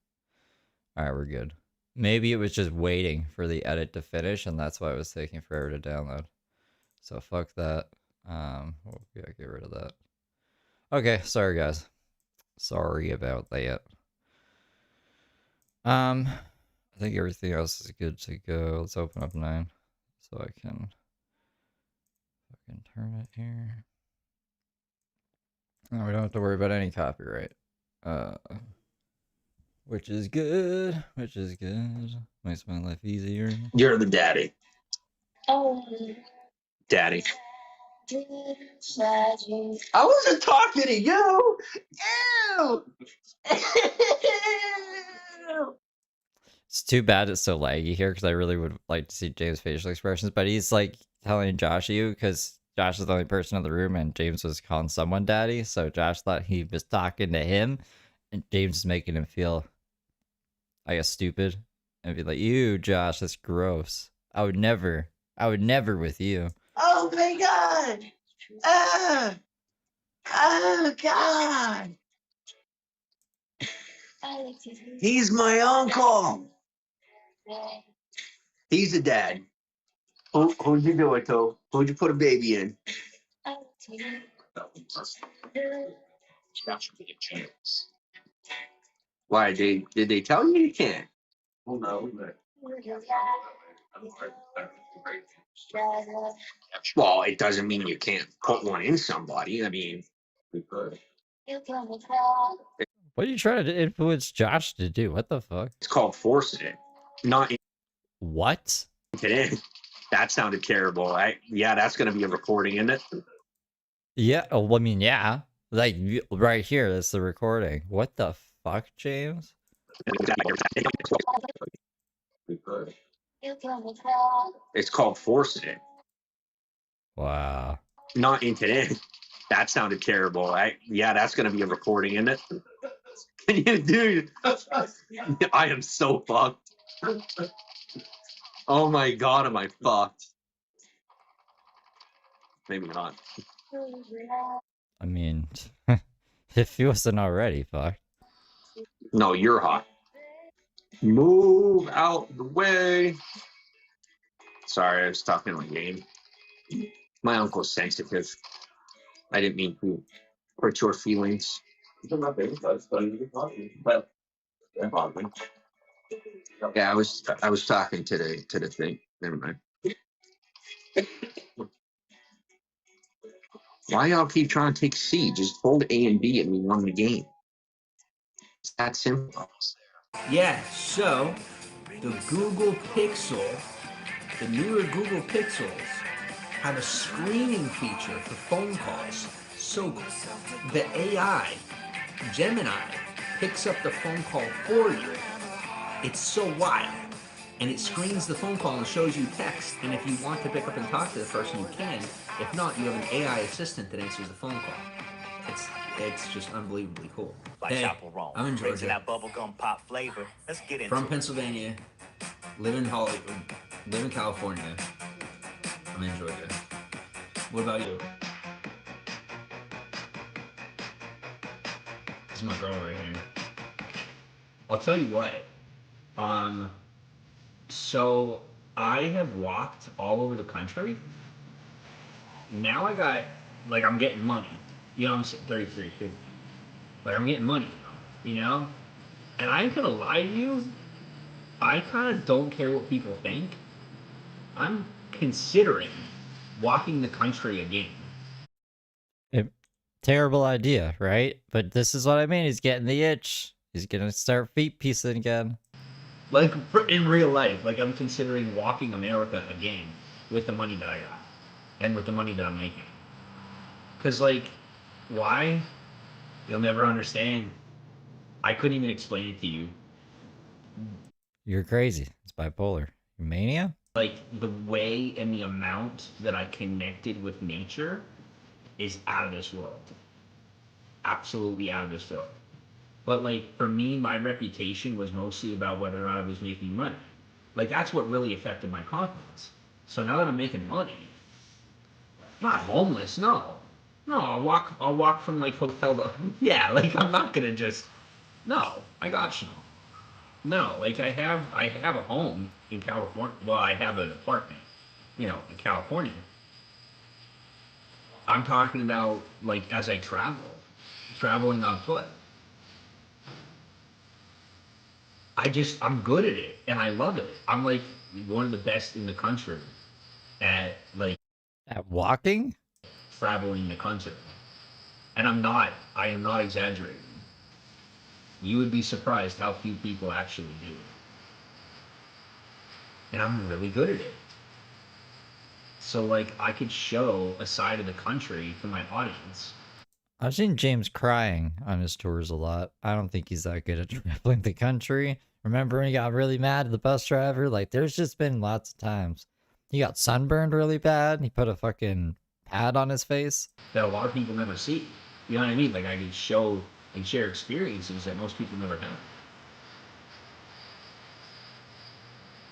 Alright, we're good. Maybe it was just waiting for the edit to finish, and that's why it was taking forever to download. So, fuck that. We'll get rid of that. Okay, sorry, guys. Sorry about that. I think everything else is good to go. Let's open up 9 so I can fucking turn it here. No, we don't have to worry about any copyright. Which is good. Which is good. Makes my life easier. You're the daddy. Oh. Daddy. I wasn't talking to you. Ew. It's too bad it's so laggy here because I really would like to see James' facial expressions, but he's like telling Josh you because Josh is the only person in the room and James was calling someone daddy, so Josh thought he was talking to him and James is making him feel, I guess, stupid and be like, ew, Josh, that's gross. I would never with you. Oh my God. Ah. Oh God. He's my uncle. He's a dad. Who'd you do it to? Who'd you put a baby in? Why? Did they tell you you can't? Well, no. Well, it doesn't mean you can't put one in somebody. I mean, What are you trying to influence Josh to do? What the fuck? It's called forcing it. Not what? That sounded terrible. Yeah, that's gonna be a recording, isn't it? Yeah. Oh, I mean, yeah. Like right here, that's the recording. What the fuck, James? It's called forcing it. Wow. Not in today. That sounded terrible. Yeah, that's gonna be a recording, isn't it? Can you, dude? I am so fucked. Oh my God, am I fucked? Maybe not. I mean, if he wasn't already fucked. No, you're hot. Move out the way. Sorry, I was talking my game. My uncle's sensitive. I didn't mean to hurt your feelings. Yeah, I was talking to the thing. Never mind. Why y'all keep trying to take C? Just hold A and B and we won the game. It's that simple. Yeah, so the Google Pixel, the newer Google Pixels, have a screening feature for phone calls. So the AI, Gemini, picks up the phone call for you. It's so wild. And it screens the phone call and shows you text. And if you want to pick up and talk to the person, you can. If not, you have an AI assistant that answers the phone call. It's just unbelievably cool. Hey, I'm in Georgia. That bubblegum pop flavor. Let's get into From Pennsylvania, live in Hollywood, live in California. I'm in Georgia. What about you? This is my girl right here. I'll tell you what. So I have walked all over the country. Now I'm getting money. You know, I'm 33, 50. Like, I'm getting money, you know? And I ain't gonna lie to you, I kind of don't care what people think. I'm considering walking the country again. Terrible idea, right? But this is what I mean. He's getting the itch. He's gonna start feet piecing again. Like, in real life, like, I'm considering walking America again with the money that I got and with the money that I'm making. Because, like, why? You'll never understand. I couldn't even explain it to you. You're crazy. It's bipolar. Mania? Like, the way and the amount that I connected with nature is out of this world. Absolutely out of this world. But, like, for me, my reputation was mostly about whether or not I was making money. Like, that's what really affected my confidence. So now that I'm making money, I'm not homeless, no. No, I'll walk from, like, hotel to, yeah, like, I'm not gonna just, no, I got you. No, like, I have a home in California. Well, I have an apartment, you know, in California. I'm talking about, like, as I traveling on foot. I'm good at it, and I love it. I'm, like, one of the best in the country at, like... At walking? Traveling the country. And I am not exaggerating. You would be surprised how few people actually do it. And I'm really good at it. So like I could show a side of the country to my audience. I've seen James crying on his tours a lot. I don't think he's that good at traveling the country. Remember when he got really mad at the bus driver? Like, there's just been lots of times. He got sunburned really bad, and he put a fucking pad on his face. That a lot of people never see. You know what I mean? Like I could show and share experiences that most people never have.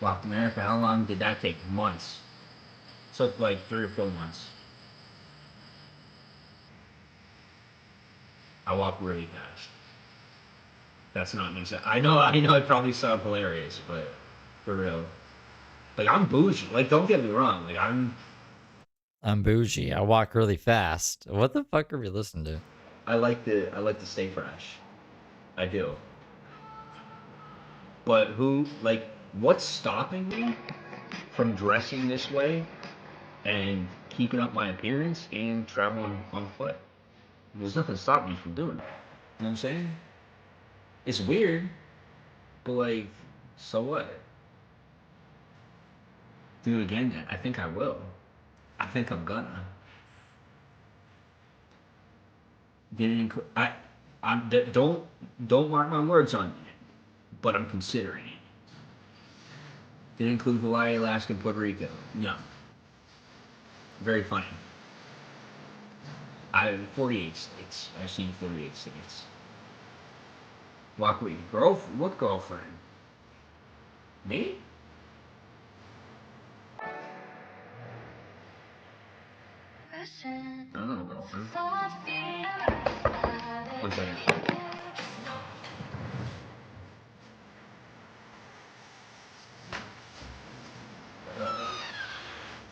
Walked America, how long did that take? Months. Took like 3 or 4 months. I walk really fast. That's not me. I know it probably sounds hilarious, but for real. Like I'm bougie. Like don't get me wrong. Like I'm bougie. I walk really fast. What the fuck are we listening to? I like to stay fresh. I do. But what's stopping me from dressing this way and keeping up my appearance and traveling on foot? There's nothing stopping me from doing that. You know what I'm saying? It's weird, but like, so what? Do it again? I think I will. I think I'm gonna. Don't mark my words on it, but I'm considering it. Didn't include Hawaii, Alaska, and Puerto Rico. No. Very funny. 48 states. I've seen 48 states. Walk with your what girlfriend? Me? I don't know, girlfriend. One second.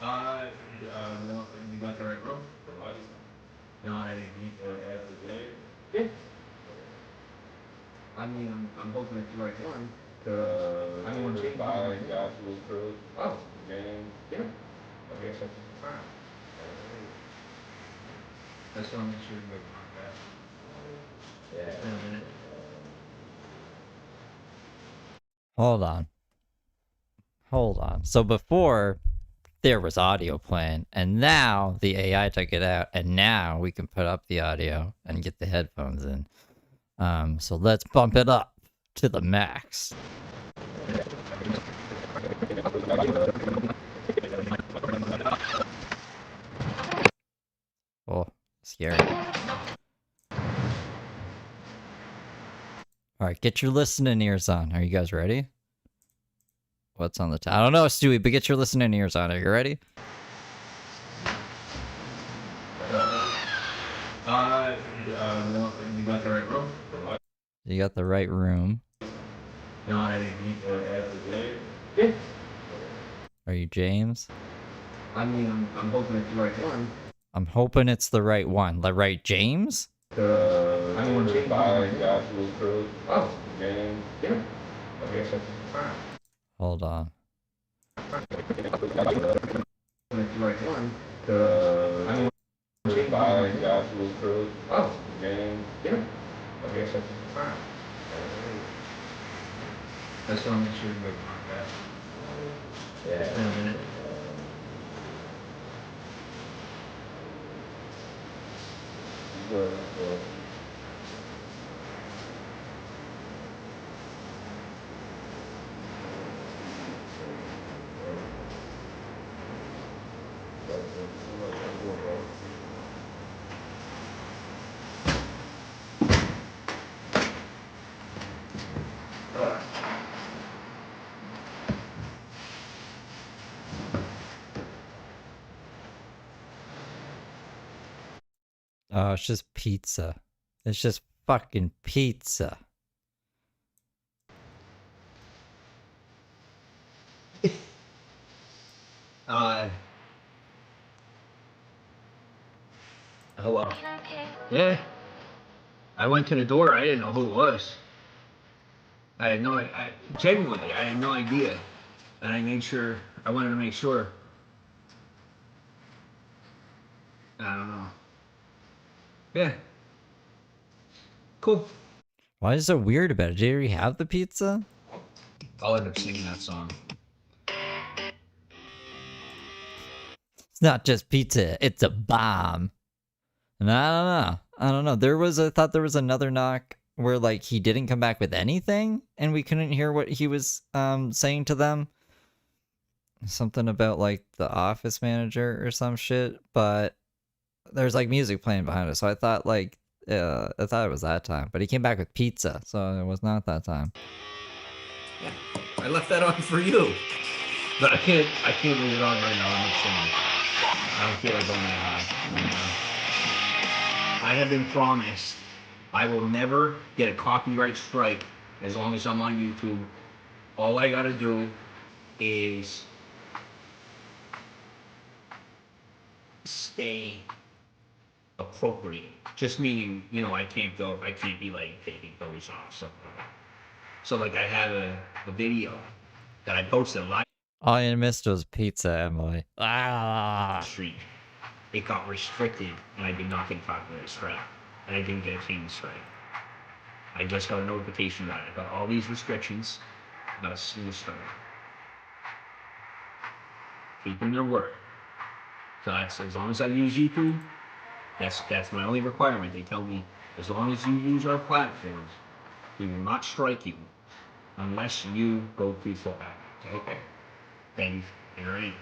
No, you got the right room? No, I didn't need to add the day. Yeah. I mean, I'm hoping it's the right one. I don't want to take my actual crew. Oh. And, yeah. Okay, so, alright. That's what I'm sure you go on that. Yeah. In a minute. Hold on. So before, there was audio playing, and now the AI took it out, and now we can put up the audio and get the headphones in. So let's bump it up to the max. Oh, scary. Alright, get your listening ears on. Are you guys ready? What's on the top? I don't know, Stewie, but get your listening ears on. Are you ready? No, you got the right room? You got the right room. No, I didn't need to add the day. Yeah. Are you James? I mean, I'm hoping it's the right one. I'm hoping it's the right one. The right James? I don't want to take my actual crew. Oh, and yeah. Okay, so, alright. Hold on. It's the right one. I don't want to take my actual crew. Oh, and yeah. Okay, so, alright. That's what I'm sure you go on that. Yeah. In a minute. Oh, it's just pizza. It's just fucking pizza. Hello. Yeah. I went to the door. I didn't know who it was. I had genuinely, I had no idea. And I wanted to make sure. I don't know. Yeah. Cool. Why is it so weird about it? Did you already have the pizza? I'll end up singing that song. It's not just pizza, it's a bomb. And I don't know. I thought there was another knock where like he didn't come back with anything and we couldn't hear what he was saying to them. Something about like the office manager or some shit, but there's like music playing behind it. So I thought it was that time, but he came back with pizza, so it was not that time. Yeah, I left that on for you, but I can't leave it on right now. I'm not I don't feel like going that high. I have been promised I will never get a copyright strike as long as I'm on YouTube. All I gotta do is stay appropriate. Just meaning, I can't be like taking those off. So like I have a video that I posted live. All you missed was pizza, Emily. Street. It got restricted, and I did not get copyright strike, and I didn't get a payment strike. I just got a notification that I got all these restrictions, not a single strike. Keeping their word. So that's as long as I use YouTube, that's my only requirement. They tell me as long as you use our platforms, we will not strike you unless you go too far. Okay. Then you're in.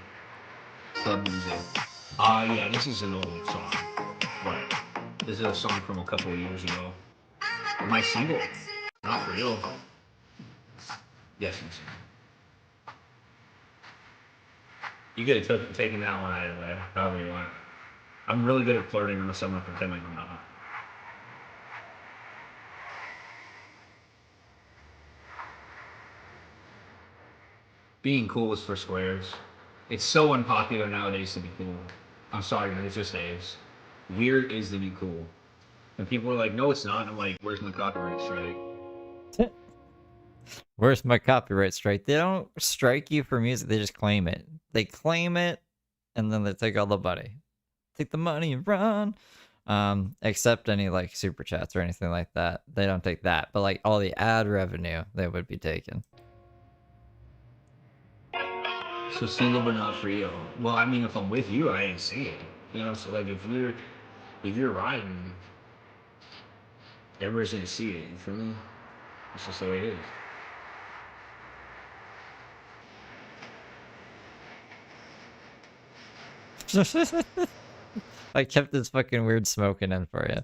Yeah, this is an old song. But this is a song from a couple of years ago. My single. Not real. Yes, you could have taken that one out of there, however you want. I'm really good at flirting with someone pretending I'm not. Being cool is for squares. It's so unpopular nowadays to be cool. I'm sorry, but it just is. Weird is to be cool. And people are like, no, it's not. And I'm like, where's my copyright strike? Where's my copyright strike? They don't strike you for music, they just claim it. They claim it, and then they take all the money. Take the money and run. Except any like super chats or anything like that. They don't take that. But like all the ad revenue, they would be taken. So single but not free. Well, I mean, if I'm with you, I ain't see it. So like if you're riding, everybody's gonna see it. You feel me? That's just the way it is. I kept this fucking weird smoking in for you.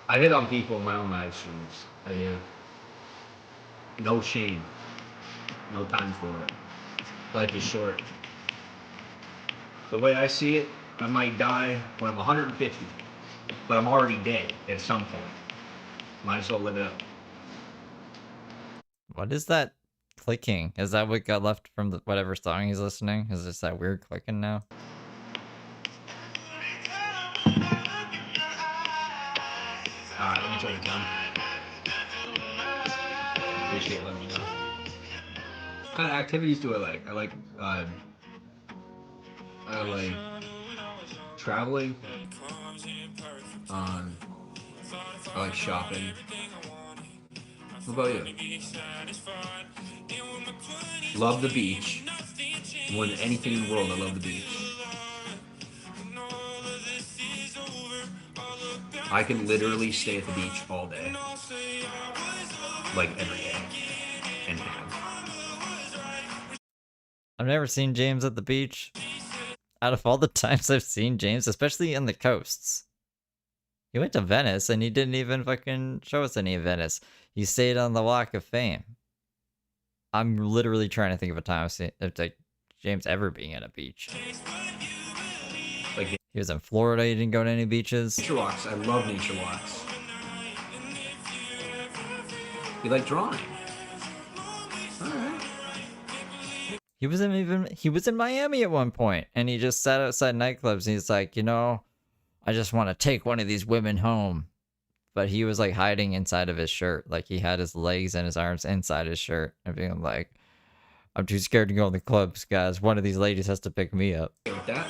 I hit on people in my own live streams. No shame. No time for it. Life is short. The way I see it, I might die when I'm 150, but I'm already dead at some point. Might as well live it up. What is that clicking? Is that what got left from whatever song he's listening? Is this that weird clicking now? Alright, let me turn it down. Appreciate it, let me know. What kind of activities do I like? I like traveling. I like shopping. What about you? Love the beach. More than anything in the world, I love the beach. I can literally stay at the beach all day. Like every day. And I've never seen James at the beach. Out of all the times I've seen James, especially in the coasts. He went to Venice and he didn't even fucking show us any of Venice. He stayed on the Walk of Fame. I'm literally trying to think of a time I've seen like James ever being at a beach. Like he was in Florida, he didn't go to any beaches. Nature walks, I love nature walks. You like drawing? Alright. He was in Miami at one point, and he just sat outside nightclubs and he's like, I just want to take one of these women home. But he was like hiding inside of his shirt. Like he had his legs and his arms inside his shirt. And being like, I'm too scared to go in the clubs, guys. One of these ladies has to pick me up. With that?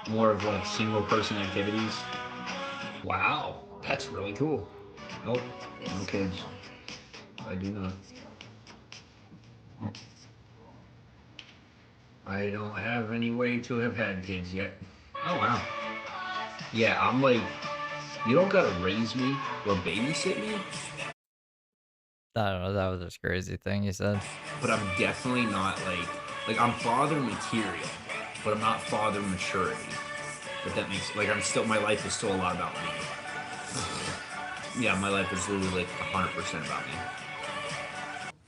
More of like single person activities. Wow, that's really cool. Nope, no kids. I do not. I don't have any way to have had kids yet. Oh, wow. Yeah, I'm like, you don't gotta raise me or babysit me. I don't know. That was this crazy thing he said. But I'm definitely not like I'm father material, but I'm not father maturity. If that makes like I'm still my life is still a lot about me. Yeah, my life is literally like 100% about me.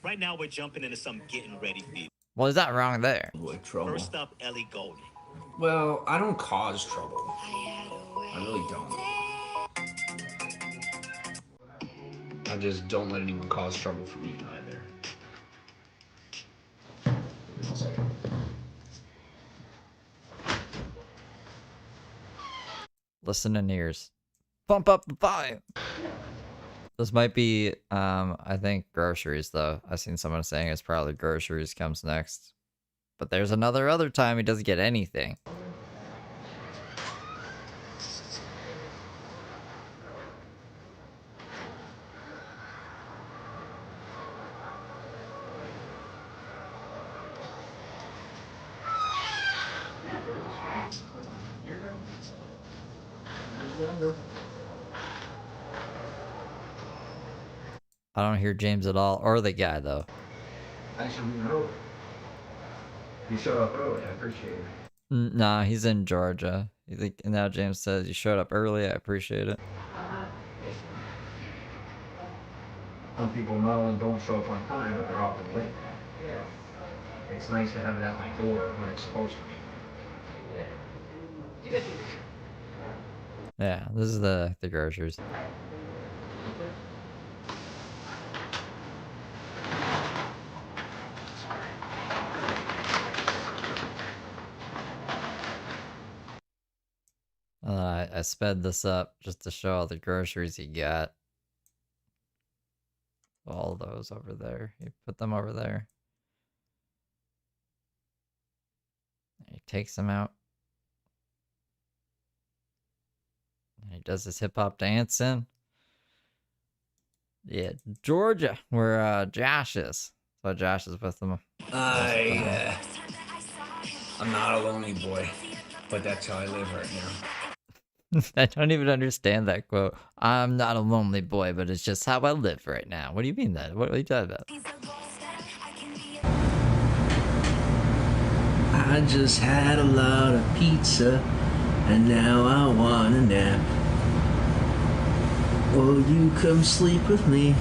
Right now we're jumping into some getting ready feed. What is that wrong there? Like trouble. First up, Ellie Goulding. Well, I don't cause trouble. I really don't. I just don't let anyone cause trouble for me either. Listening ears. Bump up the volume. This might be, I think groceries though. I've seen someone saying it's probably groceries comes next. But there's other time he doesn't get anything. I don't hear James at all, or the guy though. Actually, no. You showed up early. I appreciate it. Nah, he's in Georgia. And now James says you showed up early. I appreciate it. Some people know and don't show up on time, but they're often late. It's nice to have it at my door when it's supposed to be. Yeah, this is the groceries. I sped this up just to show all the groceries he got. All those over there. He put them over there. He takes them out. And he does his hip hop dancing. Yeah, Georgia, where Josh is. So Josh is with them. I'm not a lonely boy, but that's how I live right now. I don't even understand that quote. I'm not a lonely boy, but it's just how I live right now. What do you mean that? What are you talking about? I just had a lot of pizza, and now I want a nap. Will you come sleep with me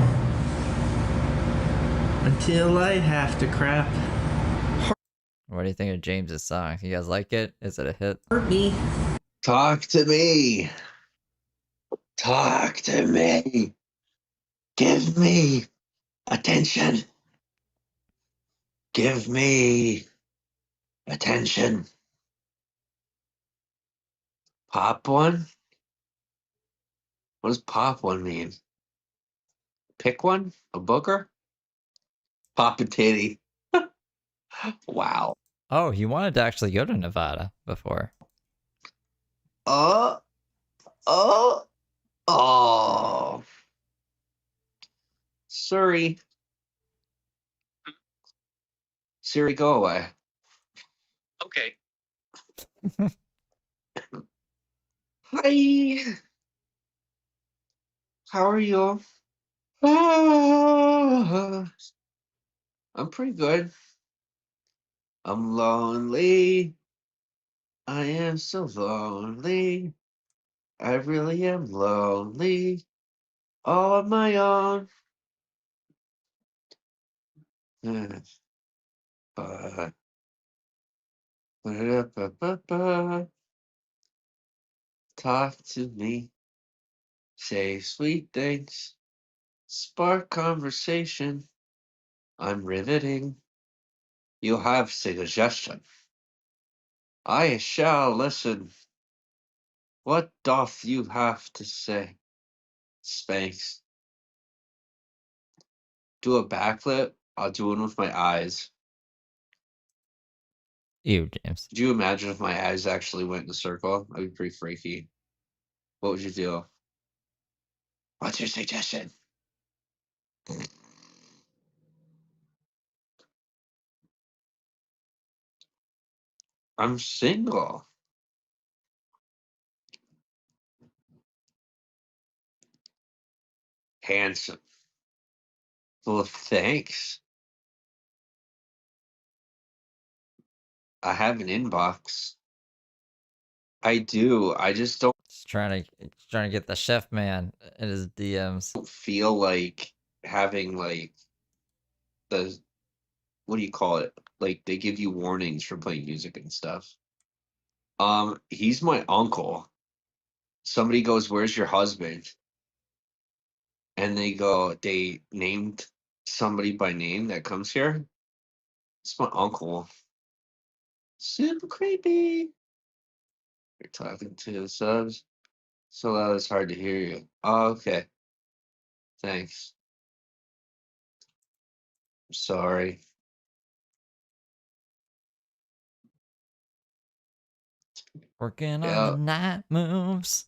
until I have to crap? What do you think of James's song? You guys like it? Is it a hit? Hurt me. Talk to me. Talk to me. Give me attention. Give me attention. Pop one? What does pop one mean? Pick one? A booger? Pop a titty. Wow. Oh, he wanted to actually go to Nevada before. Oh. Siri. Siri, go away. Okay. Hi. How are you? I'm pretty good. I'm lonely. I am so lonely. I really am lonely. All on my own. Talk to me. Say sweet things. Spark conversation. I'm riveting. You have suggestion. I shall listen. What doth you have to say? Spanx. Do a backflip? I'll do one with my eyes. Ew, James. Could you imagine if my eyes actually went in a circle? That'd be pretty freaky. What would you do? What's your suggestion? I'm single. Handsome. Well, thanks. I have an inbox. I do. I just don't Trying to get the chef man in his DMs. feel like having like the what do you call it? Like they give you warnings for playing music and stuff. He's my uncle. Somebody goes, "Where's your husband?" And they named somebody by name that comes here. It's my uncle. Super creepy. You're talking to the subs. So loud it's hard to hear you. Oh, okay. Thanks. I'm sorry. Working on the night moves.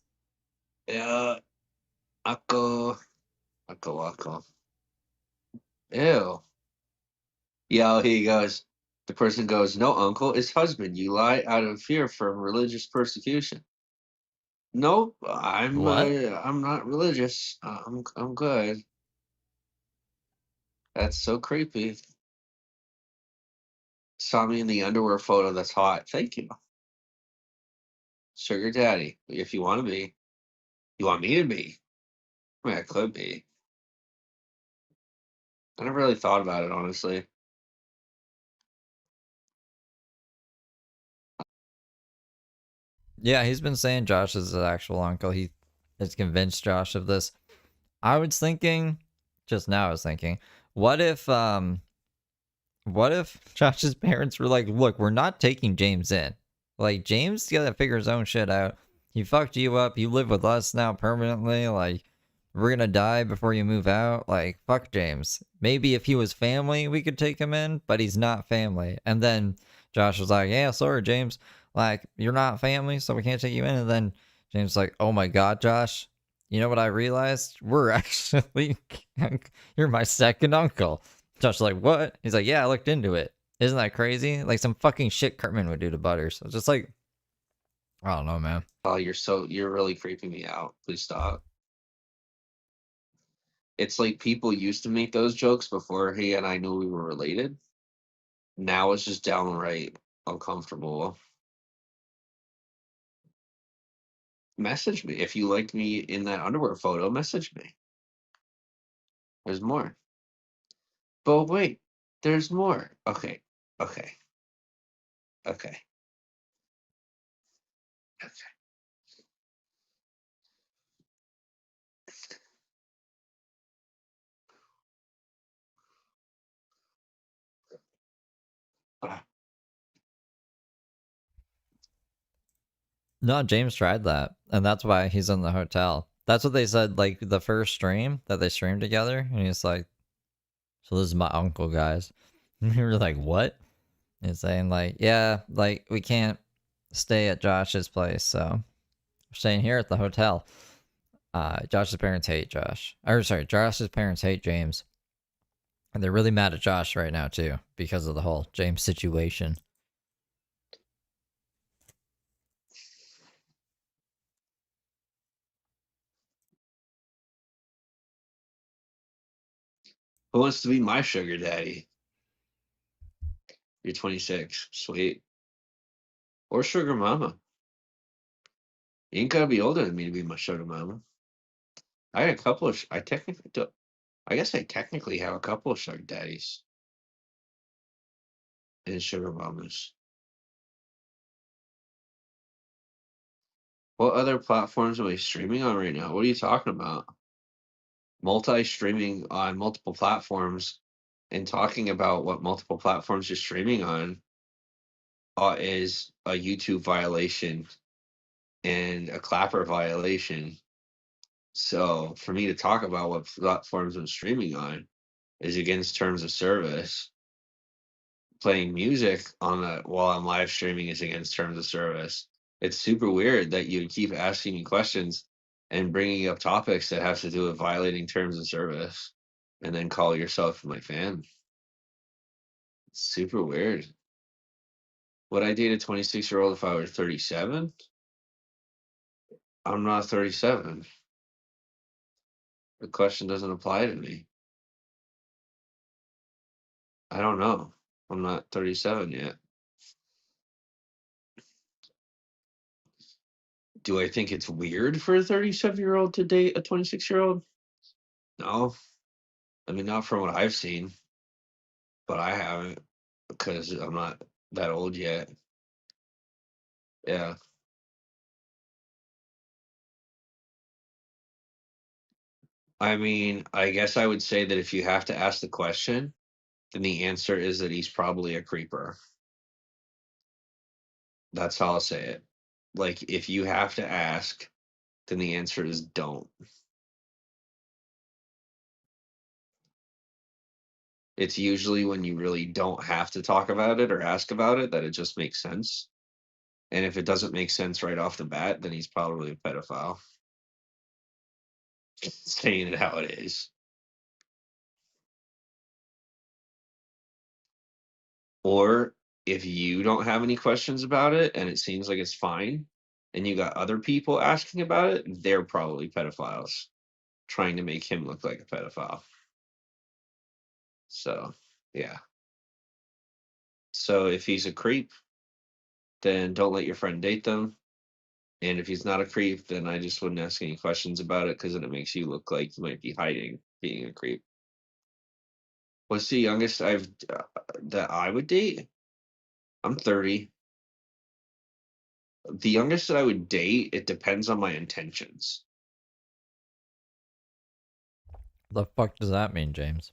Yeah. Ako. Ew. Yeah, he goes. The person goes, "No, uncle, it's husband. You lie out of fear from religious persecution." Nope, What? I'm not religious. I'm good. That's so creepy. Saw me in the underwear photo. That's hot. Thank you, sugar daddy. If you want to be, you want me to be. I mean, I could be. I never really thought about it, honestly. Yeah, he's been saying Josh is his actual uncle. He has convinced Josh of this. I was thinking, just now I was thinking, what if Josh's parents were like, look, we're not taking James in. Like, James gotta figure his own shit out. He fucked you up. You live with us now permanently. Like, we're gonna die before you move out. Like, fuck James. Maybe if he was family, we could take him in, but he's not family. And then Josh was like, yeah, sorry, James. Like, you're not family, so we can't take you in. And then James was like, oh my God, Josh. You know what I realized? We're actually, you're my second uncle. Josh's like, what? He's like, yeah, I looked into it. Isn't that crazy? Like some fucking shit Cartman would do to Butters. So it's just like, I don't know, man. Oh, you're really creeping me out. Please stop. It's like people used to make those jokes before he and I knew we were related. Now it's just downright uncomfortable. Message me. If you liked me in that underwear photo, message me. There's more. But wait, there's more. Okay. Okay. Okay. Okay. No, James tried that. And that's why he's in the hotel. That's what they said, like the first stream that they streamed together. And he's like, so this is my uncle, guys. And we were like, what? And he's saying, like, yeah, like we can't stay at Josh's place. So we're staying here at the hotel. Josh's parents hate Josh. Or sorry, Josh's parents hate James. And they're really mad at Josh right now, too, because of the whole James situation. Who wants to be my sugar daddy? You're 26. Sweet. Or sugar mama. You ain't gotta be older than me to be my sugar mama. I had a couple of. I technically do. I guess I technically have a couple of sugar daddies and sugar mamas. What other platforms am I streaming on right now? What are you talking about? Multi-streaming on multiple platforms and talking about what multiple platforms you're streaming on is a YouTube violation and a Clapper violation. So for me to talk about what platforms I'm streaming on is against terms of service. Playing music on the while I'm live streaming is against terms of service. It's super weird that you keep asking me questions and bringing up topics that have to do with violating terms of service and then call yourself my fan. It's super weird. Would I date a 26-year-old if I were 37? I'm not 37. The question doesn't apply to me. I don't know. I'm not 37 yet. Do I think it's weird for a 37-year-old to date a 26-year-old? No. I mean, not from what I've seen, but I haven't because I'm not that old yet. Yeah. I mean, I guess I would say that if you have to ask the question, then the answer is that he's probably a creeper. That's how I'll say it. Like, if you have to ask, then the answer is don't. It's usually when you really don't have to talk about it or ask about it that it just makes sense. And if it doesn't make sense right off the bat, then he's probably a pedophile. Saying it how it is. Or if you don't have any questions about it and it seems like it's fine, and you got other people asking about it, they're probably pedophiles trying to make him look like a pedophile. So, yeah. So if he's a creep, then don't let your friend date them. And if he's not a creep, then I just wouldn't ask any questions about it because then it makes you look like you might be hiding being a creep. What's the youngest that I would date? I'm 30. The youngest that I would date, it depends on my intentions. The fuck does that mean, James?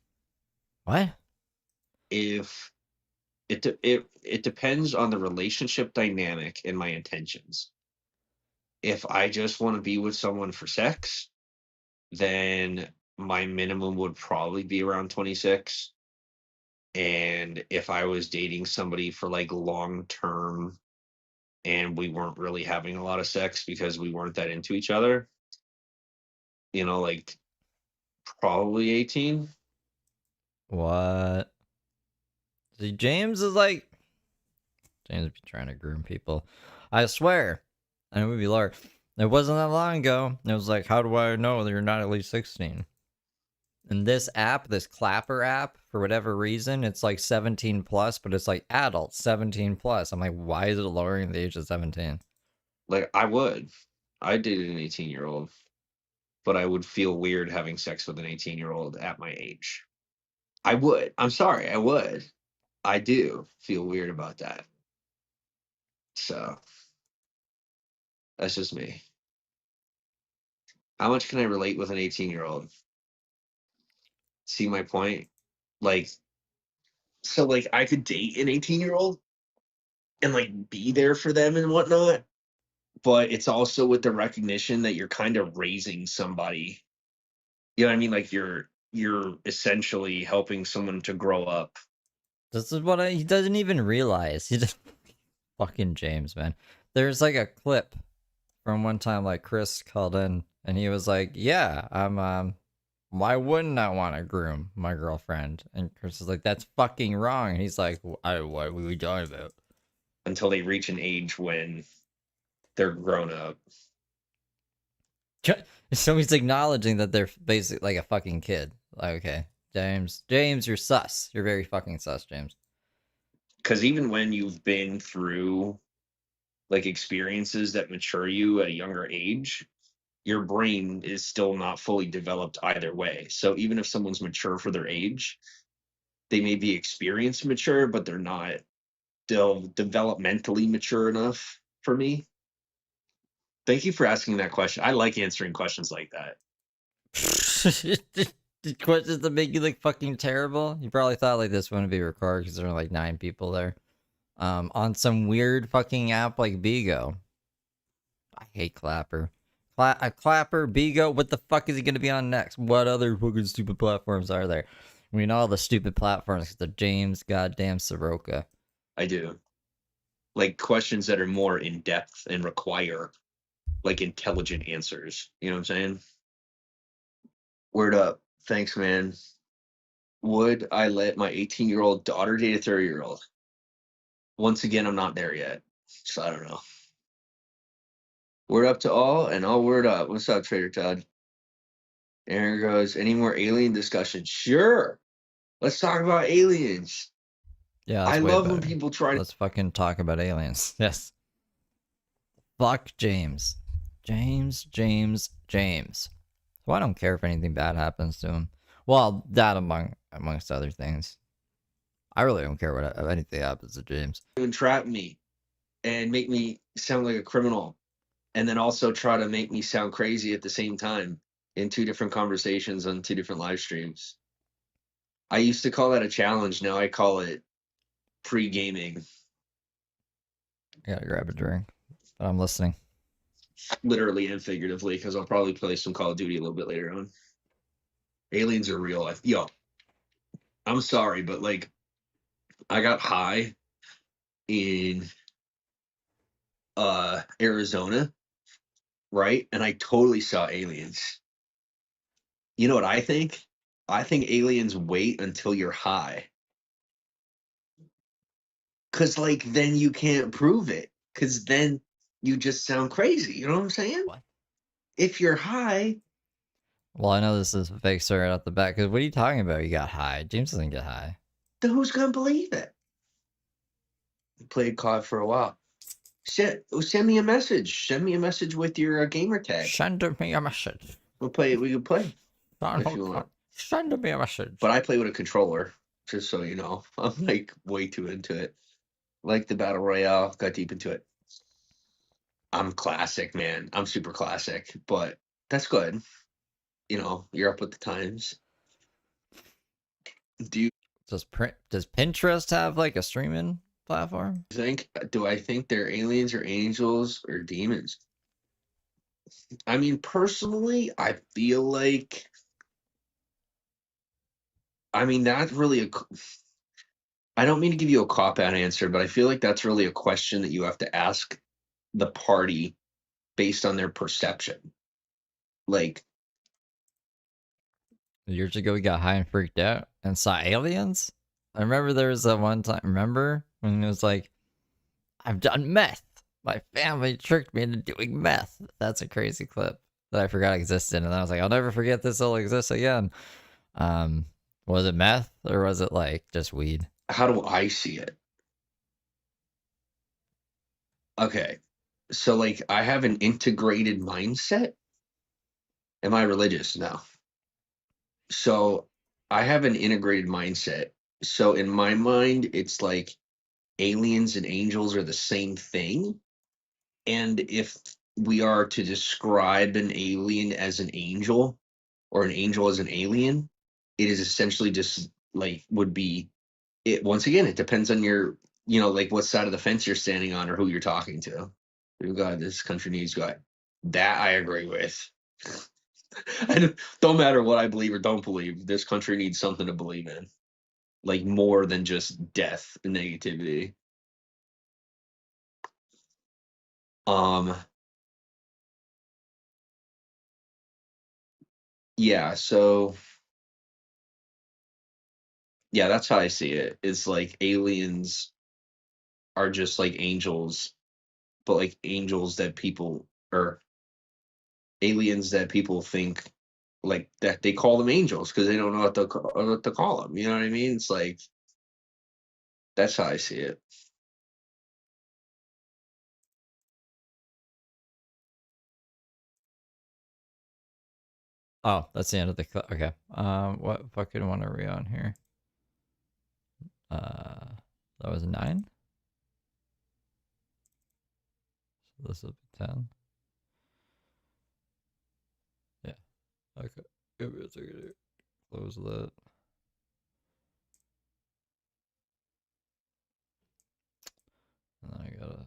What? If it depends on the relationship dynamic and my intentions. If I just want to be with someone for sex, then my minimum would probably be around 26. And if I was dating somebody for like long term and we weren't really having a lot of sex because we weren't that into each other, like probably 18. What? See, James be trying to groom people. I swear. And it would be Lord. It wasn't that long ago. It was like, how do I know that you're not at least 16? And this app, this Clapper app, for whatever reason, it's like 17 plus, but it's like adult 17 plus. I'm like, why is it lowering the age of 17? Like I dated an 18-year-old, but I would feel weird having sex with an 18-year-old at my age. I would. I'm sorry, I would. I do feel weird about that. So that's just me. How much can I relate with an 18-year-old? See my point? Like, so like I could date an 18-year-old and like be there for them and whatnot, but it's also with the recognition that you're kind of raising somebody. You know what I mean? Like you're essentially helping someone to grow up. This is what he doesn't even realize. He just fucking James, man. There's like a clip from one time, like Chris called in and he was like, "Yeah, I'm why wouldn't I want to groom my girlfriend?" And Chris is like, "That's fucking wrong." And he's like, what were we talking about? Until they reach an age when they're grown up. So he's acknowledging that they're basically like a fucking kid. Like, okay, James, you're sus. You're very fucking sus, James. Because even when you've been through like experiences that mature you at a younger age, your brain is still not fully developed either way. So even if someone's mature for their age, they may be experience mature, but they're not developmentally mature enough for me. Thank you for asking that question. I like answering questions like that. Questions that make you look fucking terrible. You probably thought like this wouldn't be recorded because there are like 9 people there. On some weird fucking app like Bigo. I hate Clapper. Clapper, Bigo, what the fuck is he gonna be on next? What other fucking stupid platforms are there? We know all the stupid platforms because of James goddamn Saroka. I do. Like questions that are more in depth and require like intelligent answers. You know what I'm saying? Word up. Thanks, man. Would I let my 18-year-old daughter date a 30-year-old? once again, I'm not there yet, so I don't know. Word up to all, and all word up. What's up, Trader Todd? Aaron goes, any more alien discussion? Sure. Let's talk about aliens. Yeah, I that's way love better. when people try to. Let's fucking talk about aliens. Yes. Fuck James. James. Well, I don't care if anything bad happens to him. Well, that amongst other things. I really don't care what anything happens to James. Entrap me and make me sound like a criminal, and then also try to make me sound crazy at the same time in 2 different conversations on 2 different live streams. I used to call that a challenge. Now I call it pre-gaming. I gotta grab a drink, but I'm listening. Literally and figuratively, because I'll probably play some Call of Duty a little bit later on. Aliens are real. Yo, I'm sorry, but like, I got high in Arizona, right? And I totally saw aliens. You know what I think? I think aliens wait until you're high. Cause like then you can't prove it. Cause then you just sound crazy. You know what I'm saying? What? If you're high. Well, I know this is a fake story right off the bat, because what are you talking about? You got high. James doesn't get high. Then who's gonna believe it? Played COD for a while. Send me a message. Send me a message with your gamer tag. Send me a message. We can play. If you want. Send me a message. But I play with a controller, just so you know. I'm like way too into it. Like the Battle Royale, got deep into it. I'm classic, man. I'm super classic, but that's good. You know, you're up with the times. Does Pinterest have like a streaming platform? Do I think they're aliens or angels or demons? I mean, personally, I feel like, I mean, that's really I don't mean to give you a cop-out answer, but I feel like that's really a question that you have to ask the party based on their perception. Like, years ago, we got high and freaked out and saw aliens. I remember there was that one time, remember? When it was like, I've done meth. My family tricked me into doing meth. That's a crazy clip that I forgot existed. And I was like, I'll never forget this. It'll exist again. Was it meth or was it like just weed? How do I see it? Okay. So like I have an integrated mindset. Am I religious? No. So I have an integrated mindset. So in my mind, it's like aliens and angels are the same thing. And if we are to describe an alien as an angel or an angel as an alien, it is essentially just like would be it. Once again, it depends on your, you know, like what side of the fence you're standing on or who you're talking to. Oh God, this country needs God. That I agree with. Don't matter what I believe or don't believe. This country needs something to believe in, like more than just death and negativity. Yeah, so yeah, that's how I see it. It's like aliens are just like angels, but like angels that people or aliens that people think like that they call them angels because they don't know what to call them. You know what I mean? It's like that's how I see it. Oh, that's the end of the clip. Okay. What fucking one are we on here? That was 9. So this will be 10. Yeah. Okay. Give me a second here. Close that. And then I gotta.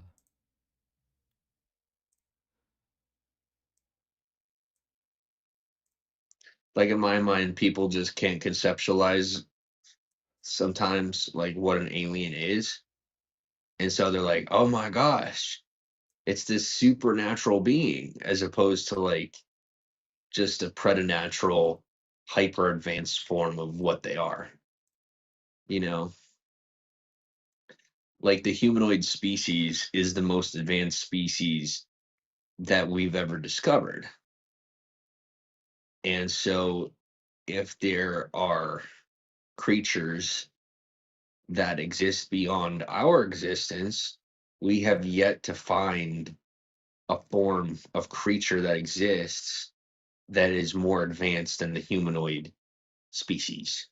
Like in my mind, people just can't conceptualize sometimes like what an alien is. And so they're like, oh my gosh, it's this supernatural being as opposed to like just a preternatural, hyper advanced form of what they are. You know? like the humanoid species is the most advanced species that we've ever discovered. And so if there are creatures that exist beyond our existence, we have yet to find a form of creature that exists that is more advanced than the humanoid species.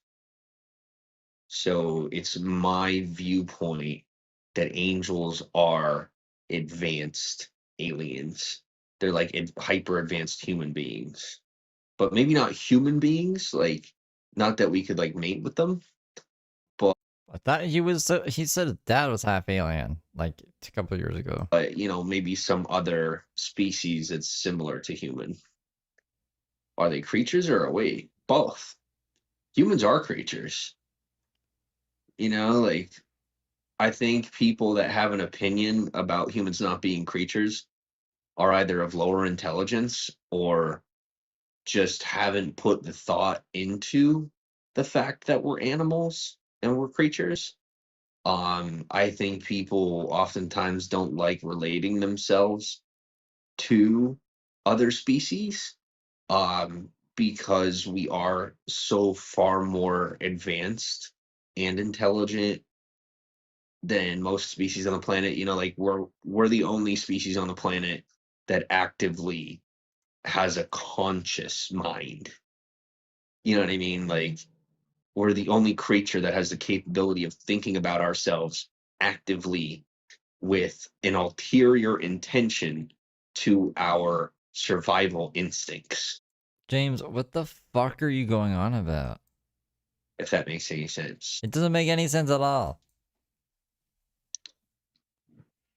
So it's my viewpoint that angels are advanced aliens. They're like hyper advanced human beings, but maybe not human beings. Like, not that we could like mate with them, but I thought he said his dad was half alien, like a couple of years ago. you know, maybe some other species that's similar to human. Are they creatures or are we? Both. Humans are creatures. You know, like I think people that have an opinion about humans not being creatures are either of lower intelligence or just haven't put the thought into the fact that we're animals and we're creatures. I think people oftentimes don't like relating themselves to other species, because we are so far more advanced and intelligent than most species on the planet. You know, like we're the only species on the planet that actively has a conscious mind. You know what I mean? Like we're the only creature that has the capability of thinking about ourselves actively with an ulterior intention to our survival instincts. James, what the fuck are you going on about? If that makes any sense. It doesn't make any sense at all.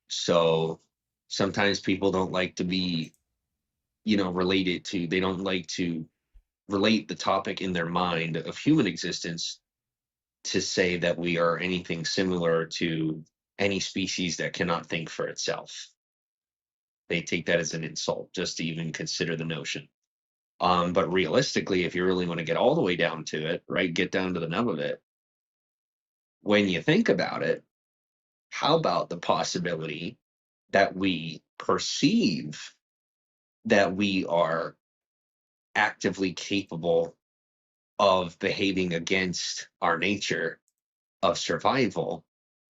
So sometimes people don't like to be, you know, related to, they don't like to relate the topic in their mind of human existence to say that we are anything similar to any species that cannot think for itself. They take that as an insult just to even consider the notion. But realistically, if you really want to get all the way down to it, right, get down to the nub of it, when you think about it, how about the possibility that we perceive that we are actively capable of behaving against our nature of survival,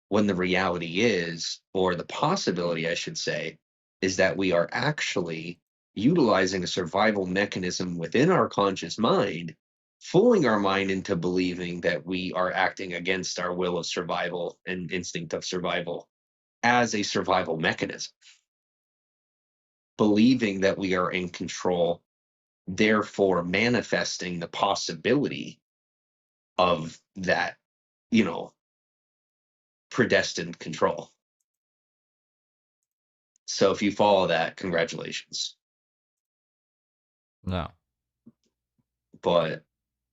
when the reality is, or the possibility, I should say, is that we are actually utilizing a survival mechanism within our conscious mind, fooling our mind into believing that we are acting against our will of survival and instinct of survival as a survival mechanism, believing that we are in control, therefore manifesting the possibility of that, you know, predestined control. So if you follow that, congratulations. No. But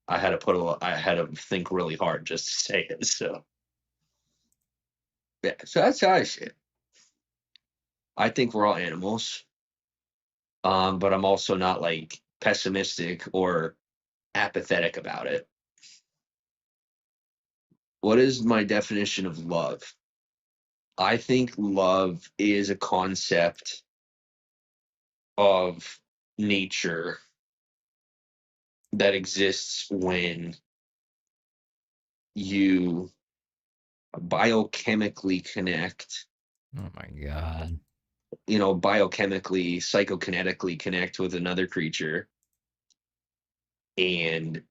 I had to think really hard just to say it. So yeah, so that's how I see it. I think we're all animals. But I'm also not like pessimistic or apathetic about it. What is my definition of love? I think love is a concept of nature that exists when you biochemically connect. Oh my god. You know, biochemically, psychokinetically connect with another creature, and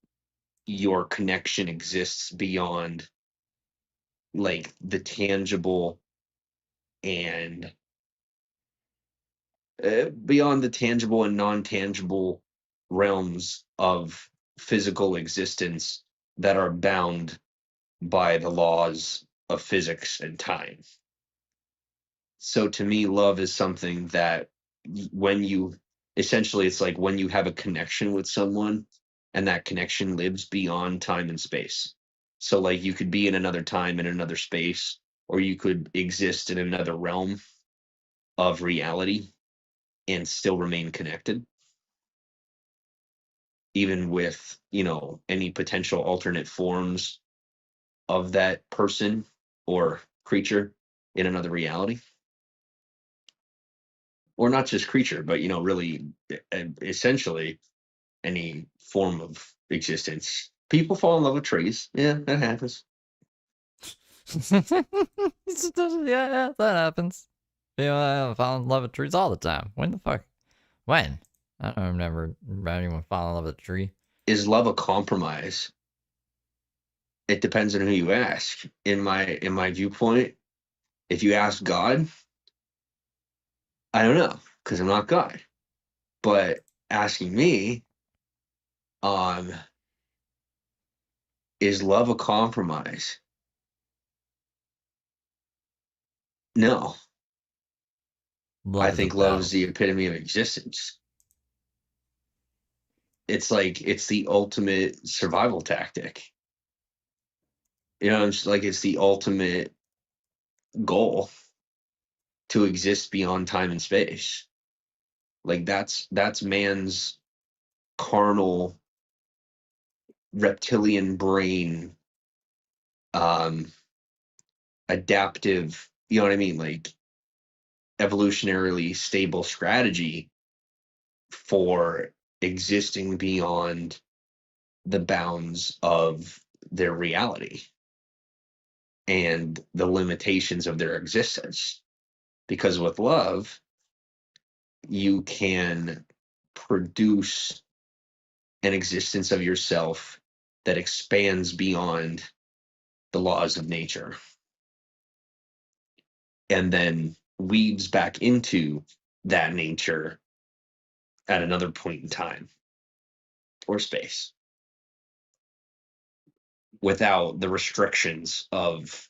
your connection exists beyond like the tangible and beyond the tangible and non-tangible realms of physical existence that are bound by the laws of physics and time. So to me, love is something that when you essentially, it's like when you have a connection with someone and that connection lives beyond time and space. So like you could be in another time, in another space, or you could exist in another realm of reality and still remain connected, even with, you know, any potential alternate forms of that person or creature. in another reality. Or not just creature, but, you know, really, essentially any form of existence. People fall in love with trees. Yeah, that happens. Yeah, that happens. People fall in love with trees all the time. When the fuck? When? I don't remember anyone falling in love with a tree. Is love a compromise? It depends on who you ask. In my viewpoint, if you ask God, I don't know, because I'm not God. But asking me, is love a compromise? No. I think love is the epitome of existence. It's like, it's the ultimate survival tactic. You know, it's like, it's the ultimate goal to exist beyond time and space. Like, that's man's carnal reptilian brain, adaptive, you know what I mean? Like, evolutionarily stable strategy for existing beyond the bounds of their reality and the limitations of their existence. Because with love, you can produce an existence of yourself that expands beyond the laws of nature and then weaves back into that nature at another point in time or space without the restrictions of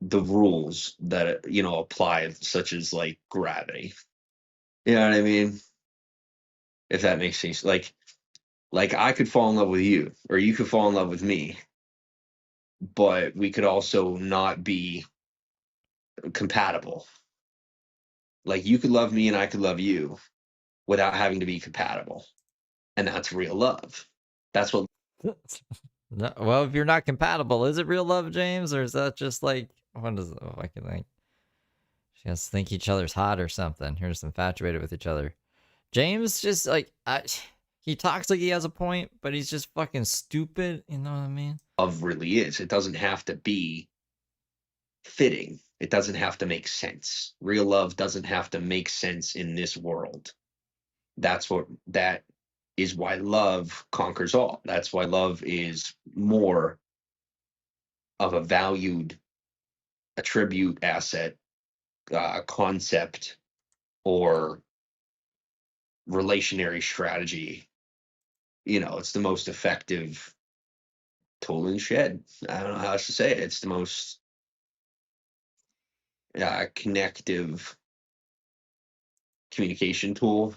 the rules that, you know, apply, such as like gravity. You know what I mean? If that makes sense. Like I could fall in love with you, or you could fall in love with me, but we could also not be compatible. Like, you could love me and I could love you without having to be compatible. And that's real love. That's what. No, well, if you're not compatible, is it real love, James, or is that just like, what is it? I can think. She has to think each other's hot or something. You're just infatuated with each other. James just like, he talks like he has a point, but he's just fucking stupid. You know what I mean? Love really is. It doesn't have to be fitting. It doesn't have to make sense. Real love doesn't have to make sense in this world. That is why love conquers all. That's why love is more of a valued attribute, asset, concept, or relationary strategy. You know, it's the most effective tool in the shed. I don't know how else to say it. It's the most connective communication tool.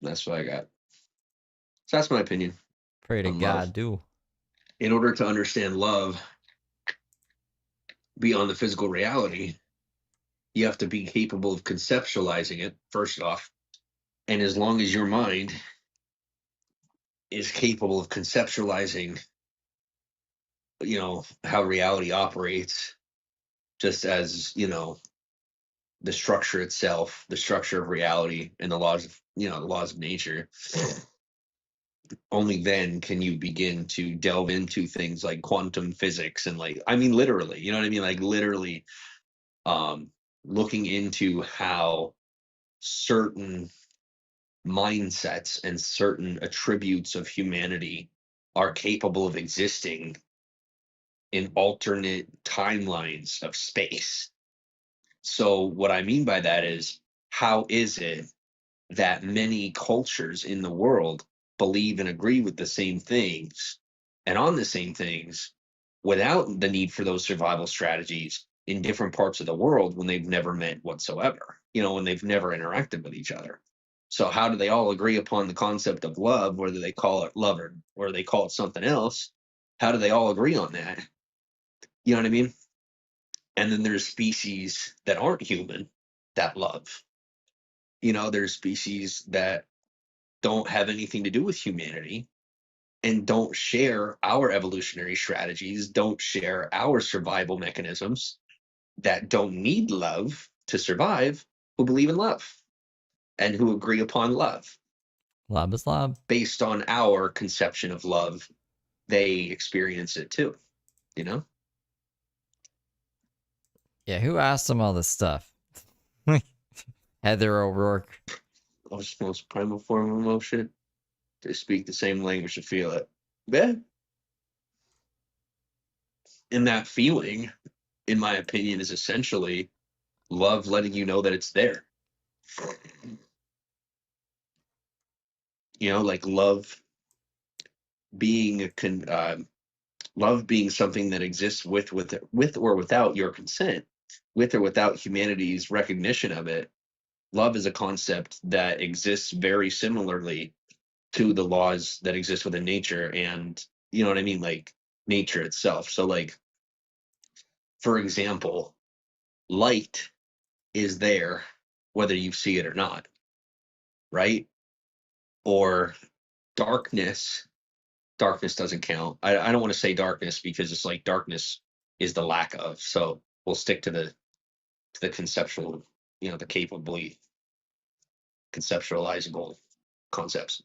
That's what I got. So that's my opinion. Pray to on God, love. do. In order to understand love beyond the physical reality, you have to be capable of conceptualizing it, first off. And as long as your mind is capable of conceptualizing, you know, how reality operates, just as, you know, the structure itself, the structure of reality and the laws of, you know, the laws of nature, only then can you begin to delve into things like quantum physics and, like, I mean, literally, you know what I mean? Like, literally, looking into how certain mindsets and certain attributes of humanity are capable of existing in alternate timelines of space. So what I mean by that is, how is it that many cultures in the world believe and agree with the same things and on the same things without the need for those survival strategies in different parts of the world when they've never met whatsoever, you know, when they've never interacted with each other? So how do they all agree upon the concept of love, whether they call it love or they call it something else? How do they all agree on that? You know what I mean? And then there's species that aren't human that love. You know, there's species that don't have anything to do with humanity and don't share our evolutionary strategies, don't share our survival mechanisms, that don't need love to survive who believe in love and who agree upon love. Love is love. Based on our conception of love, they experience it too, you know? Yeah, who asked him all this stuff? Heather O'Rourke. Most primal form of emotion. They speak the same language to feel it. Yeah. And that feeling, in my opinion, is essentially love letting you know that it's there. You know, like love being love being something that exists with or without your consent, with or without humanity's recognition of it. Love is a concept that exists very similarly to the laws that exist within nature, and you know what I mean, like nature itself. So, like, for example, light is there whether you see it or not, right? Or darkness doesn't count. I don't want to say darkness because it's like darkness is the lack of. So we'll stick to the conceptual, you know, the capably conceptualizable concepts.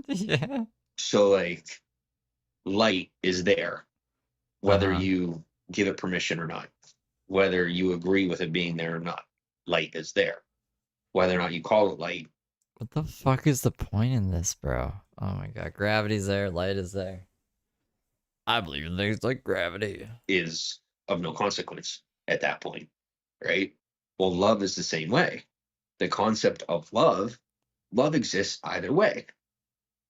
Yeah. So like light is there, whether you give it permission or not, whether you agree with it being there or not. Light is there. Whether or not you call it light. What the fuck is the point in this, bro? Oh my god, gravity's there, light is there. I believe in things like gravity. Is of no consequence at that point, right? Well, love is the same way. The concept of love exists either way.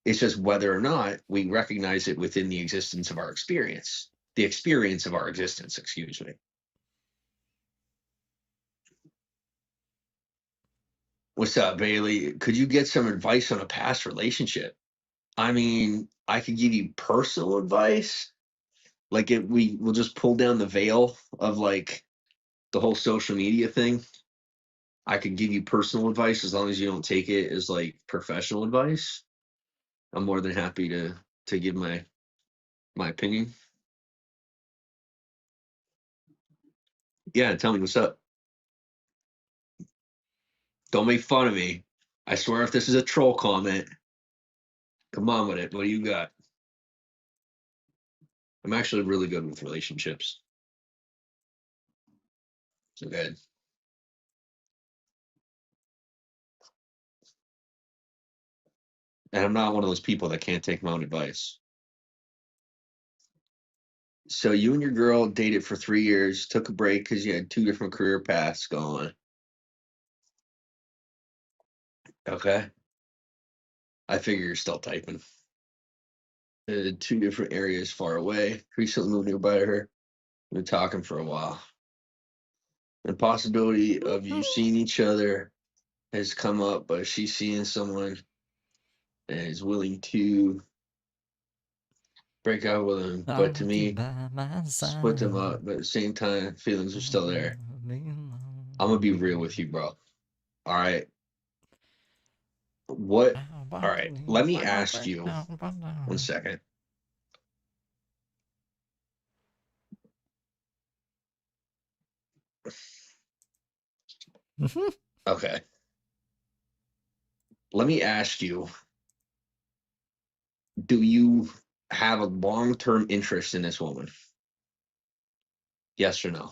It's just whether or not we recognize it within the existence of our experience, the experience of our existence, excuse me. What's up, Bailey? Could you get some advice on a past relationship? I mean, I could give you personal advice. Like if we'll just pull down the veil of like the whole social media thing. I could give you personal advice as long as you don't take it as like professional advice. I'm more than happy to give my opinion. Yeah, tell me what's up. Don't make fun of me. I swear if this is a troll comment, come on with it. What do you got? I'm actually really good with relationships. So good. And I'm not one of those people that can't take my own advice. So you and your girl dated for 3 years, took a break because you had 2 different career paths going. Okay. I figure you're still typing. 2 different areas far away. Recently moved nearby her. Been talking for a while. The possibility of you seeing each other has come up, but she's seeing someone and is willing to break up with him. But to me, split them up. But at the same time, feelings are still there. I'm gonna be real with you, bro. All right. All right. Let me ask you 1 second. Okay. Let me ask you, do you have a long-term interest in this woman? Yes or no?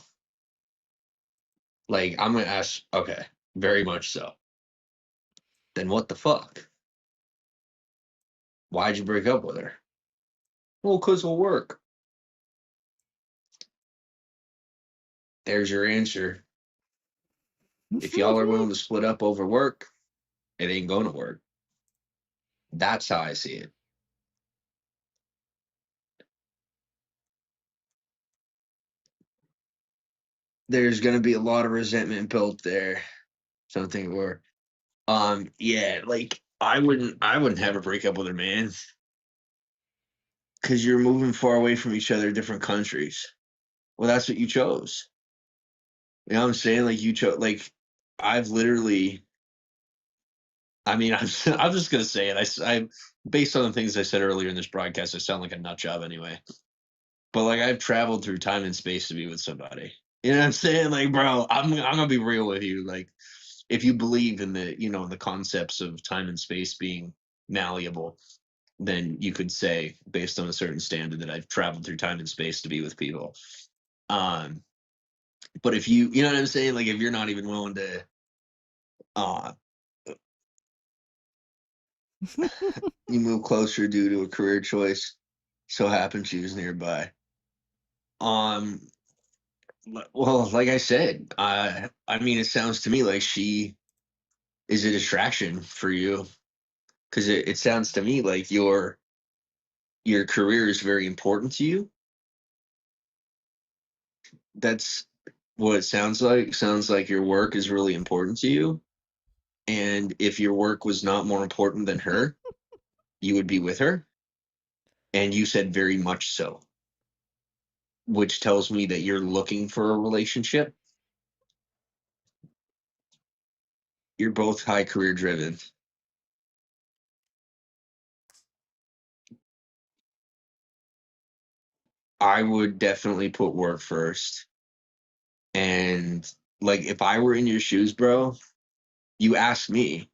Like, I'm gonna ask, okay, very much so. Then what the fuck? Why'd you break up with her? Well, because of work. There's your answer. If y'all are willing to split up over work, it ain't gonna work. That's how I see it. There's gonna be a lot of resentment built there. Something where, yeah, like I wouldn't have a breakup with her, man, because you're moving far away from each other, different countries. Well, that's what you chose. You know what I'm saying? Like you chose. Like I've literally. I mean, I'm just gonna say it. I based on the things I said earlier in this broadcast, I sound like a nut job anyway. But like I've traveled through time and space to be with somebody. You know what I'm saying? Like, bro, I'm gonna be real with you. Like, if you believe in the the concepts of time and space being malleable, then you could say, based on a certain standard, that I've traveled through time and space to be with people. Um, but if you know what I'm saying, like if you're not even willing to, uh, you move closer due to a career choice, so happen she was nearby. Um, well, like I said, I mean, it sounds to me like she is a distraction for you because it sounds to me like your career is very important to you. That's what it sounds like. Sounds like your work is really important to you. And if your work was not more important than her, you would be with her. And you said very much so, which tells me that you're looking for a relationship. You're both high career driven. I would definitely put work first. And like if I were in your shoes, bro, you asked me,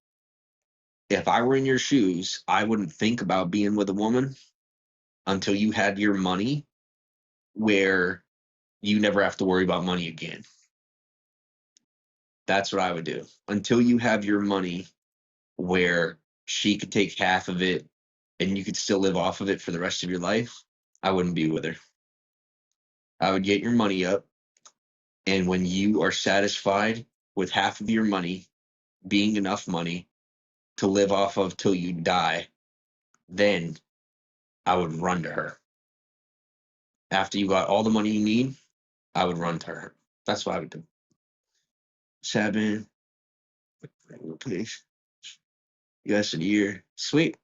if I were in your shoes, I wouldn't think about being with a woman until you had your money where you never have to worry about money again. That's what I would do. Until you have your money where she could take half of it and you could still live off of it for the rest of your life, I wouldn't be with her. I would get your money up. And when you are satisfied with half of your money being enough money to live off of till you die, then I would run to her. After you got all the money you need, I would run to her. That's what I would do. 7, please. Yes, a year. Sweet.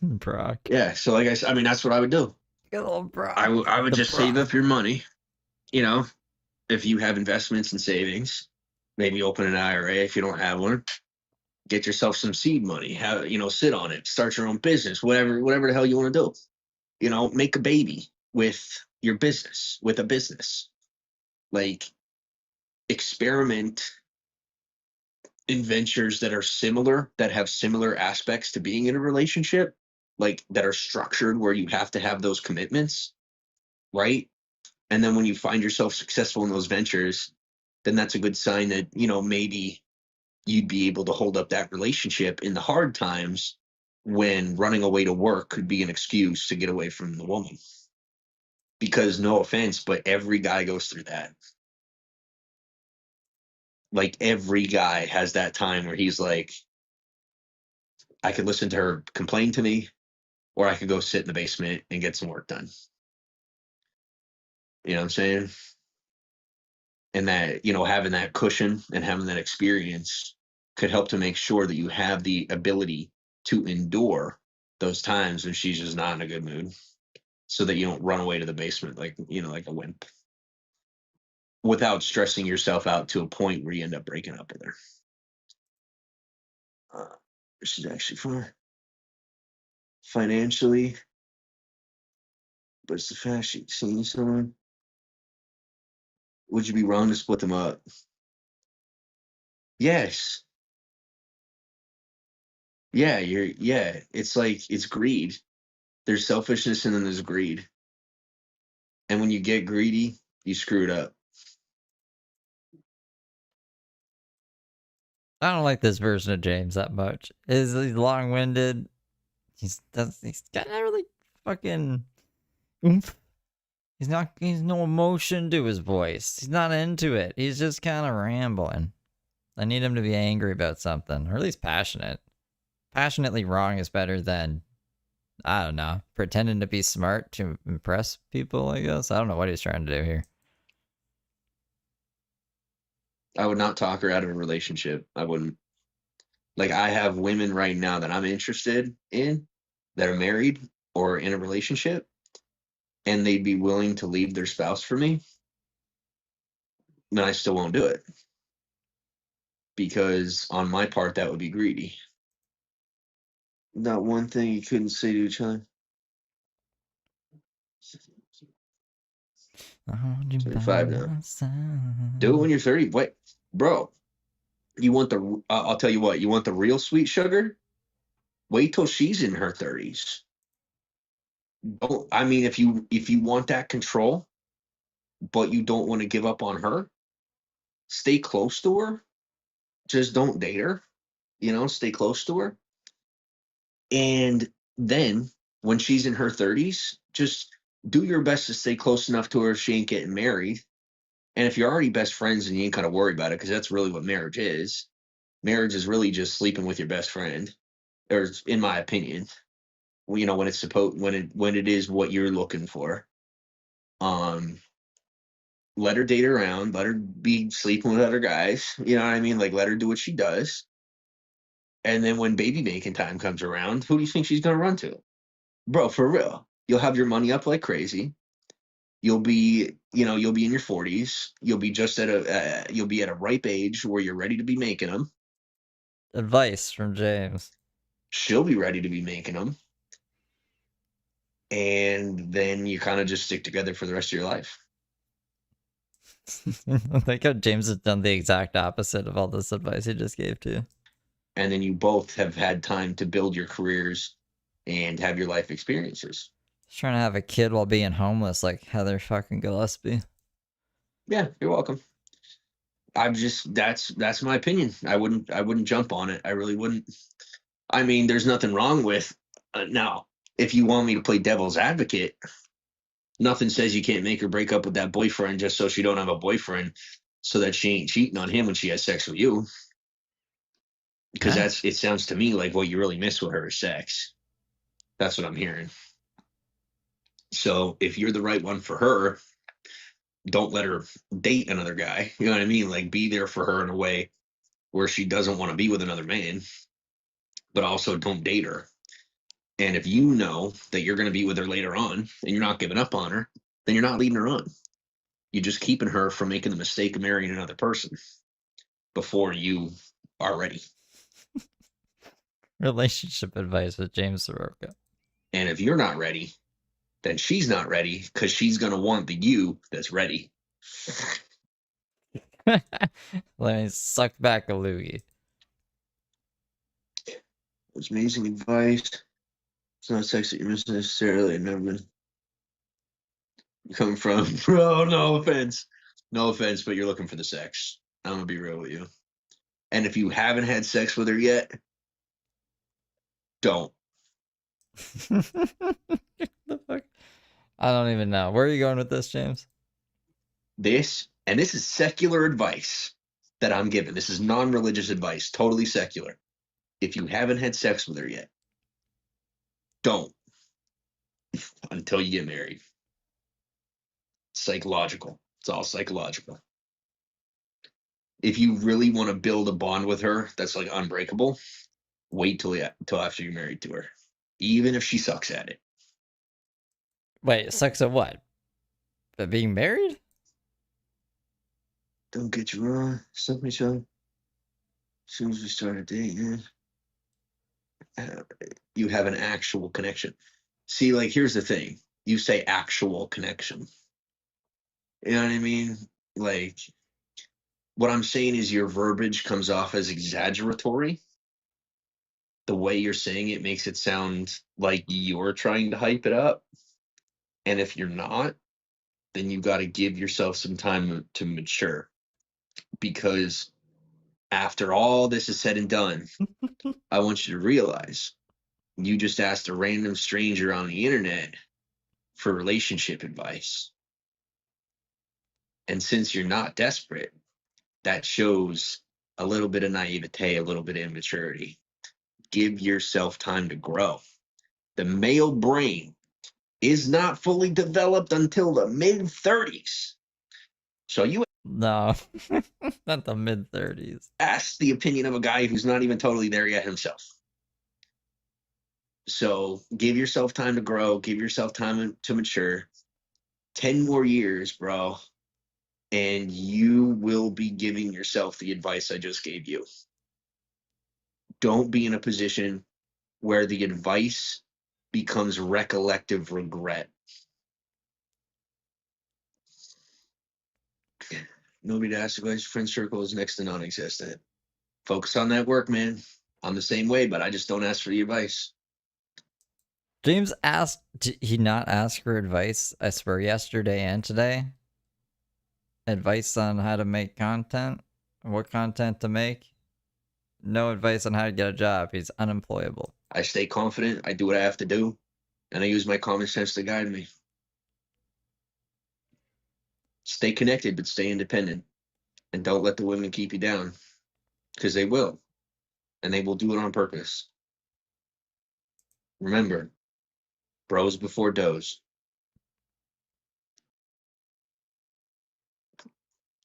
Brock. Yeah. So like I said, I mean, that's what I would do. Good old Brock. I would The just save Brock. up your money. You know, if you have investments and savings, maybe open an IRA if you don't have one. Get yourself some seed money. Have sit on it. Start your own business. Whatever the hell you want to do. Make a baby with your business, with a business. Like experiment in ventures that are similar, that have similar aspects to being in a relationship, like that are structured where you have to have those commitments, right? And then when you find yourself successful in those ventures, then that's a good sign that, maybe you'd be able to hold up that relationship in the hard times when running away to work could be an excuse to get away from the woman. Because no offense, but every guy goes through that. Like every guy has that time where he's like, I could listen to her complain to me, or I could go sit in the basement and get some work done. You know what I'm saying? And that, having that cushion and having that experience could help to make sure that you have the ability to endure those times when she's just not in a good mood, so that you don't run away to the basement like a wimp, without stressing yourself out to a point where you end up breaking up with her. She's actually fine financially, but it's the fact she's seeing someone. Would you be wrong to split them up? Yes. Yeah, it's like it's greed. There's selfishness and then there's greed. And when you get greedy, you screw it up. I don't like this version of James that much. He's long-winded. He's got that really fucking oomph. He's no emotion to his voice. He's not into it. He's just kind of rambling. I need him to be angry about something, or at least passionate. Passionately wrong is better than, I don't know, pretending to be smart to impress people, I guess. I don't know what he's trying to do here. I would not talk her out of a relationship. I wouldn't. Like, I have women right now that I'm interested in that are married or in a relationship, and they'd be willing to leave their spouse for me, then I still won't do it. Because on my part, that would be greedy. Not one thing you couldn't say to each other. 25 now. Do it when you're 30. Wait, bro. You want the? I'll tell you what. You want the real sweet sugar? Wait till she's in her 30s. Don't. I mean, if you want that control, but you don't want to give up on her, stay close to her. Just don't date her. Stay close to her. And then when she's in her 30s, just do your best to stay close enough to her if she ain't getting married. And if you're already best friends, then you ain't kind of worry about it, because that's really what marriage is. Marriage is really just sleeping with your best friend, or in my opinion, when it's when it is what you're looking for. Let her date around, let her be sleeping with other guys. You know what I mean? Like, let her do what she does. And then when baby making time comes around, who do you think she's gonna run to? Bro, for real. You'll have your money up like crazy. You'll be in your 40s. You'll be you'll be at a ripe age where you're ready to be making them. Advice from James. She'll be ready to be making them. And then you kind of just stick together for the rest of your life. I think how James has done the exact opposite of all this advice he just gave to you. And then you both have had time to build your careers and have your life experiences. Just trying to have a kid while being homeless like Heather fucking Gillespie. Yeah, you're welcome. That's my opinion. I wouldn't jump on it. I really wouldn't. I mean, there's nothing wrong with now. If you want me to play devil's advocate, nothing says you can't make her break up with that boyfriend just so she don't have a boyfriend, so that she ain't cheating on him when she has sex with you. Because it sounds to me like what you really miss with her is sex. That's what I'm hearing. So if you're the right one for her, don't let her date another guy. You know what I mean? Like, be there for her in a way where she doesn't want to be with another man, but also don't date her. And if you know that you're going to be with her later on and you're not giving up on her, then you're not leading her on. You're just keeping her from making the mistake of marrying another person before you are ready. Relationship advice with James Saroka. And if you're not ready, then she's not ready, because she's going to want the you that's ready. Let me suck back a loogie. It's amazing advice. It's not sex that you're missing necessarily. I've never been coming from. Bro, no offense. No offense, but you're looking for the sex. I'm going to be real with you. And if you haven't had sex with her yet, don't. The fuck? I don't even know. Where are you going with this, James? This is secular advice that I'm giving. This is non-religious advice, totally secular. If you haven't had sex with her yet, don't until you get married. Psychological. It's all psychological. If you really want to build a bond with her that's like unbreakable, wait till after you're married to her, even if she sucks at it. Wait, sucks at what? At being married? Don't get you wrong. Suck each other. As soon as we start dating, you have an actual connection. See, like, here's the thing. You say actual connection. You know what I mean? Like, what I'm saying is your verbiage comes off as exaggeratory. The way you're saying it makes it sound like you're trying to hype it up. And if you're not, then you got to give yourself some time to mature. Because after all this is said and done, I want you to realize you just asked a random stranger on the internet for relationship advice. And since you're not desperate, that shows a little bit of naivete, a little bit of immaturity. Give yourself time to grow. The male brain is not fully developed until the mid-30s. So you No, not the mid-30s. Ask the opinion of a guy who's not even totally there yet himself. So give yourself time to grow. Give yourself time to mature. 10 more years, bro, and you will be giving yourself the advice I just gave you. Don't be in a position where the advice becomes recollective regret. Nobody to ask advice. Friend circle is next to non-existent. Focus on that work, man. I'm the same way, but I just don't ask for the advice. James asked, did he not ask for advice? I swear, yesterday and today. Advice on how to make content, what content to make. No advice on how to get a job. He's unemployable. I stay confident. I do what I have to do, and I use my common sense to guide me. Stay connected, but stay independent, and don't let the women keep you down, because they will, and they will do it on purpose. Remember, bros before does.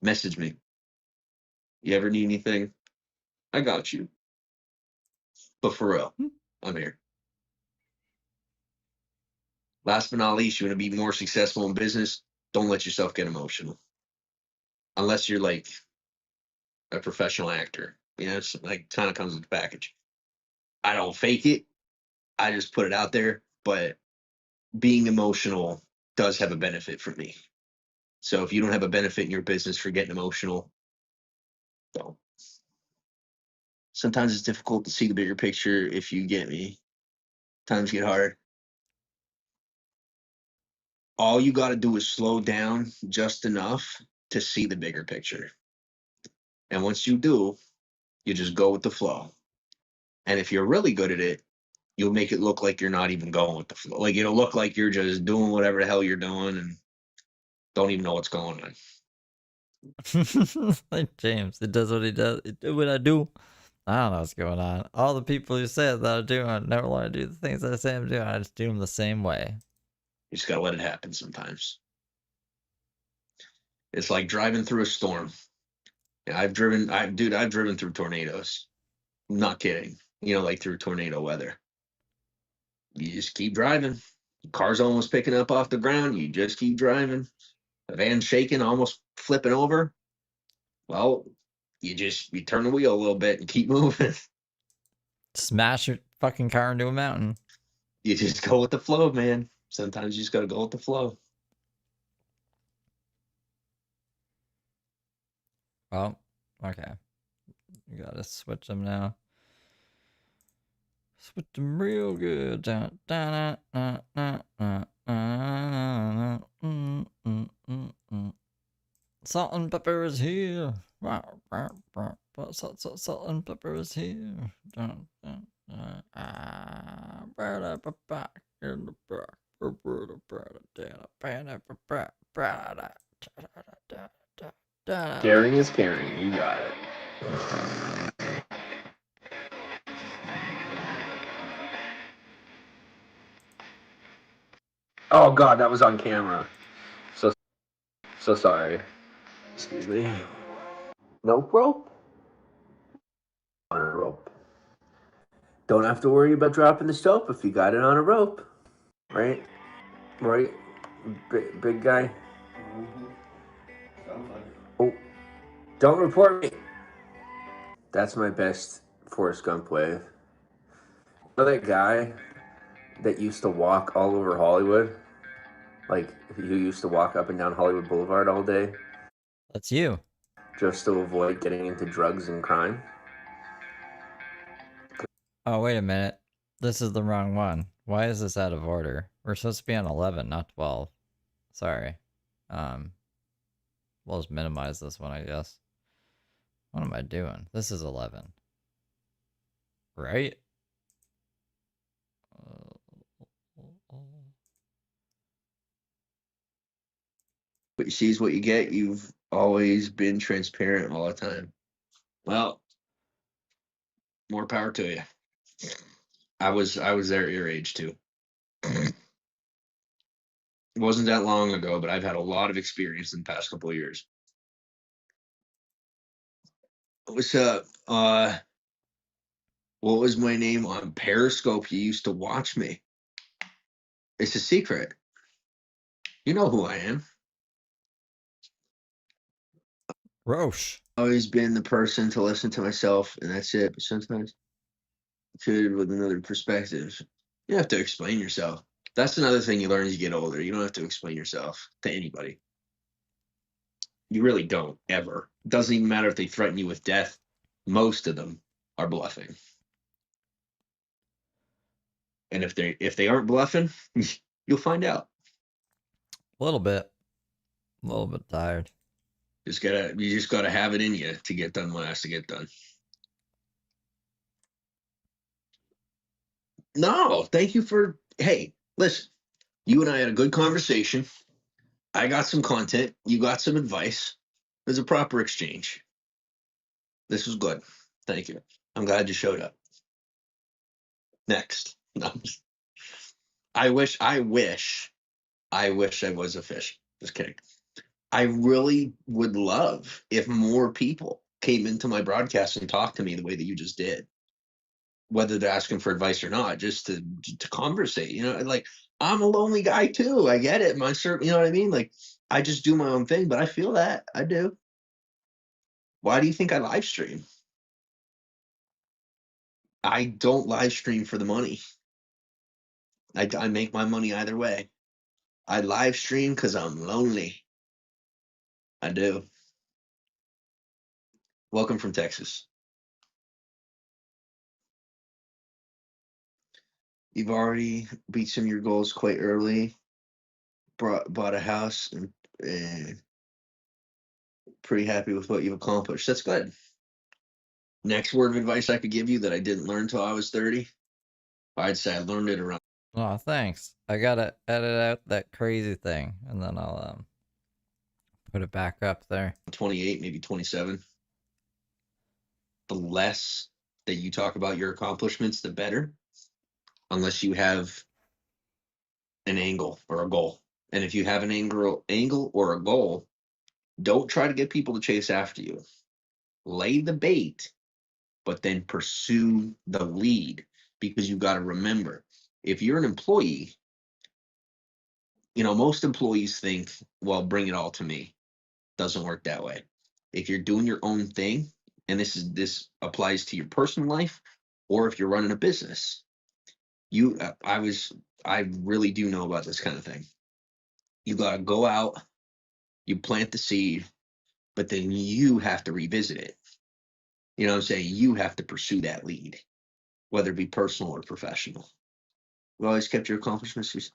Message me. You ever need anything? I got you. But for real, I'm here. Last but not least, you want to be more successful in business, don't let yourself get emotional. Unless you're like a professional actor. You know, it's like kind of comes with the package. I don't fake it. I just put it out there. But being emotional does have a benefit for me. So if you don't have a benefit in your business for getting emotional, don't. Sometimes it's difficult to see the bigger picture if you get me. Times get hard. All you got to do is slow down just enough to see the bigger picture. And once you do, you just go with the flow. And if you're really good at it, you'll make it look like you're not even going with the flow. Like it'll look like you're just doing whatever the hell you're doing and don't even know what's going on. Like James, it does what he does. It do what I do. I don't know what's going on. All the people who said that I do, I never want to do the things that I say I'm doing. I just do them the same way. You just gotta let it happen sometimes. It's like driving through a storm. I've driven through tornadoes. I'm not kidding. You know, like through tornado weather. You just keep driving. The car's almost picking up off the ground. You just keep driving. The van's shaking, almost flipping over. Well, you turn the wheel a little bit and keep moving. Smash your fucking car into a mountain. You just go with the flow, man. Sometimes you just gotta go with the flow. Well, okay. You gotta switch them now. Switch them real good. Salt and pepper is here. Salt and pepper is here. Caring is caring. You got it. Oh God, that was on camera. So sorry. Excuse me. Nope rope? On a rope. Don't have to worry about dropping the soap if you got it on a rope. Right? Right? Big guy? Oh, don't report me. That's my best Forrest Gump wave. You know that guy that used to walk all over Hollywood? Like, who used to walk up and down Hollywood Boulevard all day? That's you. Just to avoid getting into drugs and crime? Oh, wait a minute. This is the wrong one. Why is this out of order? We're supposed to be on 11, not 12. Sorry. We'll just minimize this one, I guess. What am I doing? This is 11. Right? What you see is what you get. You've always been transparent all the time. Well, more power to you. I was there at your age too. It wasn't that long ago, but I've had a lot of experience in the past couple of years. What's up? What was my name on Periscope? You used to watch me. It's a secret. You know who I am. Roche. Always been the person to listen to myself, and that's it. But sometimes treated with another perspective. You have to explain yourself. That's another thing you learn as you get older. You don't have to explain yourself to anybody. You really don't, ever. It doesn't even matter if they threaten you with death. Most of them are bluffing. And if they aren't bluffing, you'll find out. A little bit tired. You just gotta have it in you to get done what has to get done. No, thank you for. Hey, listen, you and I had a good conversation. I got some content. You got some advice. There's a proper exchange. This was good. Thank you. I'm glad you showed up. Next. No. I wish I was a fish. Just kidding. I really would love if more people came into my broadcast and talked to me the way that you just did. Whether they're asking for advice or not, just to conversate. You know, like, I'm a lonely guy too. I get it. You know what I mean? Like, I just do my own thing, but I feel that. I do. Why do you think I live stream? I don't live stream for the money. I make my money either way. I live stream because I'm lonely. I do. Welcome from Texas. You've already beat some of your goals quite early. Bought a house and pretty happy with what you've accomplished. That's good. Next word of advice I could give you that I didn't learn till I was 30, I'd say I learned it around. Oh, thanks. I gotta edit out that crazy thing, and then I'll put it back up there. 28, maybe 27. The less that you talk about your accomplishments, the better. Unless you have an angle or a goal. And if you have an angle or a goal, don't try to get people to chase after you. Lay the bait, but then pursue the lead, because you got to remember, if you're an employee, you know, most employees think, well, bring it all to me. Doesn't work that way. If you're doing your own thing, and this applies to your personal life, or if you're running a business, I really do know about this kind of thing. You got to go out, you plant the seed, but then you have to revisit it. You know what I'm saying? You have to pursue that lead, whether it be personal or professional. You always kept your accomplishments.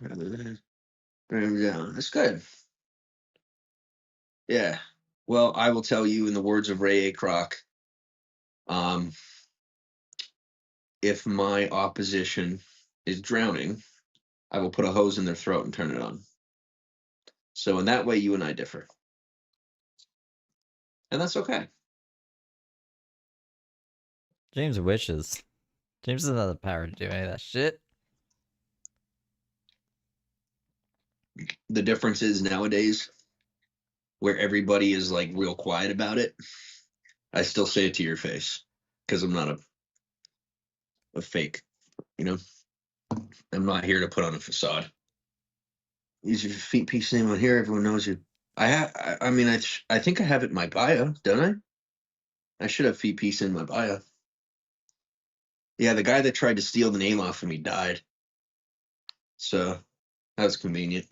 That's good. Yeah. Well, I will tell you, in the words of Ray A. Kroc, if my opposition is drowning, I will put a hose in their throat and turn it on. So in that way, you and I differ. And that's okay. James wishes. James doesn't have the power to do any of that shit. The difference is nowadays, where everybody is like real quiet about it, I still say it to your face, because I'm not a fake, you know? I'm not here to put on a facade. Use your feet piece name on here. Everyone knows you. I think I have it in my bio, don't I? I should have feet piece in my bio. Yeah, the guy that tried to steal the name off of me died. So that was convenient.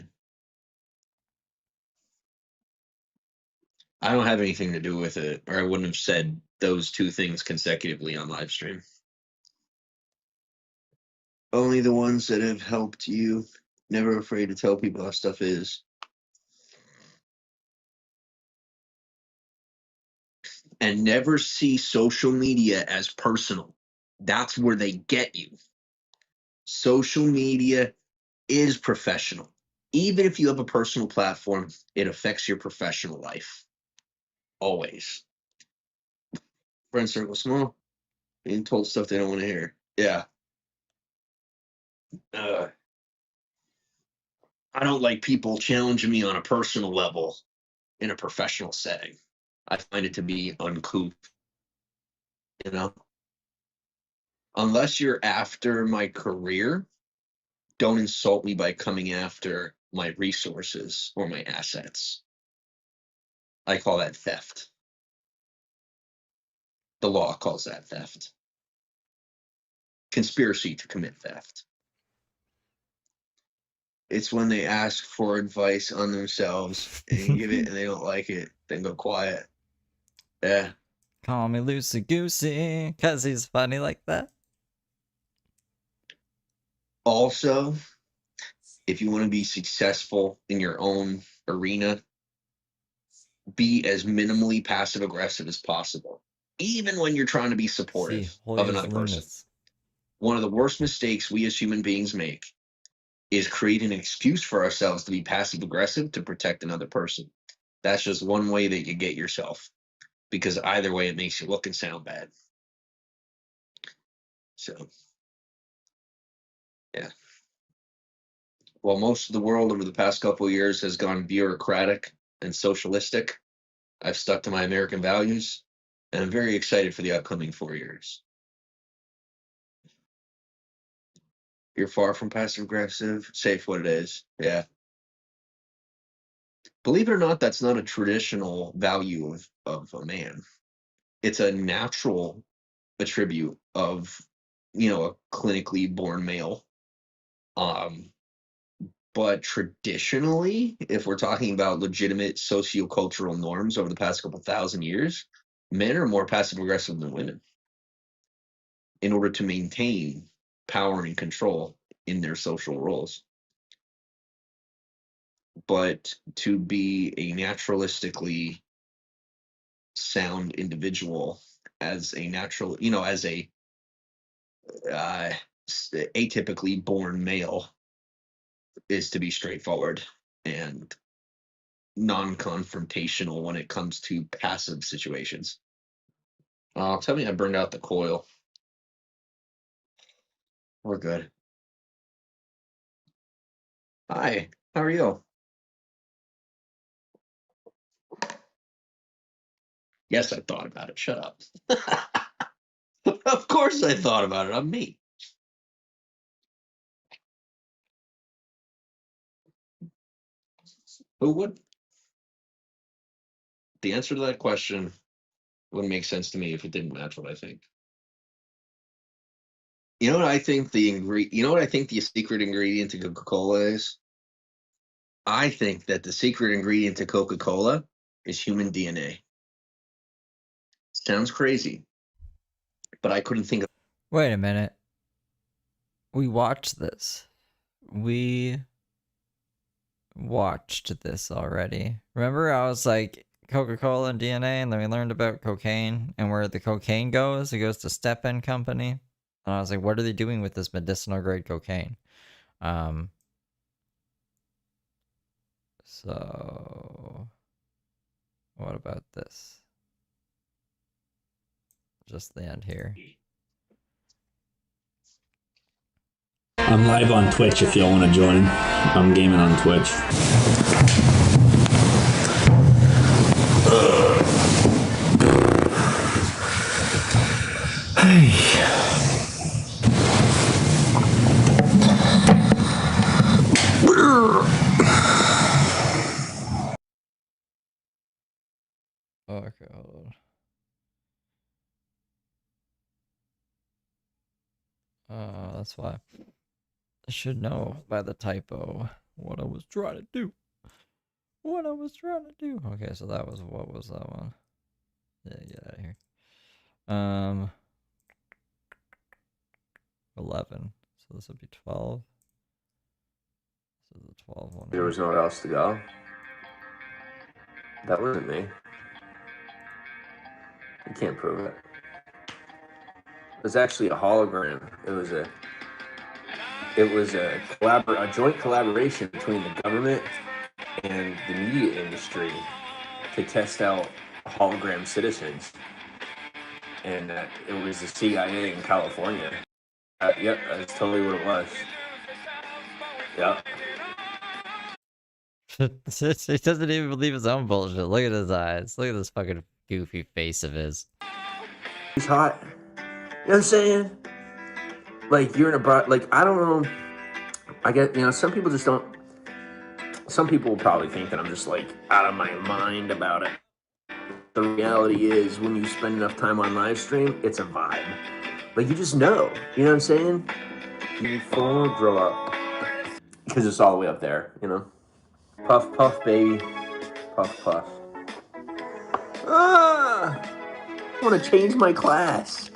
I don't have anything to do with it, or I wouldn't have said those two things consecutively on live stream. Only the ones that have helped you. Never afraid to tell people how stuff is. And never see social media as personal. That's where they get you. Social media is professional. Even if you have a personal platform, it affects your professional life. Always. Friend circle small. Being told stuff they don't want to hear. Yeah. I don't like people challenging me on a personal level in a professional setting. I find it to be uncouth. You know? Unless you're after my career, don't insult me by coming after my resources or my assets. I call that theft. The law calls that theft. Conspiracy to commit theft. It's when they ask for advice on themselves and you give it and they don't like it, then go quiet. Yeah. Call me loosey goosey, cause he's funny like that. Also, if you want to be successful in your own arena, be as minimally passive aggressive as possible, even when you're trying to be supportive of another person. One of the worst mistakes we as human beings make is create an excuse for ourselves to be passive aggressive to protect another person. That's just one way that you get yourself, because either way it makes you look and sound bad. So, yeah. While most of the world over the past couple of years has gone bureaucratic and socialistic, I've stuck to my American values, and I'm very excited for the upcoming 4 years. You're far from passive aggressive. Safe what it is. Yeah. Believe it or not, that's not a traditional value of a man. It's a natural attribute of, a clinically born male. But traditionally, if we're talking about legitimate sociocultural norms over the past couple thousand years, men are more passive aggressive than women in order to maintain power and control in their social roles. But to be a naturalistically sound individual as a natural, as a atypically born male, is to be straightforward and non-confrontational when it comes to passive situations. Tell me I burned out the coil. We're good. Hi, how are you? Yes, I thought about it. Shut up. Of course I thought about it. I'm me. Who would? The answer to that question wouldn't make sense to me if it didn't match what I think. You know what I think the secret ingredient to Coca-Cola is? I think that the secret ingredient to Coca-Cola is human DNA. Sounds crazy, but I couldn't think of. Wait a minute. We watched this. We watched this already. Remember, I was like, Coca-Cola and DNA, and then we learned about cocaine and where the cocaine goes. It goes to Step-In Company. And I was like, what are they doing with this medicinal grade cocaine? So what about this? Just the end here. I'm live on Twitch if y'all want to join. I'm gaming on Twitch. Hey. Okay, hold on. That's why. I should know by the typo what I was trying to do. Okay, so what was that one? Yeah, get out of here. 11. So this would be 12. This is the 12 one. There was nowhere else to go. That wasn't me. You can't prove it. It was actually a hologram. It was a joint collaboration between the government and the media industry to test out hologram citizens. And it was the CIA in California. Yep, that's totally what it was. Yep. He doesn't even believe his own bullshit. Look at his eyes. Look at this fucking goofy face of his. He's hot. You know what I'm saying? Like, you're in a like, I don't know. I get, some people just don't. Some people will probably think that I'm just, like, out of my mind about it. The reality is, when you spend enough time on live stream, it's a vibe. Like, you just know. You know what I'm saying? You full grow up. Because it's all the way up there, you know? Puff, puff, baby. Puff, puff. Ah! I want to change my class.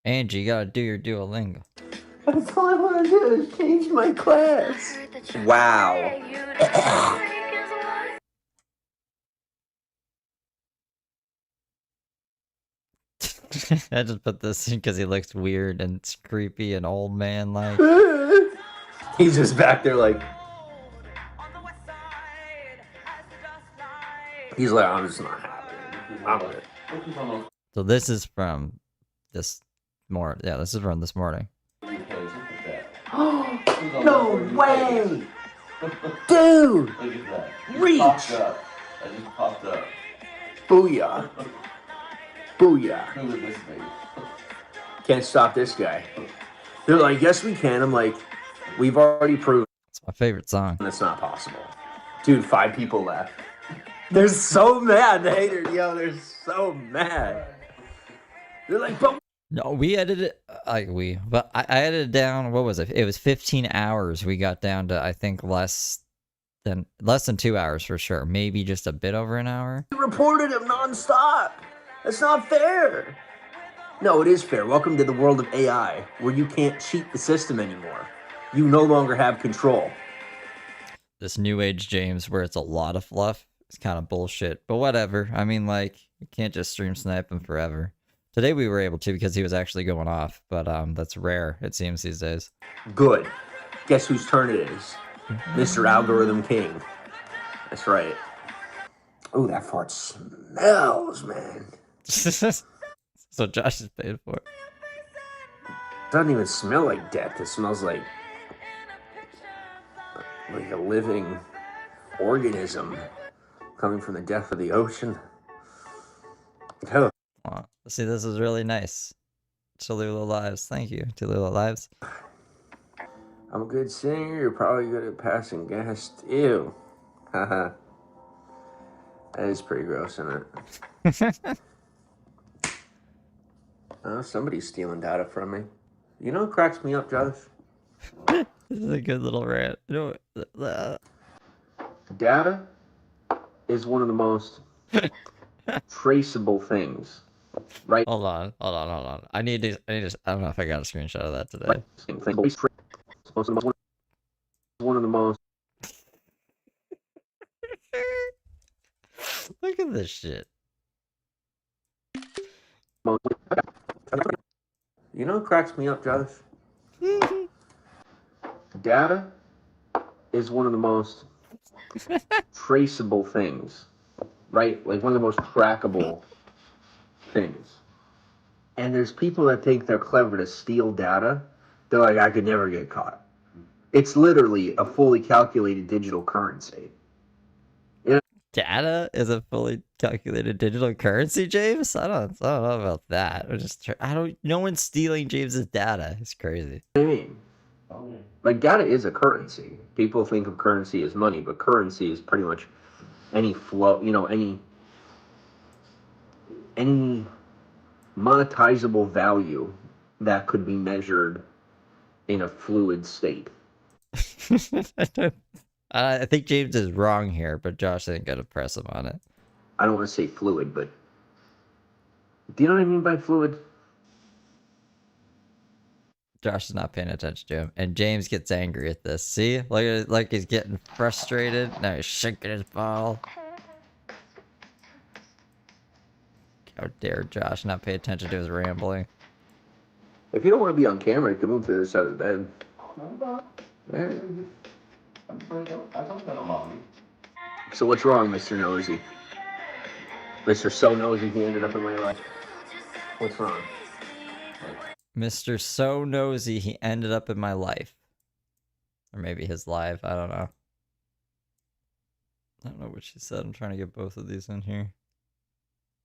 Angie, you gotta do your Duolingo. That's all I want to do is change my class. Wow. I just put this in because he looks weird and it's creepy and old man like. He's just back there like. He's like, I'm just not happy. So this is from this this is from this morning. No way! Dude! Look at that. Reach! Popped up. I just popped up. Booyah. Booyah. Who is this baby? Can't stop this guy. They're like, yes we can. I'm like, we've already proven. It's my favorite song. That's not possible. Dude, 5 people left. They're so mad, the haters. Yo, they're so mad. They're like, but... No, we edited but I edited down, what was it? It was 15 hours. We got down to, I think, less than 2 hours for sure. Maybe just a bit over an hour. You reported him nonstop. That's not fair. No, it is fair. Welcome to the world of AI, where you can't cheat the system anymore. You no longer have control. This new age James where it's a lot of fluff. It's kind of bullshit, but whatever. I mean, like, you can't just stream snipe him forever. Today we were able to because he was actually going off, but that's rare, it seems, these days. Good. Guess whose turn it is? Mr. Algorithm King. That's right. Oh, that fart smells, man. So Josh is paid for it. Doesn't even smell like death. It smells like a living organism coming from the depth of the ocean. Oh. See, this is really nice. Tallulah Lives. Thank you, Tallulah Lives. I'm a good singer. You're probably good at passing gas. Ew. Haha. That is pretty gross, isn't it? Somebody's stealing data from me. You know what cracks me up, Josh? This is a good little rant. You know, data is one of the most traceable things. Right. Hold on. I need to. I don't know if I got a screenshot of that today. One of the most. Look at this shit. You know what cracks me up, Josh? Data is one of the most traceable things. Right? Like one of the most trackable things. And there's people that think they're clever to steal data. They're like, I could never get caught. It's literally a fully calculated digital currency. You know? Data is a fully calculated digital currency, James? I don't know about that. No one's stealing James's data. It's crazy. What do you mean? Like, data is a currency. People think of currency as money, but currency is pretty much any flow, any monetizable value that could be measured in a fluid state. I think James is wrong here, but Josh ain't gonna press him on it. I don't want to say fluid, but do you know what I mean by fluid? Josh is not paying attention to him, and James gets angry at this. See, like he's getting frustrated. Now he's shaking his ball. How dare Josh not pay attention to his rambling? If you don't want to be on camera, you can move to the side of the bed. So what's wrong, Mr. Nosy? Mr. So Nosy, he ended up in my life. What's wrong? Mr. So Nosy, he ended up in my life. Or maybe his live, I don't know. I don't know what she said. I'm trying to get both of these in here.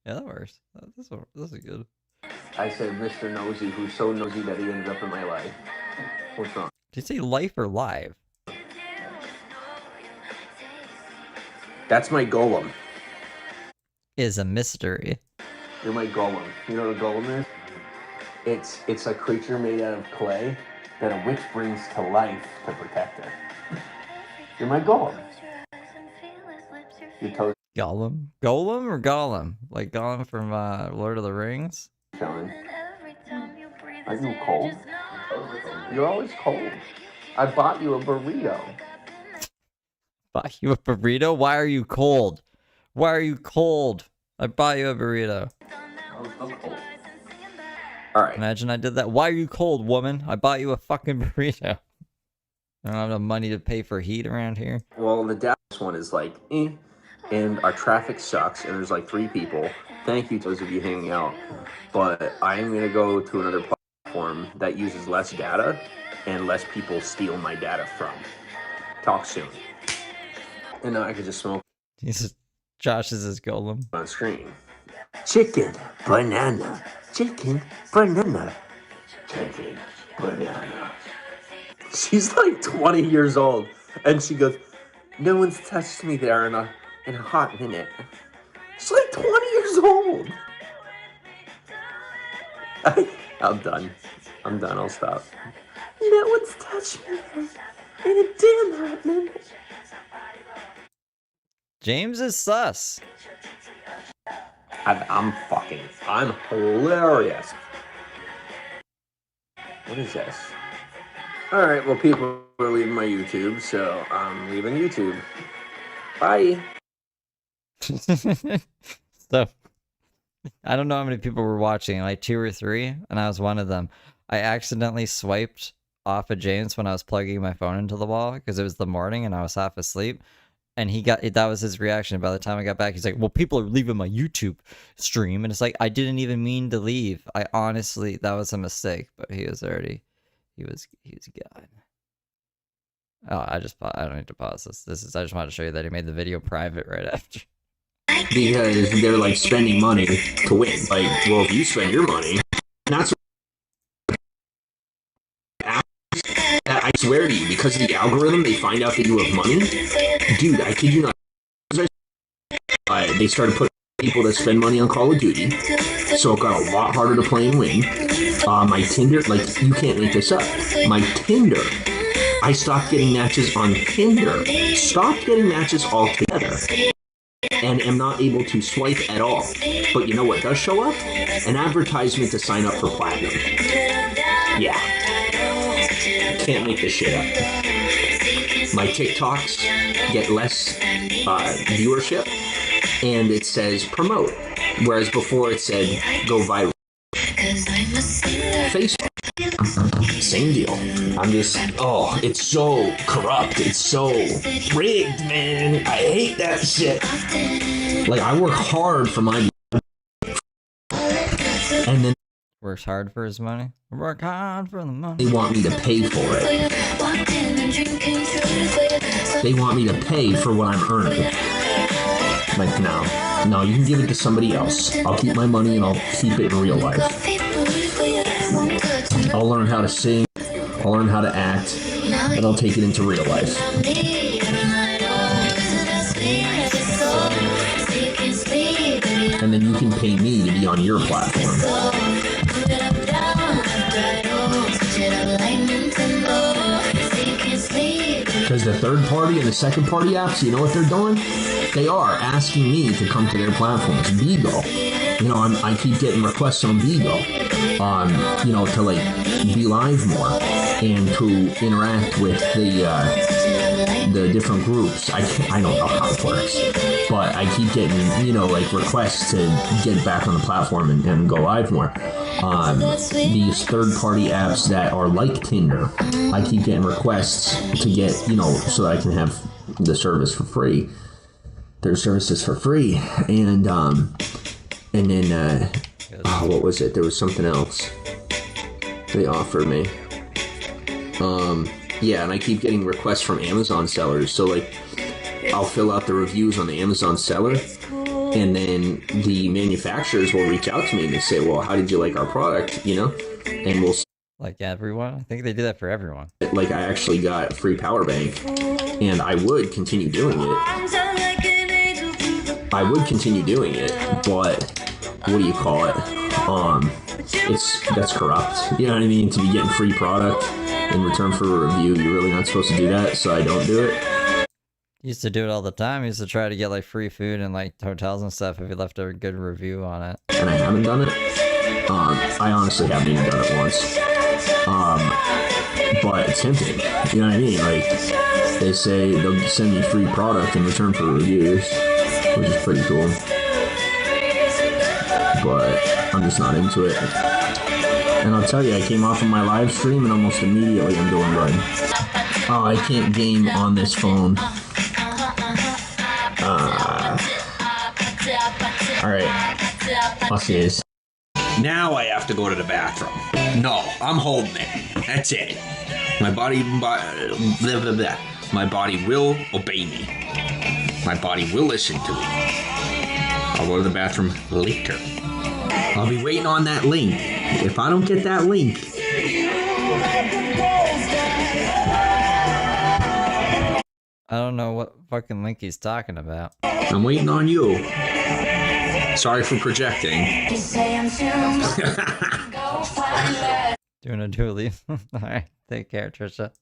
Yeah, that works. This is good. I said Mr. Nosy, who's so nosy that he ended up in my life. What's wrong? Did you say life or live? That's my golem. Is a mystery. You're my golem. You know what a golem is? It's a creature made out of clay that a witch brings to life to protect her. You're my golem. Your toes Gollum? Golem or Gollum? Like Gollum from Lord of the Rings? chilling. Are you cold? You're always cold. I bought you a burrito. Buy you a burrito? Why are you cold? Why are you cold? I bought you a burrito. I'm cold. Alright. Imagine I did that. Why are you cold, woman? I bought you a fucking burrito. I don't have enough money to pay for heat around here. Well, the Dallas one is like, and our traffic sucks, and there's like 3 people. Thank you to those of you hanging out. But I am going to go to another platform that uses less data and less people steal my data from. Talk soon. And now I can just smoke. Josh is his golem. On screen. Chicken, banana. Chicken, banana. Chicken, banana. She's like 20 years old. And she goes, no one's touched me there in a hot minute. She's like 20 years old. I'm done. I'll stop. No one's touched me there in a damn hot minute. James is sus. I'm hilarious. What is this? Alright, well, people are leaving my YouTube, so I'm leaving YouTube. Bye. So, I don't know how many people were watching, like 2 or 3, and I was one of them. I accidentally swiped off of James when I was plugging my phone into the wall because it was the morning and I was half asleep. And that was his reaction. By the time I got back, he's like, well, people are leaving my YouTube stream. And it's like, I didn't even mean to leave. I honestly, that was a mistake. But he was gone. Oh, I don't need to pause this. I just wanted to show you that he made the video private right after. Because they're like spending money to win. Like, well, if you spend your money, that's I swear to you, because of the algorithm, they find out that you have money. Dude, I kid you not. They started putting people that spend money on Call of Duty, so it got a lot harder to play and win. My Tinder, like, you can't make this up. My Tinder, I stopped getting matches on Tinder. Stopped getting matches altogether. And am not able to swipe at all. But you know what does show up? An advertisement to sign up for Platinum. Yeah. Can't make this shit up. My TikToks get less viewership, and it says promote, whereas before it said go viral. Facebook, same deal. I'm just, it's so corrupt. It's so rigged, man. I hate that shit. Like, I work hard for my, and then works hard for his money. Work hard for the money. They want me to pay for it. They want me to pay for what I'm earning. Like, no, you can give it to somebody else. I'll keep my money and I'll keep it in real life. I'll learn how to sing, I'll learn how to act, and I'll take it into real life. And then you can pay me to be on your platform. Because the third party and the second party apps, you know what they're doing? They are asking me to come to their platforms. Beagle. You know, I keep getting requests on Beagle, you know, to like be live more and to interact with the different groups. I don't know how it works, but I keep getting, you know, like requests to get back on the platform and go live more. These third-party apps that are like Tinder, I keep getting requests to get, you know, so that I can have the service for free. Their services for free, and then what was it? There was something else they offered me. Yeah, and I keep getting requests from Amazon sellers. So like, I'll fill out the reviews on the Amazon seller, and then the manufacturers will reach out to me and they say, well, how did you like our product, you know? And we'll... Like everyone? I think they do that for everyone. Like, I actually got a free power bank, and I would continue doing it. But what do you call it? That's corrupt. You know what I mean? To be getting free product in return for a review, you're really not supposed to do that, so I don't do it. Used to do it all the time. He used to try to get like free food and like hotels and stuff if he left a good review on it. And I haven't done it. I honestly haven't even done it once. But it's tempting. You know what I mean? Like, they say they'll send you free product in return for reviews, which is pretty cool. But I'm just not into it. And I'll tell you, I came off of my live stream and almost immediately I'm doing good. Oh, I can't game on this phone. Alright. Let's see this. Now I have to go to the bathroom. No, I'm holding it. That's it. My body will obey me. My body will listen to me. I'll go to the bathroom later. I'll be waiting on that link. If I don't get that link... I don't know what fucking link he's talking about. I'm waiting on you. Sorry for projecting. Doing a dually. Alright, take care, Trisha.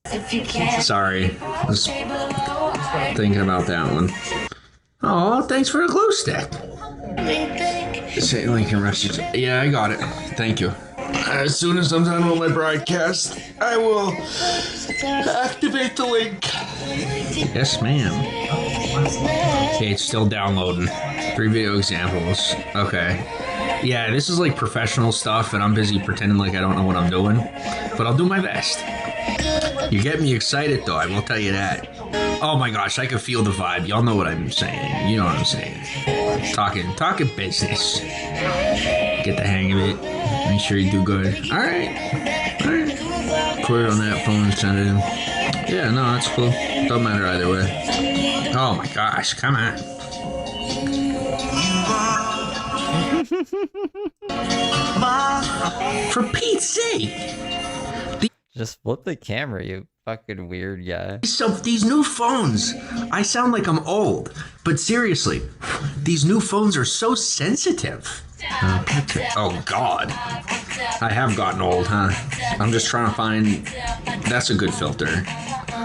Sorry. I was thinking about that one. Oh, thanks for the glow stick. Say Lincoln Rush. Yeah, I got it. Thank you. As soon as I'm done with my broadcast, I will activate the link. Yes, ma'am. Okay, it's still downloading. 3 video examples. Okay. Yeah, this is like professional stuff, and I'm busy pretending like I don't know what I'm doing. But I'll do my best. You get me excited, though, I will tell you that. Oh my gosh, I can feel the vibe. Y'all know what I'm saying. You know what I'm saying. Talking business. Get the hang of it. Make sure you do good. Alright. Put it on that phone and send it in. Yeah, no, that's cool. Don't matter either way. Oh my gosh, come on. For Pete's sake! Just flip the camera, you fucking weird guy. So these new phones, I sound like I'm old, but seriously, these new phones are so sensitive. Oh God, I have gotten old, huh? I'm just trying to find. That's a good filter.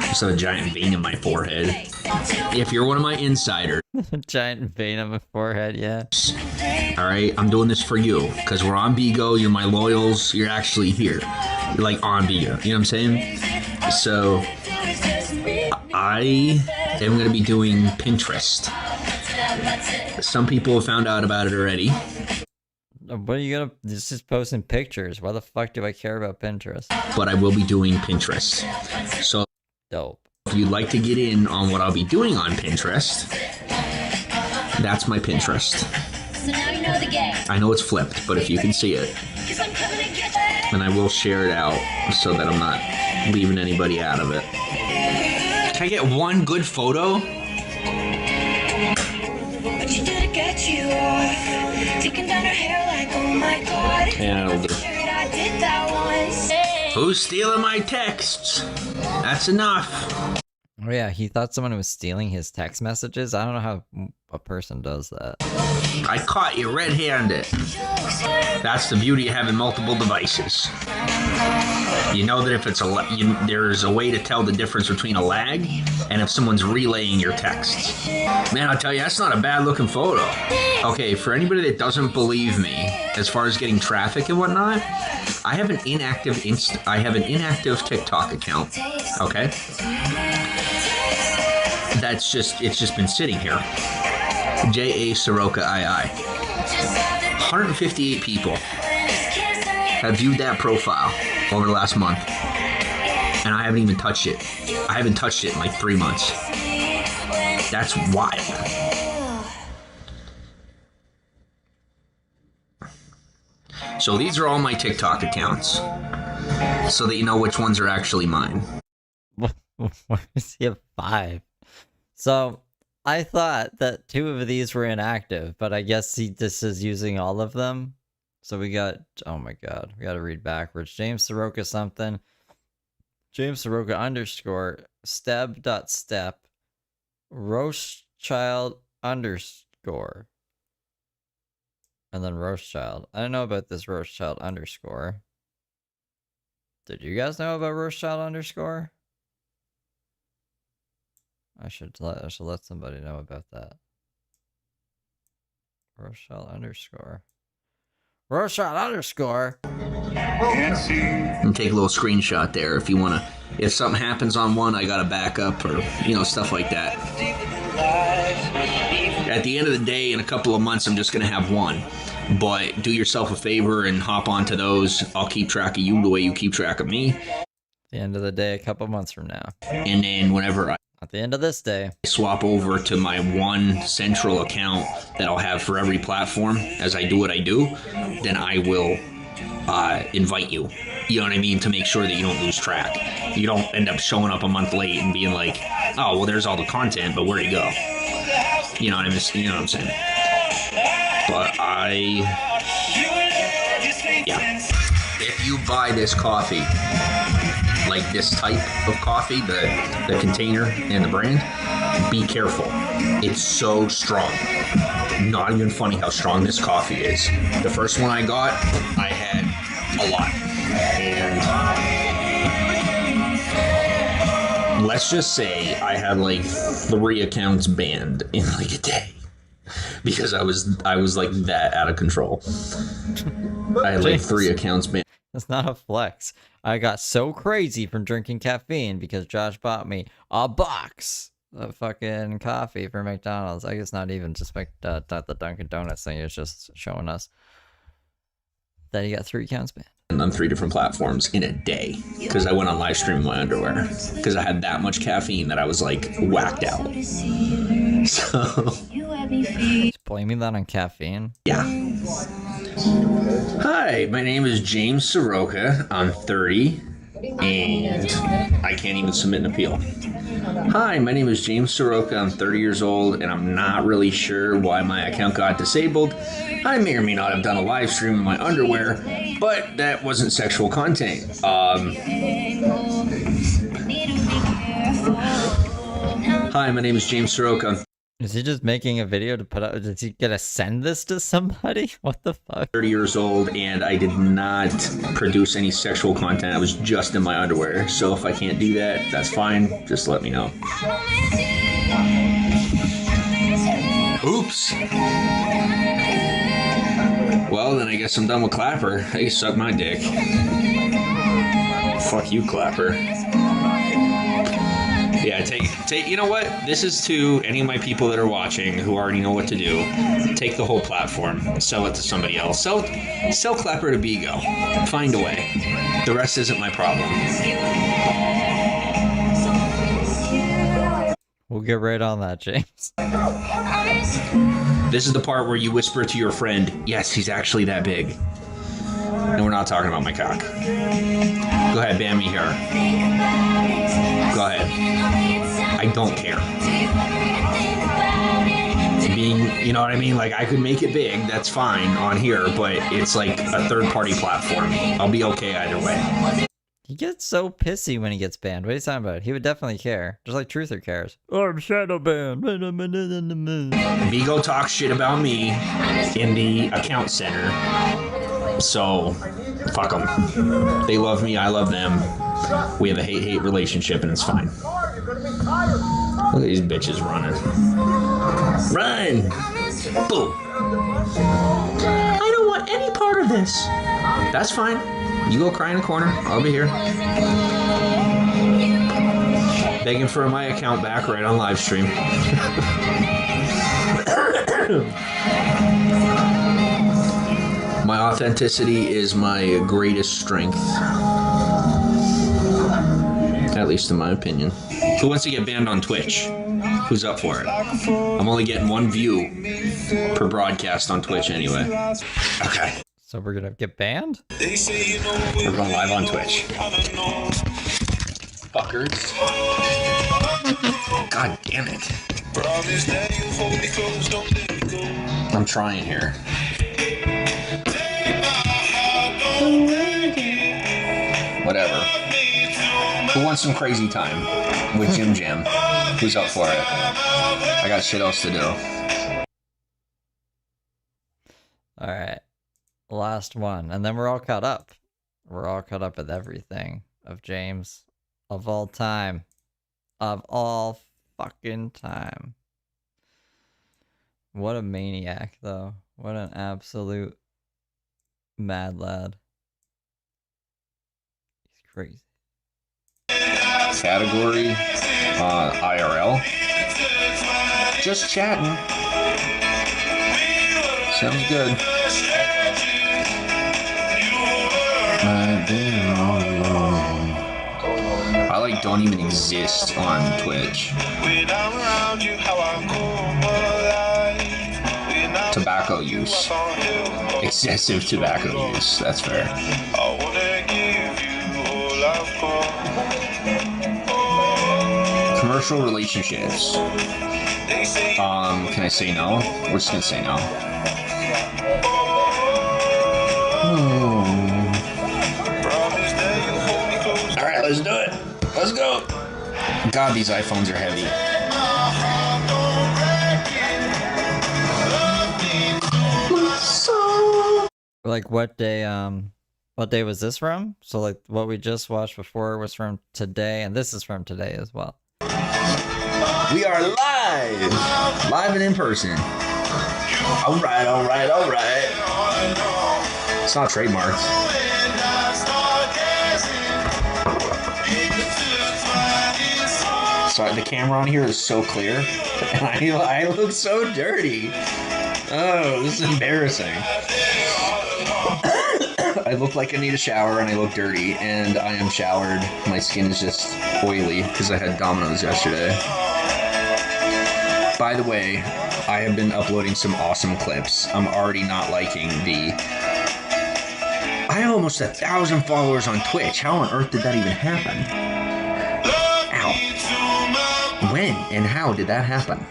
Just have a giant vein in my forehead. If you're one of my insiders, giant vein on my forehead, yeah. All right, I'm doing this for you because we're on Bigo. You're my loyals. You're actually here. You're like on Bigo. You know what I'm saying? So I am going to be doing Pinterest. Some people have found out about it already. What are you gonna? This is posting pictures. Why the fuck do I care about Pinterest? But I will be doing Pinterest. So dope. If you'd like to get in on what I'll be doing on Pinterest, that's my Pinterest. So now you know the game. I know it's flipped, but if you can see it, and I will share it out so that I'm not leaving anybody out of it. Can I get one good photo? What you did to get you off? Taking down her hair like, oh my God. Yeah, it'll do. I did that once. Who's stealing my texts? That's enough. Oh yeah, he thought someone was stealing his text messages. I don't know how a person does that. I caught you red-handed. That's the beauty of having multiple devices. You know that if it's there's a way to tell the difference between a lag and if someone's relaying your texts. Man, I'll tell you, that's not a bad-looking photo. Okay, for anybody that doesn't believe me, as far as getting traffic and whatnot, I have an inactive TikTok account. Okay. It's just been sitting here. J.A. Saroka II. 158 people have viewed that profile over the last month. And I haven't even touched it. I haven't touched it in like 3 months. That's wild. So these are all my TikTok accounts. So that you know which ones are actually mine. Why does he have 5? So I thought that 2 of these were inactive, but I guess this is using all of them. So we got, oh my God, we got to read backwards. James Saroka something. James Saroka _ step.step Rothschild _ and then Rothschild. I don't know about this Rothschild _ Did you guys know about Rothschild _? I should let somebody know about that. Rochelle underscore. Rochelle underscore. And take a little screenshot there if you want to. If something happens on one, I got a backup or, stuff like that. At the end of the day, in a couple of months, I'm just going to have one. But do yourself a favor and hop onto those. I'll keep track of you the way you keep track of me. At the end of the day, a couple months from now. And then whenever at the end of this day, I swap over to my one central account that I'll have for every platform as I do what I do, then I will invite you. You know what I mean? To make sure that you don't lose track. You don't end up showing up a month late and being like, oh, well, there's all the content, but where'd it go? You know what I'm saying? But yeah. If you buy this coffee, like this type of coffee, the container and the brand, be careful. It's so strong. Not even funny how strong this coffee is. The first one I got, I had a lot. And let's just say I had like 3 accounts banned in like a day. Because I was like that out of control. I had like 3 accounts banned. That's not a flex. I got so crazy from drinking caffeine because Josh bought me a box of fucking coffee for McDonald's. I guess not even just not the Dunkin' Donuts thing. It's just showing us that he got 3 accounts banned on 3 different platforms in a day because I went on live stream in my underwear because I had that much caffeine that I was like whacked out. So blaming that on caffeine? Yeah. Hi, my name is James Saroka. I'm 30 and I can't even submit an appeal. Hi, my name is James Saroka. I'm 30 years old and I'm not really sure why my account got disabled. I may or may not have done a live stream in my underwear, but that wasn't sexual content. Hi, my name is James Saroka. Is he just making a video to put out? Is he gonna send this to somebody? What the fuck? 30 years old and I did not produce any sexual content. I was just in my underwear. So if I can't do that, that's fine. Just let me know. Oops. Well, then I guess I'm done with Clapper. Hey, suck my dick. Fuck you, Clapper. Yeah, take. You know what? This is to any of my people that are watching who already know what to do. Take the whole platform, sell it to somebody else. Sell Clapper to Bigo. Find a way. The rest isn't my problem. We'll get right on that, James. This is the part where you whisper to your friend, yes, he's actually that big. And we're not talking about my cock. Go ahead, ban me here. Go ahead. I don't care. You know what I mean? Like, I could make it big, that's fine on here, but it's like a third-party platform. I'll be okay either way. He gets so pissy when he gets banned. What are you talking about? He would definitely care. Just like Truther cares. Oh, I'm shadow banned. Bigo talks shit about me in the account center. So, fuck them. They love me, I love them. We have a hate-hate relationship and it's fine. Look at these bitches running. Run! Boom! I don't want any part of this. That's fine. You go cry in the corner. I'll be here. Begging for my account back right on live stream. My authenticity is my greatest strength. At least in my opinion. Who wants to get banned on Twitch? Who's up for it? I'm only getting 1 view per broadcast on Twitch anyway. Okay. So we're gonna get banned? We're going live on Twitch. Fuckers. God damn it. I'm trying here. Whatever. Who wants some crazy time with Jim Jam? Who's up for it? I got shit else to do. Alright. Last one. And then we're all caught up. We're all caught up with everything of James. Of all time. Of all fucking time. What a maniac, though. What an absolute mad lad. He's crazy. Category, IRL. Just chatting. Sounds good. I like don't even exist on Twitch. Tobacco use. Excessive tobacco use. That's fair. Commercial relationships. Can I say no? We're just gonna say no. Alright, let's do it. Let's go. God, these iPhones are heavy. Like what day was this from? So like what we just watched before was from today, and this is from today as well. We are live! Live and in person. Alright, alright, alright. It's not trademarked. Sorry, the camera on here is so clear, and I look so dirty. Oh, this is embarrassing. I look like I need a shower, and I look dirty, and I am showered. My skin is just oily, because I had Domino's yesterday. By the way, I have been uploading some awesome clips. I'm already not liking the... I have almost 1,000 followers on Twitch. How on earth did that even happen? When and how did that happen?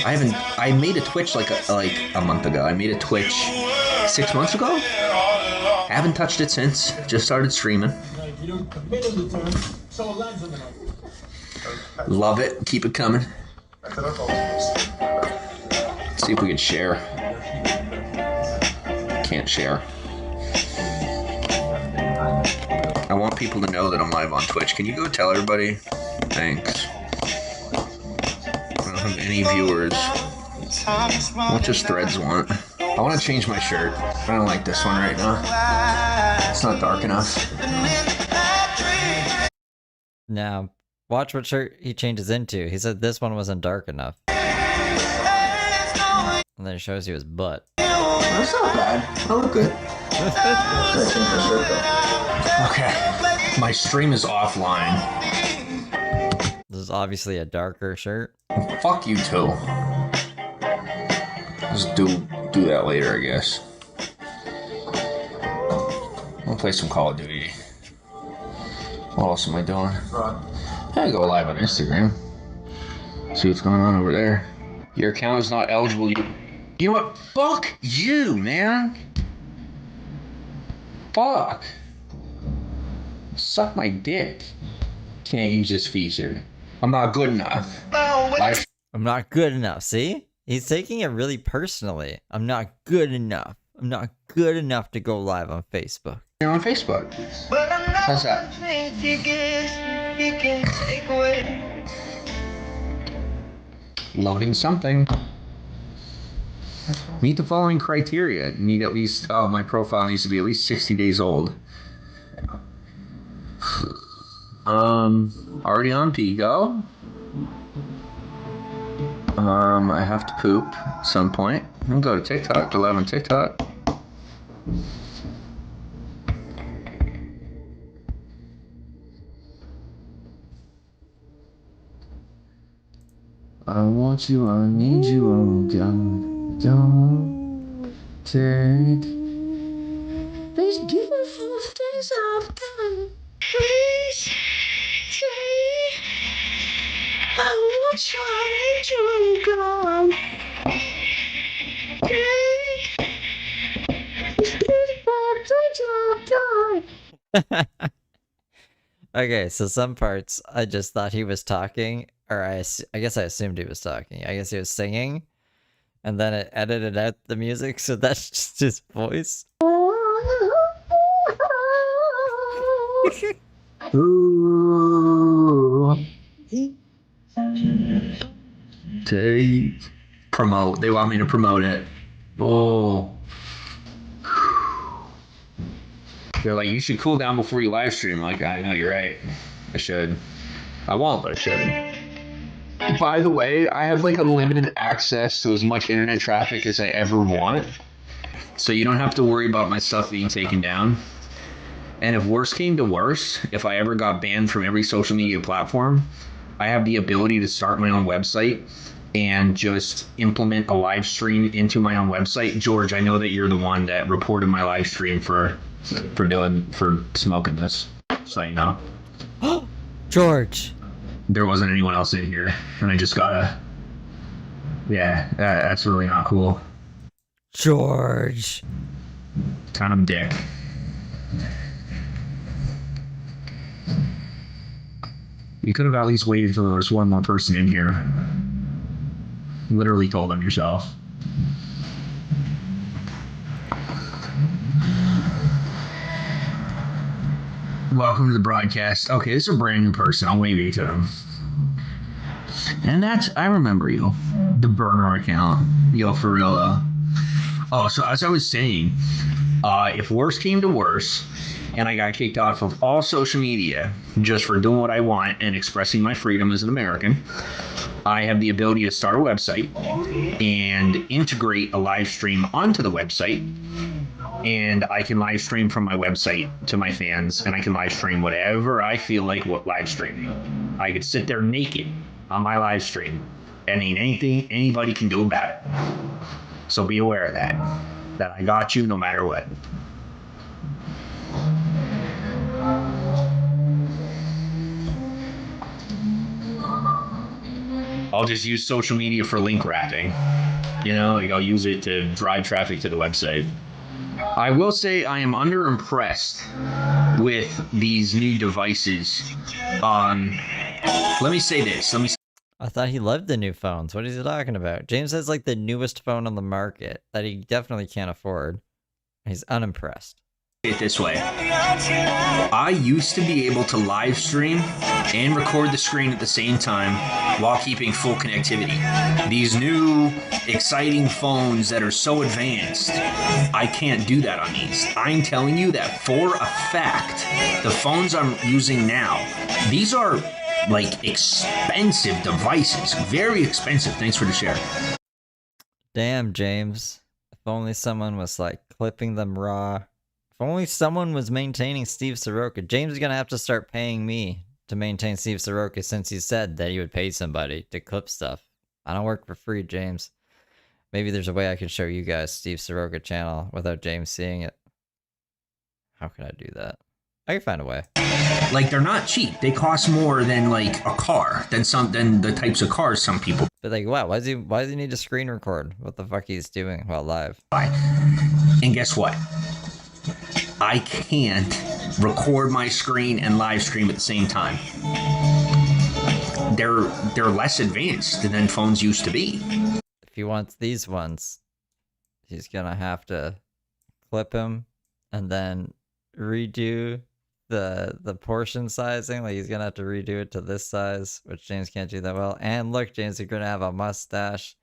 I made a Twitch like a month ago. I made a Twitch 6 months ago. Haven't touched it since. Just started streaming. Love it. Keep it coming. Let's see if we can share. Can't share. I want people to know that I'm live on Twitch. Can you go tell everybody? Thanks. I don't have any viewers. What does Threads want? I want to change my shirt. I don't like this one right now. It's not dark enough. Now, watch what shirt he changes into. He said this one wasn't dark enough. And then it shows you his butt. That's not bad. I look good. Okay. My stream is offline. This is obviously a darker shirt. Fuck you too. Just do that later, I guess. I'll play some Call of Duty. What else am I doing? I go live on Instagram. See what's going on over there. Your account is not eligible. You know what? Fuck you, man. Fuck. Suck my dick. Can't use this feature. I'm not good enough. I'm not good enough, see? He's taking it really personally. I'm not good enough. I'm not good enough to go live on Facebook. You're on Facebook. How's that? Loading something. Meet the following criteria. Need at least, my profile needs to be at least 60 days old. Already on Pico. I have to poop at some point. I'll go to TikTok, to live on TikTok. I want you, I need you, oh God. Don't take these beautiful things I've done. Please stay. I want you, I need you, oh God. These beautiful things I've done. Okay, so some parts I just thought he was talking, or I guess I assumed he was talking. I guess he was singing, and then it edited out the music, so that's just his voice. Ooh. To promote. They want me to promote it. Oh. They're like, you should cool down before you live stream. Like, I know, you're right. I should. I won't, but I should. By the way, I have like unlimited access to as much internet traffic as I ever want. So you don't have to worry about my stuff being taken down. And if worse came to worse, if I ever got banned from every social media platform, I have the ability to start my own website and just implement a live stream into my own website. George, I know that you're the one that reported my live stream for smoking this, so you know. George. There wasn't anyone else in here, and I just gotta. Yeah, that's really not cool. George. Kind of dick. You could have at least waited until there was one more person in here. Literally told them yourself. Welcome to the broadcast. Okay, this is a brand new person. I'll wave you to them. And that's, I remember you. The burner account. Yo, for real though. Oh, so as I was saying, if worse came to worse, and I got kicked off of all social media just for doing what I want and expressing my freedom as an American, I have the ability to start a website and integrate a live stream onto the website. And I can live stream from my website to my fans, and I can live stream whatever I feel like live streaming. I could sit there naked on my live stream, and ain't anything anybody can do about it. So be aware of that I got you no matter what. I'll just use social media for link wrapping. You know, like I'll use it to drive traffic to the website. I will say I am underimpressed with these new devices. Let me say this. I thought he loved the new phones. What is he talking about? James has like the newest phone on the market that he definitely can't afford. He's unimpressed. It this way. I used to be able to live stream and record the screen at the same time while keeping full connectivity. These new exciting phones that are so advanced, I can't do that on these. I'm telling you that for a fact, the phones I'm using now, these are like expensive devices, very expensive. Thanks for the share. Damn, James. If only someone was like clipping them raw. If only someone was maintaining Steve Saroka. James is going to have to start paying me to maintain Steve Saroka since he said that he would pay somebody to clip stuff. I don't work for free, James. Maybe there's a way I can show you guys Steve Saroka channel without James seeing it. How can I do that? I can find a way. Like, they're not cheap. They cost more than like a car, than the types of cars some people. But like, wow, why does he need to screen record what the fuck he's doing while live? And guess what? I can't record my screen and live stream at the same time. They're less advanced than phones used to be. If he wants these ones, he's gonna have to clip him and then redo the portion sizing. Like, he's gonna have to redo it to this size, which James can't do that well. And look, James, you're gonna have a mustache,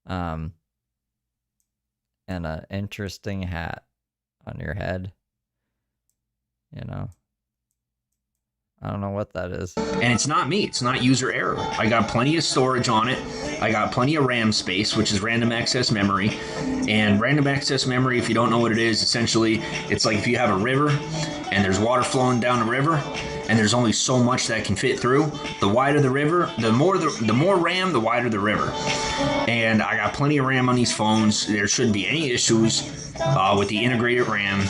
and an interesting hat on your head. You know, I don't know what that is. And it's not me. It's not user error. I got plenty of storage on it. I got plenty of RAM space, which is random access memory. And random access memory, if you don't know what it is, essentially, it's like if you have a river and there's water flowing down the river and there's only so much that can fit through. The wider the river, the more RAM, the wider the river. And I got plenty of RAM on these phones. There shouldn't be any issues with the integrated RAM.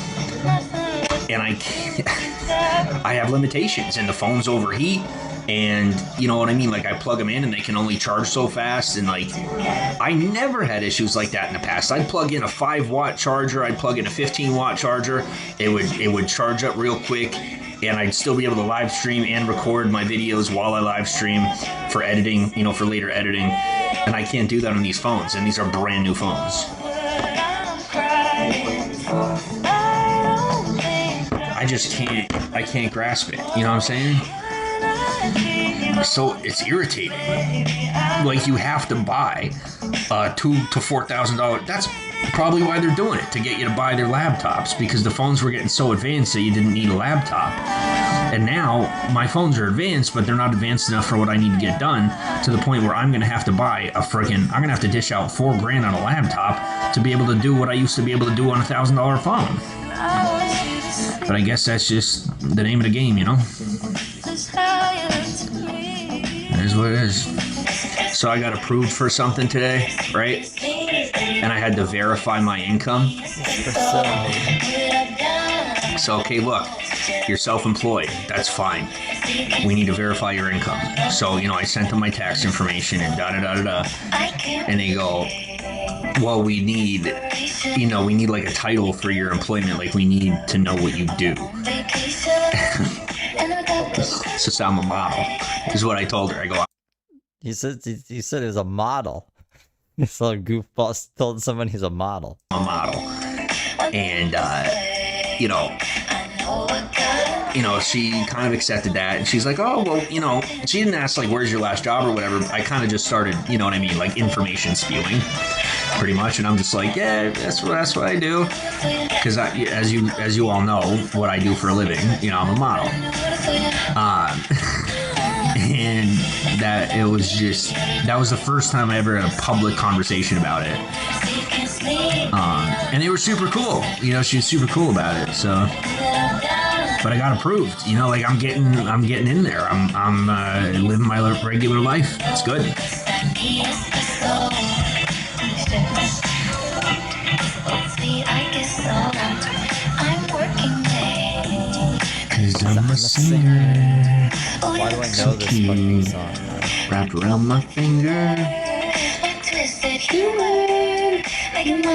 And I have limitations, and the phones overheat, and you know what I mean? Like, I plug them in and they can only charge so fast, and like, I never had issues like that in the past. I'd plug in a 5-watt charger, I'd plug in a 15-watt charger, it would charge up real quick, and I'd still be able to live stream and record my videos while I live stream for editing, you know, for later editing. And I can't do that on these phones, and these are brand new phones. I just can't grasp it. You know what I'm saying? So it's irritating. Like, you have to buy $2,000 to $4,000. That's probably why they're doing it, to get you to buy their laptops, because the phones were getting so advanced that you didn't need a laptop. And now my phones are advanced, but they're not advanced enough for what I need to get done, to the point where I'm going to have to buy I'm going to have to dish out $4,000 on a laptop to be able to do what I used to be able to do on a $1,000 phone. But I guess that's just the name of the game, you know? It is what it is. So I got approved for something today, right? And I had to verify my income. So, okay, look, you're self-employed. That's fine. We need to verify your income. So, I sent them my tax information and da-da-da-da-da. And they go, well, we need like a title for your employment. Like, we need to know what you do. So I'm a model, is what I told her. I go, He said he was a model. Some goofball told someone he's a model. I'm a model. And, she kind of accepted that. And she's like, oh, well, she didn't ask, like, where's your last job or whatever. I kind of just started, you know what I mean, like, information spewing, pretty much. And I'm just like, yeah, that's what I do. Because as you all know, what I do for a living, I'm a model. And that was the first time I ever had a public conversation about it. And they were super cool. She was super cool about it. So, but I got approved. Like, I'm getting in there. I'm living my regular life. It's good. Cause I'm a singer. Why do I know this fucking song? Wrapped around my finger.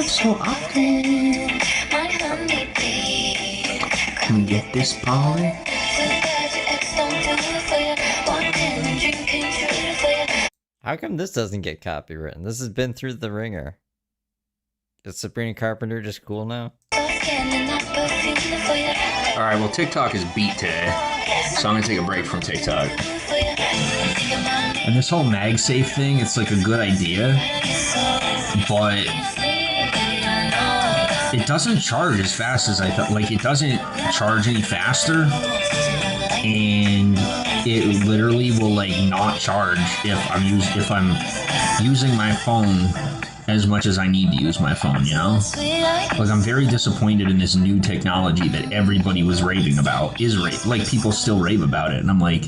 So often. Can we get this, Polly? How come this doesn't get copywritten? This has been through the ringer. Is Sabrina Carpenter just cool now? Alright, well, TikTok is beat today, so I'm gonna take a break from TikTok. And this whole MagSafe thing, it's like a good idea, but it doesn't charge as fast as I thought. Like, it doesn't charge any faster, and it literally will, like, not charge if I'm using my phone as much as I need to use my phone, Like, I'm very disappointed in this new technology that everybody was raving about. Like, people still rave about it, and I'm like,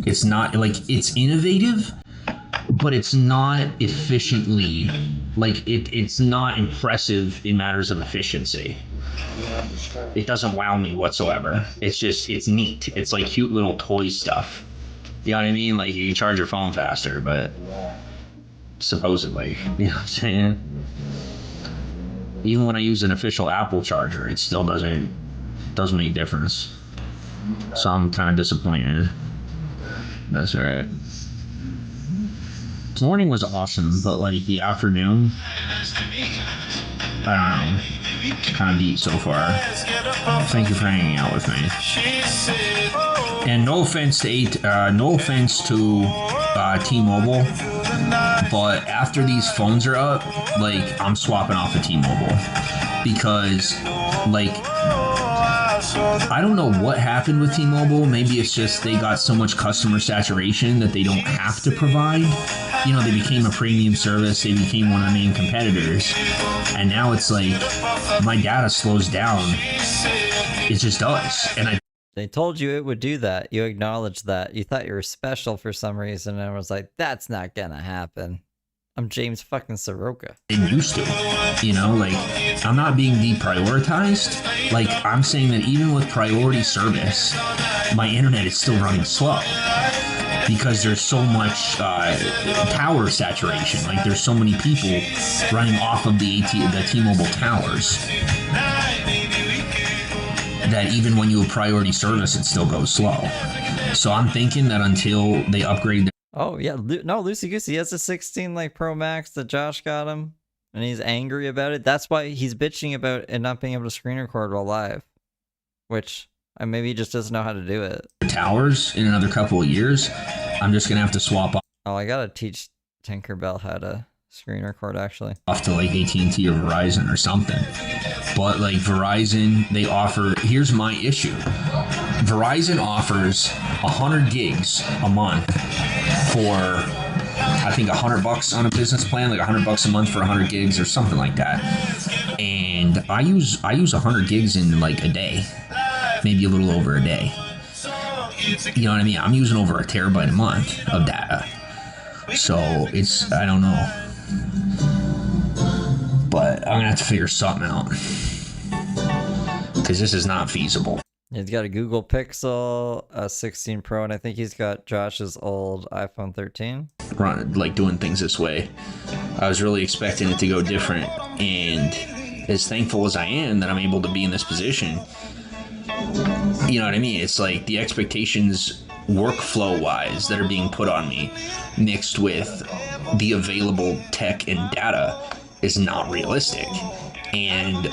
it's not, like, it's innovative, but it's not efficiently, like, it's not impressive in matters of efficiency. It doesn't wow me whatsoever. It's neat. It's like cute little toy stuff. You know what I mean? Like, you can charge your phone faster, but supposedly, you know what I'm saying? Even when I use an official Apple charger, it still doesn't make a difference. So I'm kind of disappointed. That's alright. This morning was awesome, but like the afternoon, I don't know, kind of beat so far. Thank you for hanging out with me. And no offense to T-Mobile, but after these phones are up, like, I'm swapping off of T-Mobile, because, like, I don't know what happened with T-Mobile. Maybe it's just they got so much customer saturation that they don't have to provide. They became a premium service. They became one of the main competitors. And now it's like, my data slows down. It just does. And They told you it would do that. You acknowledged that. You thought you were special for some reason, and I was like, that's not gonna happen. I'm James fucking Saroka. It used to, like, I'm not being deprioritized. Like, I'm saying that even with priority service, my internet is still running slow because there's so much tower saturation. Like, there's so many people running off of the T-Mobile towers that even when you have priority service, it still goes slow. So I'm thinking that until they upgrade Oh, yeah. No, Lucy Goosey has a 16 like Pro Max that Josh got him, and he's angry about it. That's why he's bitching about it not being able to screen record while live, which And maybe he just doesn't know how to do it. Towers in another couple of years, I'm just gonna have to swap Oh, I gotta teach Tinkerbell how to screen record actually. off to like AT&T or Verizon or something. But like Verizon, they offer, here's my issue. Verizon offers 100 gigs a month for, I think, $100 on a business plan, like $100 a month for 100 gigs or something like that. And I use 100 gigs in like a day, maybe a little over a day. You know what I mean? I'm using over a terabyte a month of data. So it's, I don't know. But I'm gonna have to figure something out. Because this is not feasible. He's got a Google Pixel, a 16 Pro, and I think he's got Josh's old iPhone 13. Like doing things this way. I was really expecting it to go different. And as thankful as I am that I'm able to be in this position, you know what I mean? It's like the expectations workflow-wise that are being put on me mixed with the available tech and data is not realistic. And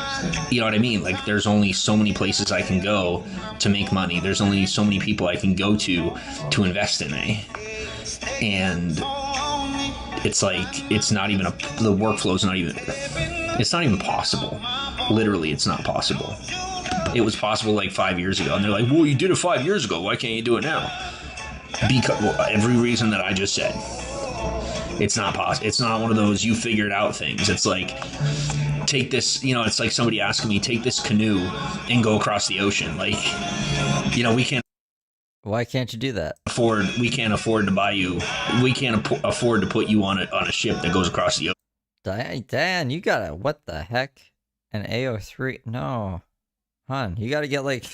you know what I mean? Like there's only so many places I can go to make money. There's only so many people I can go to invest in me. And it's like, it's not even the workflow's not even, it's not even possible. Literally, it's not possible. It was possible like 5 years ago. And they're like, well, you did it 5 years ago. Why can't you do it now? Because, well, every reason that I just said. It's not possible. It's not one of those you figured out things. It's like, take this, you know, it's like somebody asking me, take this canoe and go across the ocean. Like, you know, we can't. Why can't you do that? We can't afford to buy you. We can't afford to put you on a ship that goes across the ocean. Dan, you gotta, what the heck? An AO3? No. Hun, you gotta get like,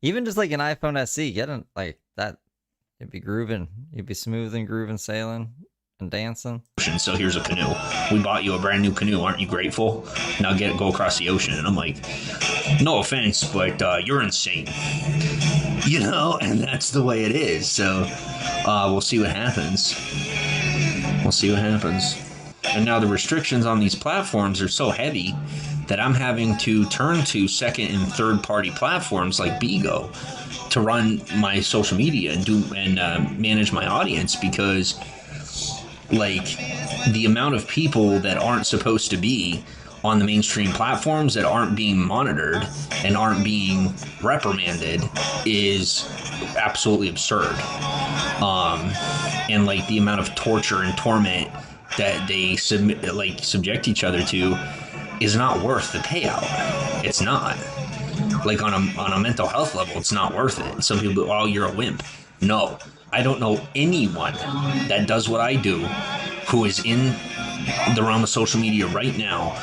even just like an iPhone SE, get an, like that. You'd be grooving. You'd be smooth and grooving, sailing and dancing. So here's a canoe. We bought you a brand new canoe. Aren't you grateful? Now go across the ocean. And I'm like, no offense, but you're insane. You know, and that's the way it is. So we'll see what happens. We'll see what happens. And now the restrictions on these platforms are so heavy that I'm having to turn to second and third party platforms like Bigo to run my social media and manage my audience, because like the amount of people that aren't supposed to be on the mainstream platforms that aren't being monitored and aren't being reprimanded is absolutely absurd. And like the amount of torture and torment that they subject each other to is not worth the payout. It's not. Like on a mental health level, it's not worth it. Some people go, oh, you're a wimp. No, I don't know anyone that does what I do who is in the realm of social media right now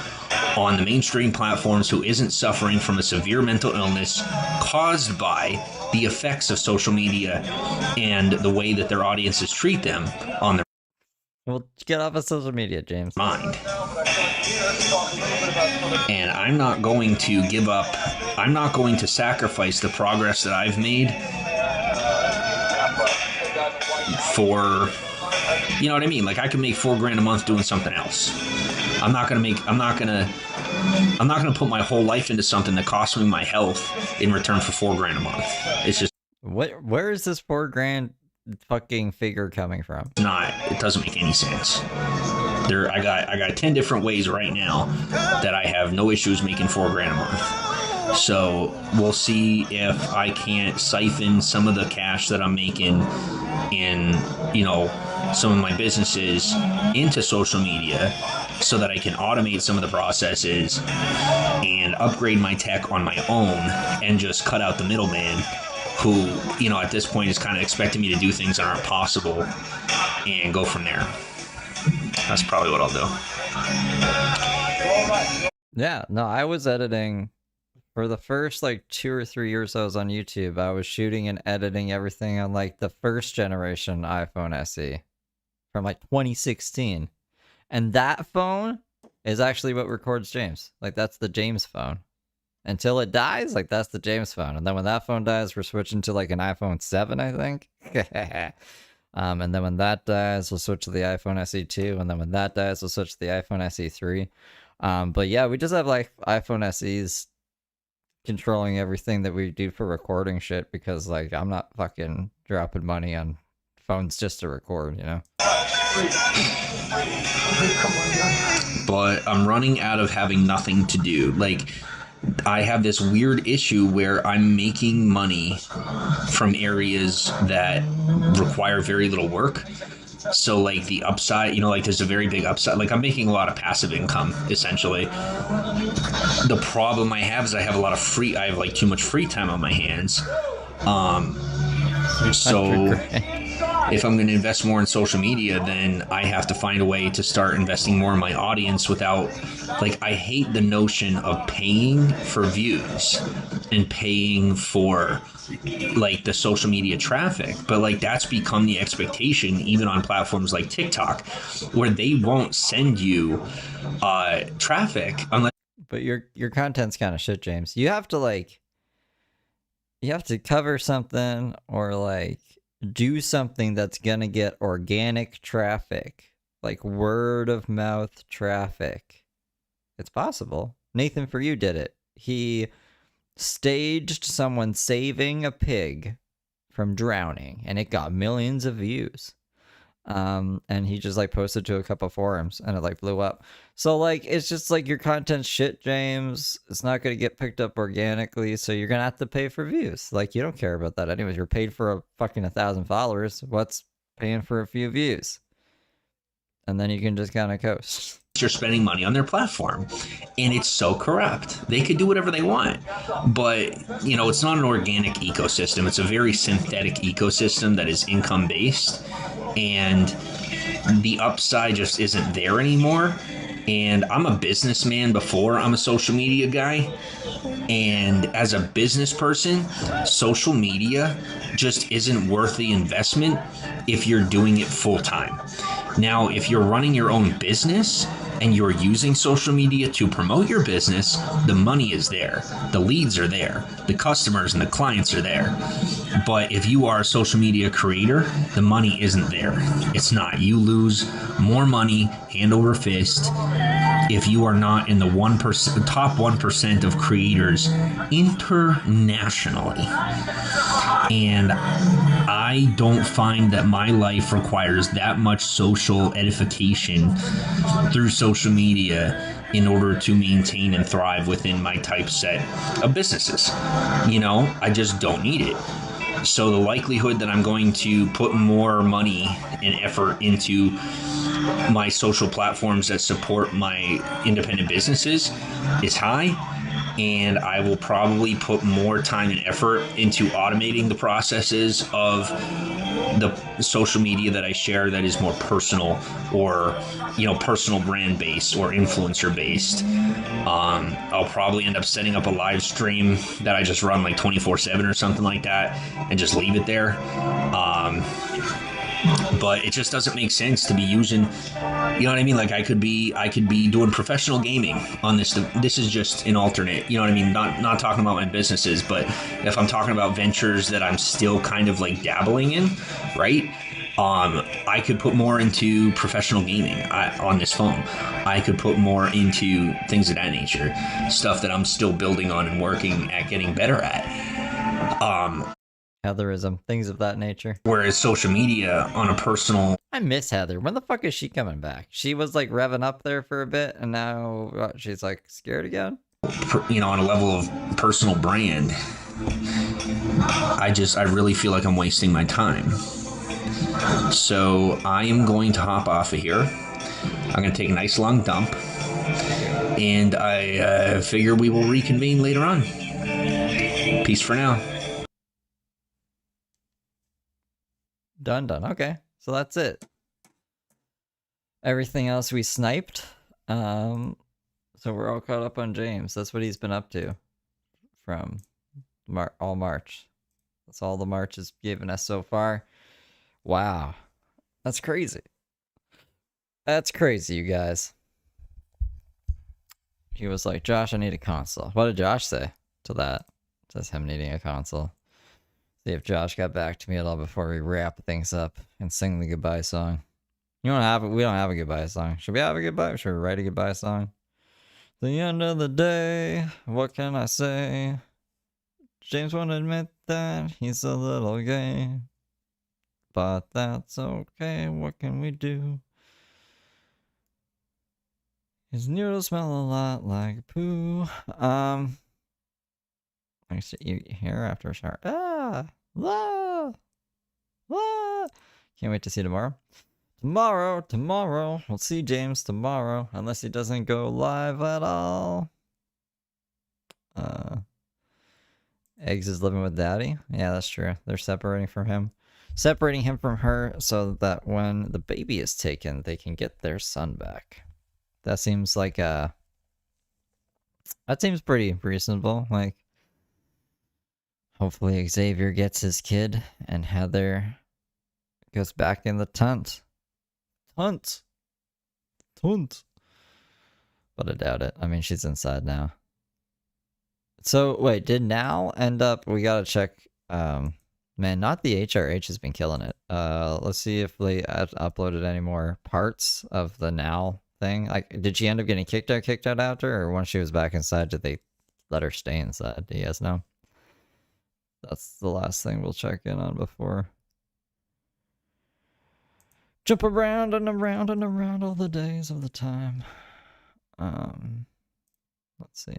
on the mainstream platforms who isn't suffering from a severe mental illness caused by the effects of social media and the way that their audiences treat them on their Well, get off of social media, James. Mind. And I'm not going to give up. I'm not going to sacrifice the progress that I've made for, you know what I mean? Like I can make $4,000 a month doing something else. I'm not gonna put my whole life into something that costs me my health in return for $4,000 a month. It's just where is this $4,000 fucking figure coming from? It doesn't make any sense. I got 10 different ways right now that I have no issues making $4,000 a month. So we'll see if I can't siphon some of the cash that I'm making in, you know, some of my businesses into social media so that I can automate some of the processes and upgrade my tech on my own and just cut out the middleman who, you know, at this point is kind of expecting me to do things that aren't possible and go from there. That's probably what I'll do. Yeah, no, I was editing for the first like 2 or 3 years I was on YouTube. I was shooting and editing everything on like the first generation iPhone SE from like 2016. And that phone is actually what records James. Like that's the James phone. Until it dies, like that's the James phone. And then when that phone dies, we're switching to like an iPhone 7, I think. And then when that dies, we'll switch to the iPhone SE2. And then when that dies, we'll switch to the iPhone SE3. But yeah, we just have like iPhone SEs controlling everything that we do for recording shit because, like, I'm not fucking dropping money on phones just to record, you know? But I'm running out of having nothing to do. Like, I have this weird issue where I'm making money from areas that require very little work. So, like, the upside, you know, like, there's a very big upside. Like, I'm making a lot of passive income, essentially. The problem I have is I have like, too much free time on my hands. So if I'm going to invest more in social media, then I have to find a way to start investing more in my audience without, like, I hate the notion of paying for views and paying for, like, the social media traffic. But, like, that's become the expectation even on platforms like TikTok, where they won't send you traffic unless. But your content's kind of shit, James. You have to, like, you have to cover something or, like, do something that's gonna get organic traffic, like word of mouth traffic. It's possible. Nathan For You did it. He staged someone saving a pig from drowning, and it got millions of views. And he just, like, posted to a couple forums, and it, like, blew up. So, like, it's just, like, your content's shit, James. It's not gonna get picked up organically, so you're gonna have to pay for views. Like, you don't care about that anyways. You're paid for a fucking 1,000 followers. What's paying for a few views? And then you can just kind of coast. You're spending money on their platform, and it's so corrupt. They could do whatever they want, but, you know, it's not an organic ecosystem. It's a very synthetic ecosystem that is income based, and the upside just isn't there anymore. And I'm a businessman before I'm a social media guy, and as a business person, social media just isn't worth the investment if you're doing it full time. Now, if you're running your own business and you're using social media to promote your business, the money is there. The leads are there. The customers and the clients are there. But if you are a social media creator, the money isn't there. It's not. You lose more money hand over fist if you are not in the 1%, top 1% of creators internationally. And I don't find that my life requires that much social edification through social media in order to maintain and thrive within my typeset of businesses. You know, I just don't need it. So the likelihood that I'm going to put more money and effort into my social platforms that support my independent businesses is high. And I will probably put more time and effort into automating the processes of the social media that I share that is more personal or, you know, personal brand based or influencer based. I'll probably end up setting up a live stream that I just run like 24/7 or something like that and just leave it there. But it just doesn't make sense to be using, you know what I mean? Like I could be doing professional gaming on this. This is just an alternate, you know what I mean? Not talking about my businesses, but if I'm talking about ventures that I'm still kind of like dabbling in, right? I could put more into professional gaming on this phone. I could put more into things of that nature, stuff that I'm still building on and working at getting better at. Heatherism, things of that nature. Whereas social media on a personal... I miss Heather. When the fuck is she coming back? She was like revving up there for a bit, and now she's like scared again? You know, on a level of personal brand, I really feel like I'm wasting my time. So I am going to hop off of here. I'm going to take a nice long dump, and I figure we will reconvene later on. Peace for now. Done. Okay, so that's it. Everything else we sniped. So we're all caught up on James. That's what he's been up to from all March. That's all the March has given us so far. Wow. That's crazy. That's crazy, you guys. He was like, Josh, I need a console. What did Josh say to that? It says him needing a console. See if Josh got back to me at all before we wrap things up and sing the goodbye song. We don't have a goodbye song. Should we have a goodbye? Should we write a goodbye song? The end of the day, what can I say? James won't admit that he's a little gay. But that's okay, what can we do? His noodles smell a lot like poo. I used to eat hair after a shower. Ah! Can't wait to see tomorrow. Tomorrow. We'll see James tomorrow. Unless he doesn't go live at all. Eggs is living with daddy. Yeah, that's true. They're separating him from her so that when the baby is taken, they can get their son back. That seems like that seems pretty reasonable. Like, hopefully Xavier gets his kid and Heather goes back in the tunt. But I doubt it. I mean, she's inside now. So, wait, did Now end up... We gotta check... man, not the HRH has been killing it. Let's see if they uploaded any more parts of the Now thing. Like, did she end up getting kicked out after? Or once she was back inside, did they let her stay inside? Do you guys know? That's the last thing we'll check in on before... Jump around and around and around all the days of the time. Let's see.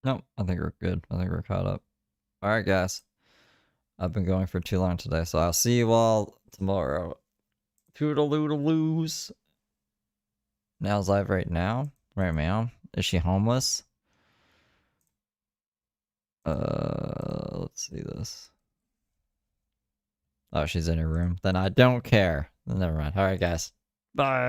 Nope, I think we're good. I think we're caught up. Alright, guys. I've been going for too long today, so I'll see you all tomorrow. Toodaloo-loos. Now's live right now. Right, meow. Is she homeless? Let's see this. Oh, she's in her room. Then I don't care. Never mind. Alright, guys. Bye.